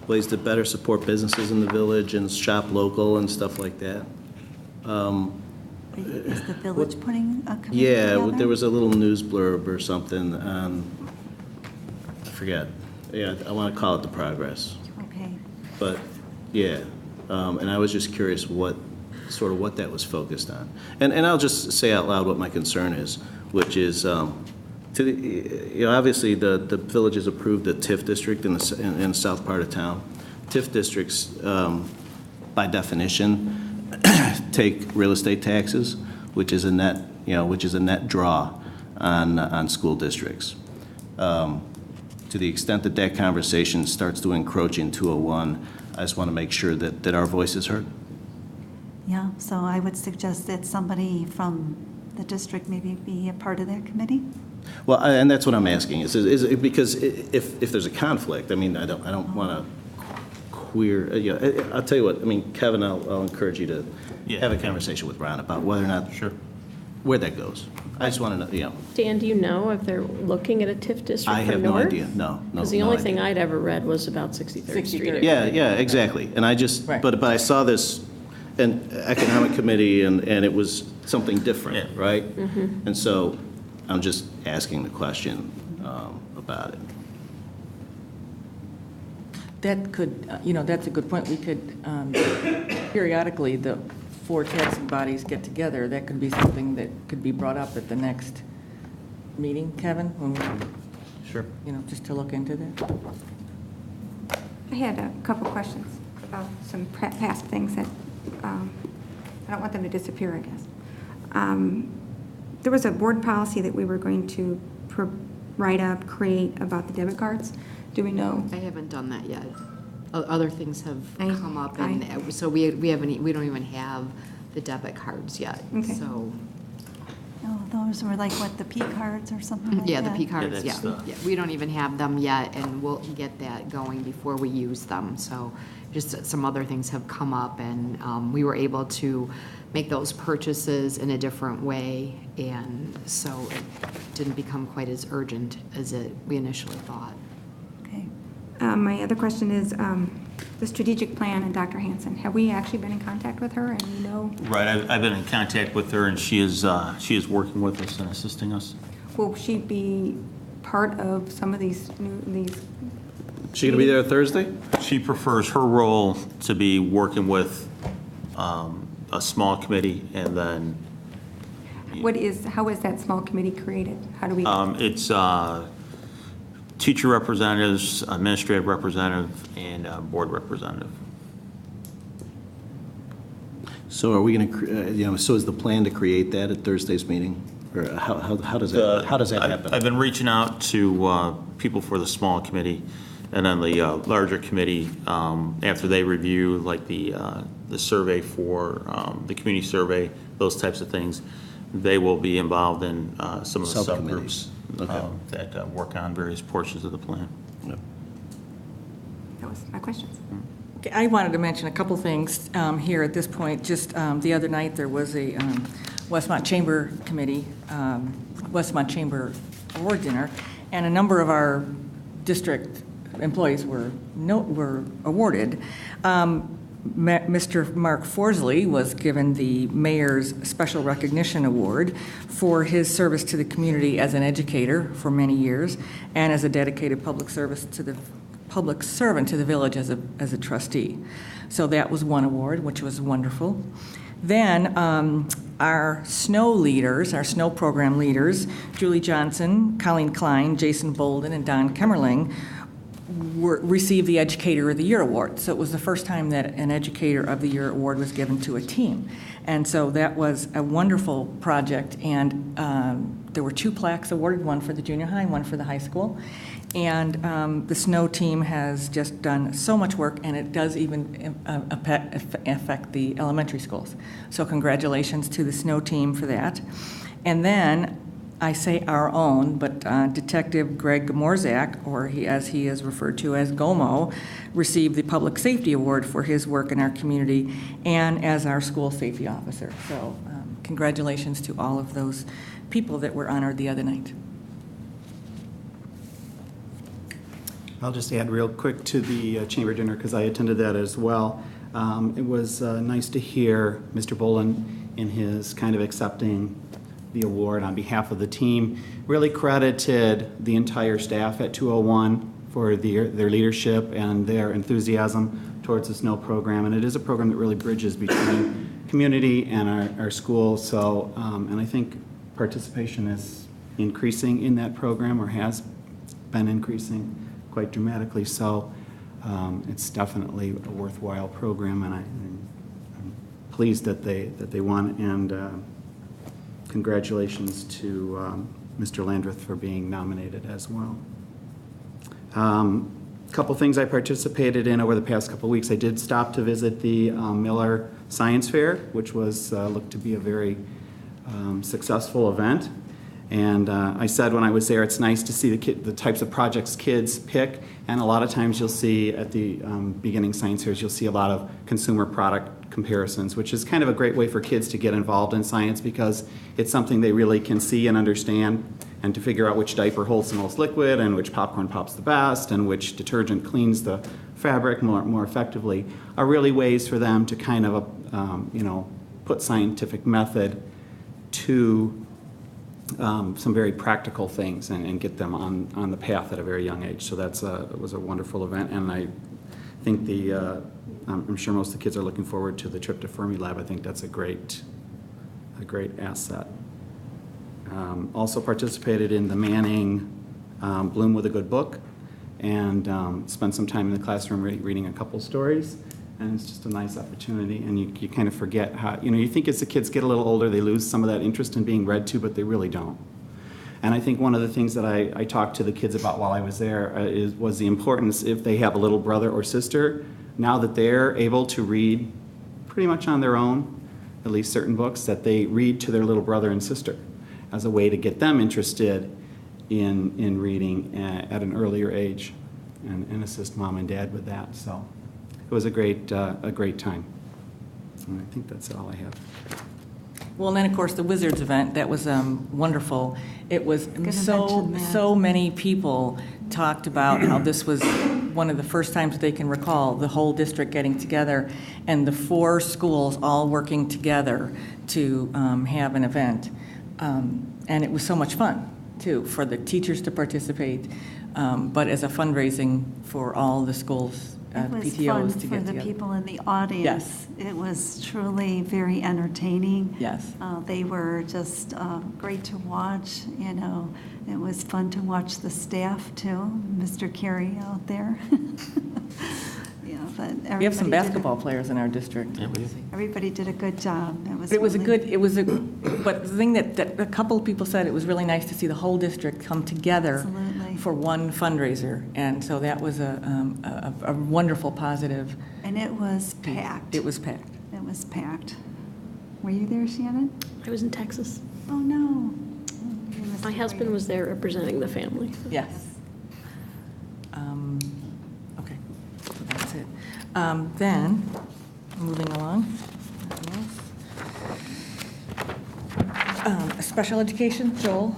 ways to better support businesses in the village and shop local and stuff like that. Is the village putting a committee together? There was a little news blurb or something on, I forget. Yeah, I want to call it the Progress. Okay. But, yeah, and I was just curious what that was focused on. And I'll just say out loud what my concern is, which is, obviously the village has approved a TIF district in the south part of town. TIF districts, by definition, take real estate taxes, which is a net draw on school districts. To the extent that conversation starts to encroach in 201, I just want to make sure that our voice is heard. Yeah, so I would suggest that somebody from the district maybe be a part of that committee. Well, and that's what I'm asking. Is it because if there's a conflict, I don't want to queer, I'll tell you what, I mean, Kevin, I'll encourage you to have a conversation with Ron about whether or not, where that goes. I just want to know, Dan, do you know if they're looking at a TIF district I for have no North? idea, no. Because the no only idea. thing I'd ever read was about 63rd Street. Yeah, exactly. And I just, but I saw this in Economic Committee, and it was something different, right? And so I'm just asking the question about it. That could, that's a good point. We could, periodically, the 4 taxing bodies get together. That could be something that could be brought up at the next meeting, Kevin, when we, just to look into that. I had a couple questions about some past things that, I don't want them to disappear, I guess. There was a board policy that we were going to write up, create about the debit cards. Do we know? I haven't done that yet. Other things have come up, and so we don't even have the debit cards yet. Okay. So. Oh, those were like, what, the P cards or something like that? Yeah, the P cards, that's yeah. We don't even have them yet, and we'll get that going before we use them. So just some other things have come up, and we were able to make those purchases in a different way, and so it didn't become quite as urgent as we initially thought. Okay. My other question is the strategic plan and Dr. Hansen. Have we actually been in contact with her, and you know? Right, I've been in contact with her, and she is working with us and assisting us. Will she be part of some of these She gonna be there Thursday? She prefers her role to be working with a small committee, and then how is that small committee created? How do we? it's teacher representatives, administrative representative, and board representative. So are we gonna, so is the plan to create that at Thursday's meeting? Or how does that happen? I've been reaching out to people for the small committee, and then the larger committee, after they review like the survey for the community survey, those types of things, they will be involved in some of the subgroups that work on various portions of the plan. Yep. That was my questions. Okay, I wanted to mention a couple things here at this point. Just the other night, there was a Westmont Chamber Committee, Westmont Chamber Award dinner, and a number of our district employees were awarded. Mr. Mark Forsley was given the Mayor's Special Recognition Award for his service to the community as an educator for many years and as a dedicated public servant to the village as a trustee. So that was one award, which was wonderful. Then our snow leaders, our snow program leaders, Julie Johnson, Colleen Klein, Jason Bolden, and Don Kemmerling, received the Educator of the Year award. So it was the first time that an Educator of the Year award was given to a team. And so that was a wonderful project, and there were 2 plaques awarded, one for the junior high, one for the high school. And the snow team has just done so much work, and it does even affect the elementary schools. So congratulations to the snow team for that. And then I say our own, but Detective Greg Morzak, or as he is referred to as GOMO, received the Public Safety Award for his work in our community and as our school safety officer. So congratulations to all of those people that were honored the other night. I'll just add real quick to the chamber dinner because I attended that as well. It was nice to hear Mr. Bolin in his kind of accepting the award on behalf of the team. Really credited the entire staff at 201 for their leadership and their enthusiasm towards the snow program. And it is a program that really bridges between community and our schools. So, and I think participation is increasing in that program, or has been increasing quite dramatically. So it's definitely a worthwhile program, and I'm pleased that they won, and congratulations to Mr. Landreth for being nominated as well. A couple things I participated in over the past couple weeks. I did stop to visit the Miller Science Fair, which was looked to be a very successful event. And I said when I was there, it's nice to see the types of projects kids pick. And a lot of times you'll see at the beginning science fairs, you'll see a lot of consumer product comparisons, which is kind of a great way for kids to get involved in science because it's something they really can see and understand, and to figure out which diaper holds the most liquid and which popcorn pops the best and which detergent cleans the fabric more effectively are really ways for them to kind of put scientific method to some very practical things and get them on the path at a very young age. So it was a wonderful event, and I think I'm sure most of the kids are looking forward to the trip to Fermilab. I think that's a great asset. Also participated in the Manning Bloom with a Good Book, and spent some time in the classroom reading a couple stories. And it's just a nice opportunity, and you kind of forget how, you think as the kids get a little older, they lose some of that interest in being read to, but they really don't. And I think one of the things that I talked to the kids about while I was there was the importance, if they have a little brother or sister, now that they're able to read pretty much on their own, at least certain books, that they read to their little brother and sister as a way to get them interested in reading at an earlier age and assist mom and dad with that. So it was a great time. And I think that's all I have. Well, and then, of course, the Wizards event, that was wonderful. It was so many people talked about how this was one of the first times they can recall the whole district getting together and the 4 schools all working together to have an event. And it was so much fun, too, for the teachers to participate, but as a fundraising for all the schools. It was PTOs fun to for get the together. people in the audience. Yes. It was truly very entertaining. Yes. They were just great to watch. It was fun to watch the staff too. Mr. Carey out there. Yeah, but We have some basketball players in our district. Everybody did a good job. But the thing that a couple of people said, it was really nice to see the whole district come together Absolutely. for one fundraiser. And so that was a wonderful positive. And it was packed. It was packed. It was packed. Were you there, Shannon? I was in Texas. Oh, no. My husband was there representing the family. Yes. Okay, so that's it. Then, moving along. Special education, Joel?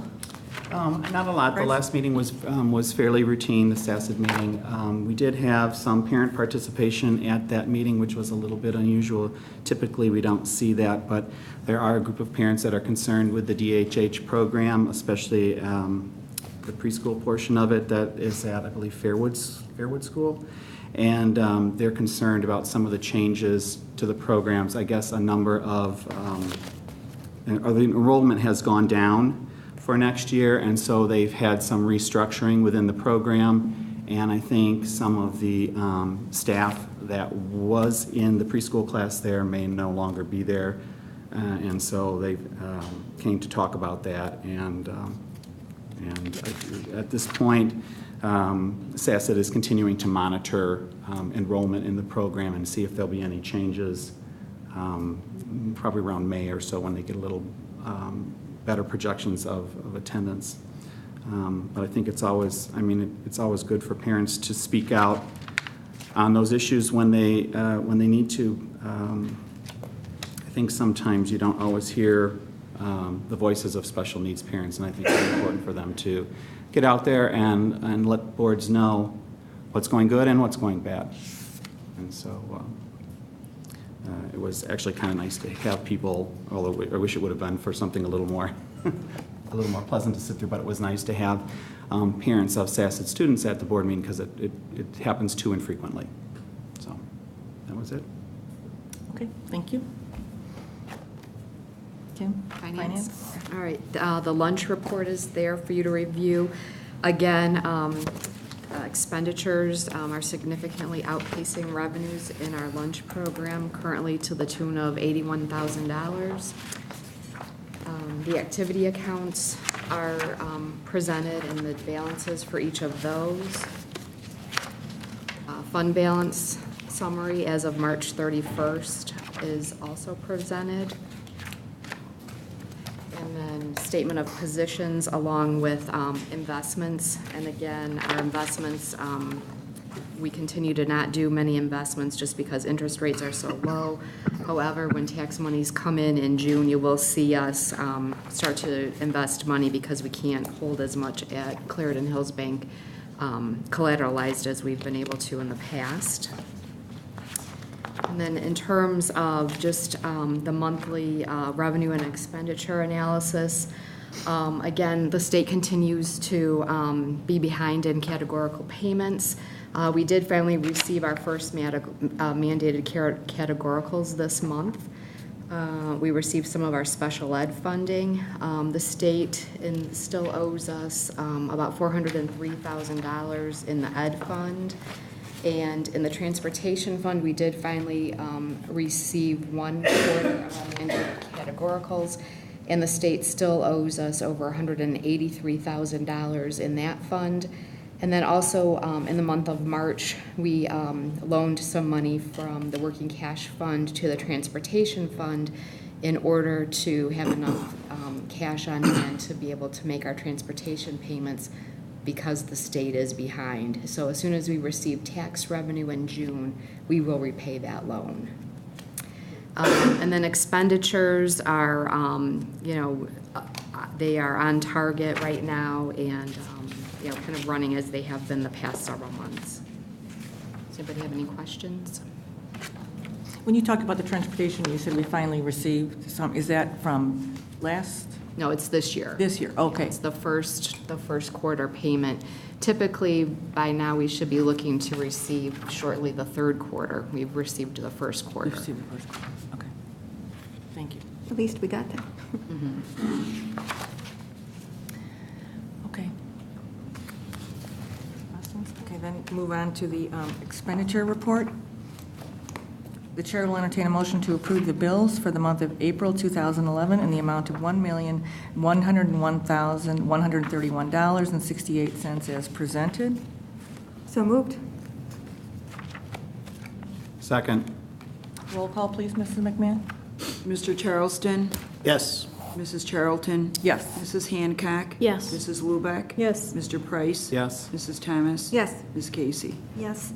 Not a lot. The last meeting was fairly routine, the SACID meeting. We did have some parent participation at that meeting, which was a little bit unusual. Typically, we don't see that, but there are a group of parents that are concerned with the DHH program, especially the preschool portion of it that is at, I believe, Fairwood School. And they're concerned about some of the changes to the programs. I guess a number of, the enrollment has gone down for next year, and so they've had some restructuring within the program, and I think some of the staff that was in the preschool class there may no longer be there, and so they came to talk about that, and at this point, SACID is continuing to monitor enrollment in the program and see if there'll be any changes, probably around May or so when they get a little better projections of attendance. But I think it's always good for parents to speak out on those issues when they need to. I think sometimes you don't always hear the voices of special needs parents, and I think it's important for them to get out there and let boards know what's going good and what's going bad. And so it was actually kind of nice to have people, although I wish it would have been for something a little more pleasant to sit through, but it was nice to have parents of SACID students at the board meeting because it happens too infrequently. So that was it. Okay, thank you. Kim? Finance. All right, the lunch report is there for you to review. Again, expenditures are significantly outpacing revenues in our lunch program, currently to the tune of $81,000. The activity accounts are presented in the balances for each of those. Fund balance summary as of March 31st is also presented. And then and statement of positions along with investments. And again, our investments, we continue to not do many investments just because interest rates are so low. However, when tax monies come in June, you will see us start to invest money because we can't hold as much at Clarendon Hills Bank collateralized as we've been able to in the past. And then in terms of just the monthly revenue and expenditure analysis, again, the state continues to be behind in categorical payments. We did finally receive our first mandated categoricals this month. We received some of our special ed funding. The state still owes us about $403,000 in the ed fund. And in the transportation fund, we did finally receive 1 quarter of our mandated categoricals, and the state still owes us over $183,000 in that fund. And then also in the month of March, we loaned some money from the working cash fund to the transportation fund in order to have enough cash on hand to be able to make our transportation payments because the state is behind. So as soon as we receive tax revenue in June, we will repay that loan. And then expenditures are, they are on target right now and, kind of running as they have been the past several months. Does anybody have any questions? When you talk about the transportation, you said we finally received some, is that from last? No, it's this year. This year, okay. It's the first quarter payment. Typically, by now, we should be looking to receive shortly the third quarter. We've received the first quarter. We've received the first quarter, okay. Thank you. At least we got that. Okay. Okay, then move on to the expenditure report. The chair will entertain a motion to approve the bills for the month of April 2011 in the amount of $1,101,131.68 as presented. So moved. Second. Roll call, please, Mrs. McMahon. Mr. Charleston? Yes. Mrs. Charlton? Yes. Mrs. Hancock? Yes. Mrs. Lubeck? Yes. Mr. Price? Yes. Mrs. Thomas? Yes. Ms. Casey? Yes.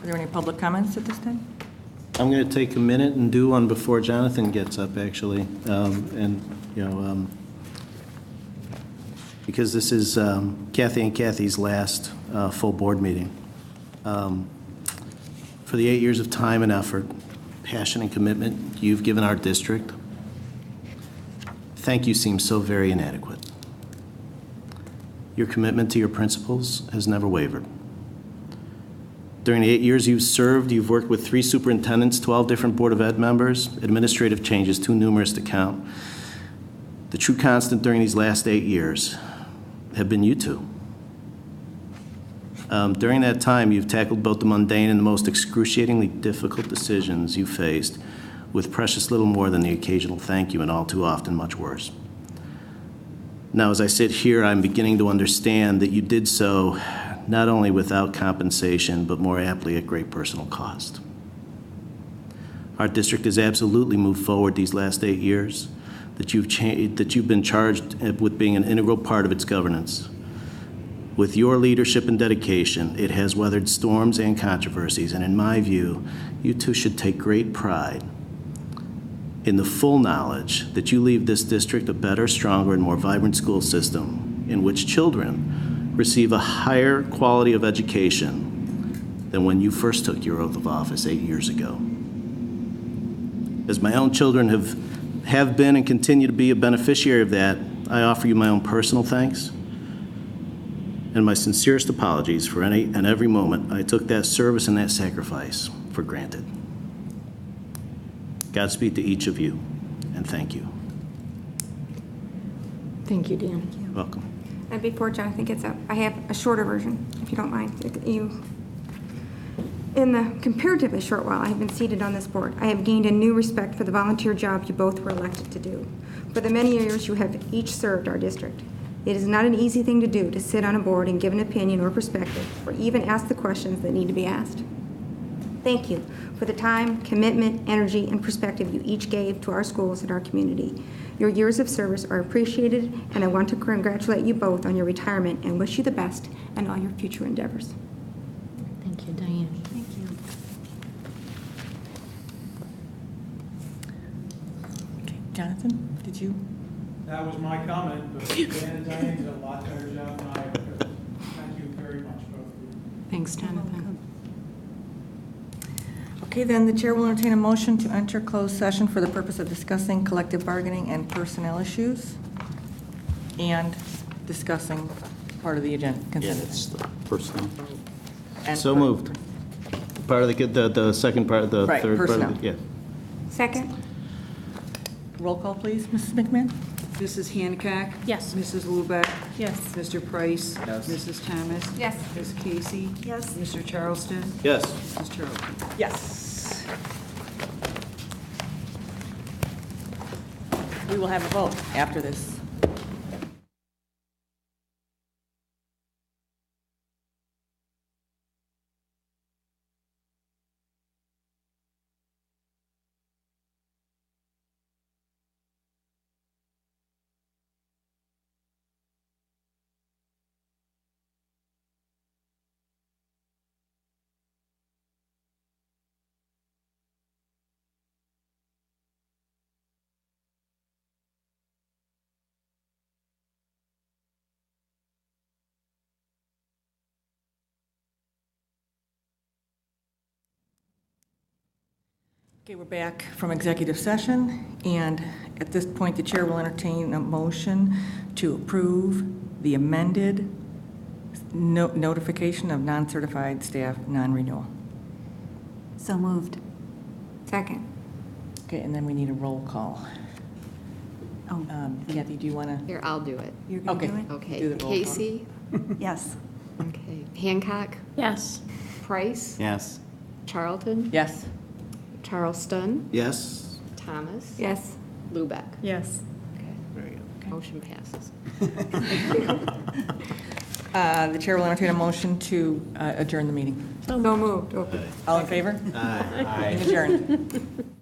Are there any public comments at this time? I'm going to take a minute and do one before Jonathan gets up, actually. Because this is Kathy and Kathy's last full board meeting. For the 8 years of time and effort, passion and commitment you've given our district, thank you seems so very inadequate. Your commitment to your principles has never wavered. During the 8 years you've served, you've worked with 3 superintendents, 12 different Board of Ed members, administrative changes too numerous to count. The true constant during these last 8 years have been you two. During that time, you've tackled both the mundane and the most excruciatingly difficult decisions you faced with precious little more than the occasional thank you and all too often much worse. Now, as I sit here, I'm beginning to understand that you did so not only without compensation, but more aptly at great personal cost. Our district has absolutely moved forward these last 8 years, that you've been charged with being an integral part of its governance. With your leadership and dedication, it has weathered storms and controversies, and in my view, you two should take great pride in the full knowledge that you leave this district a better, stronger, and more vibrant school system in which children receive a higher quality of education than when you first took your oath of office 8 years ago. As my own children have been and continue to be a beneficiary of that, I offer you my own personal thanks and my sincerest apologies for any and every moment I took that service and that sacrifice for granted. Godspeed to each of you, and thank you. Thank you, Dan. You're welcome. And before Jonathan gets up, I have a shorter version, if you don't mind. In the comparatively short while I have been seated on this board, I have gained a new respect for the volunteer job you both were elected to do. For the many years you have each served our district, it is not an easy thing to do to sit on a board and give an opinion or perspective, or even ask the questions that need to be asked. Thank you for the time, commitment, energy, and perspective you each gave to our schools and our community. Your years of service are appreciated, and I want to congratulate you both on your retirement and wish you the best in all your future endeavors. Thank you, Diane. Thank you. Okay, Jonathan, did you? That was my comment, but Dan and Diane did a lot better job than I could. Thank you very much, both of you. Thanks, Jonathan. Okay, then the chair will entertain a motion to enter closed session for the purpose of discussing collective bargaining and personnel issues and discussing part of the agenda. Yeah, consent that's the personnel. and So per- moved. Part of the second part, the Right, third part of personnel. it, yeah. Second? Roll call, please, Mrs. McMahon? Mrs. Hancock? Yes. Mrs. Lubeck? Yes. Mr. Price? Yes. Mrs. Thomas? Yes. Ms. Casey? Yes. Mr. Charleston? Yes. Mrs. Charlton? Yes. We will have a vote after this. Okay, we're back from executive session, and at this point, the chair will entertain a motion to approve the amended notification of non-certified staff non-renewal. So moved. Second. Okay, and then we need a roll call. Oh, Kathy, do you want to? Here, I'll do it. you're going to Okay. do it? Okay. Do the roll call. Casey? Yes. Okay. Hancock? Yes. Price? Yes. Charlton? Yes. Charleston? Yes? Thomas? Yes. Lubeck? Yes. Okay. Very good. Motion passes. The chair will entertain a motion to adjourn the meeting. So moved. Open. All in favor? Aye. Meeting adjourned.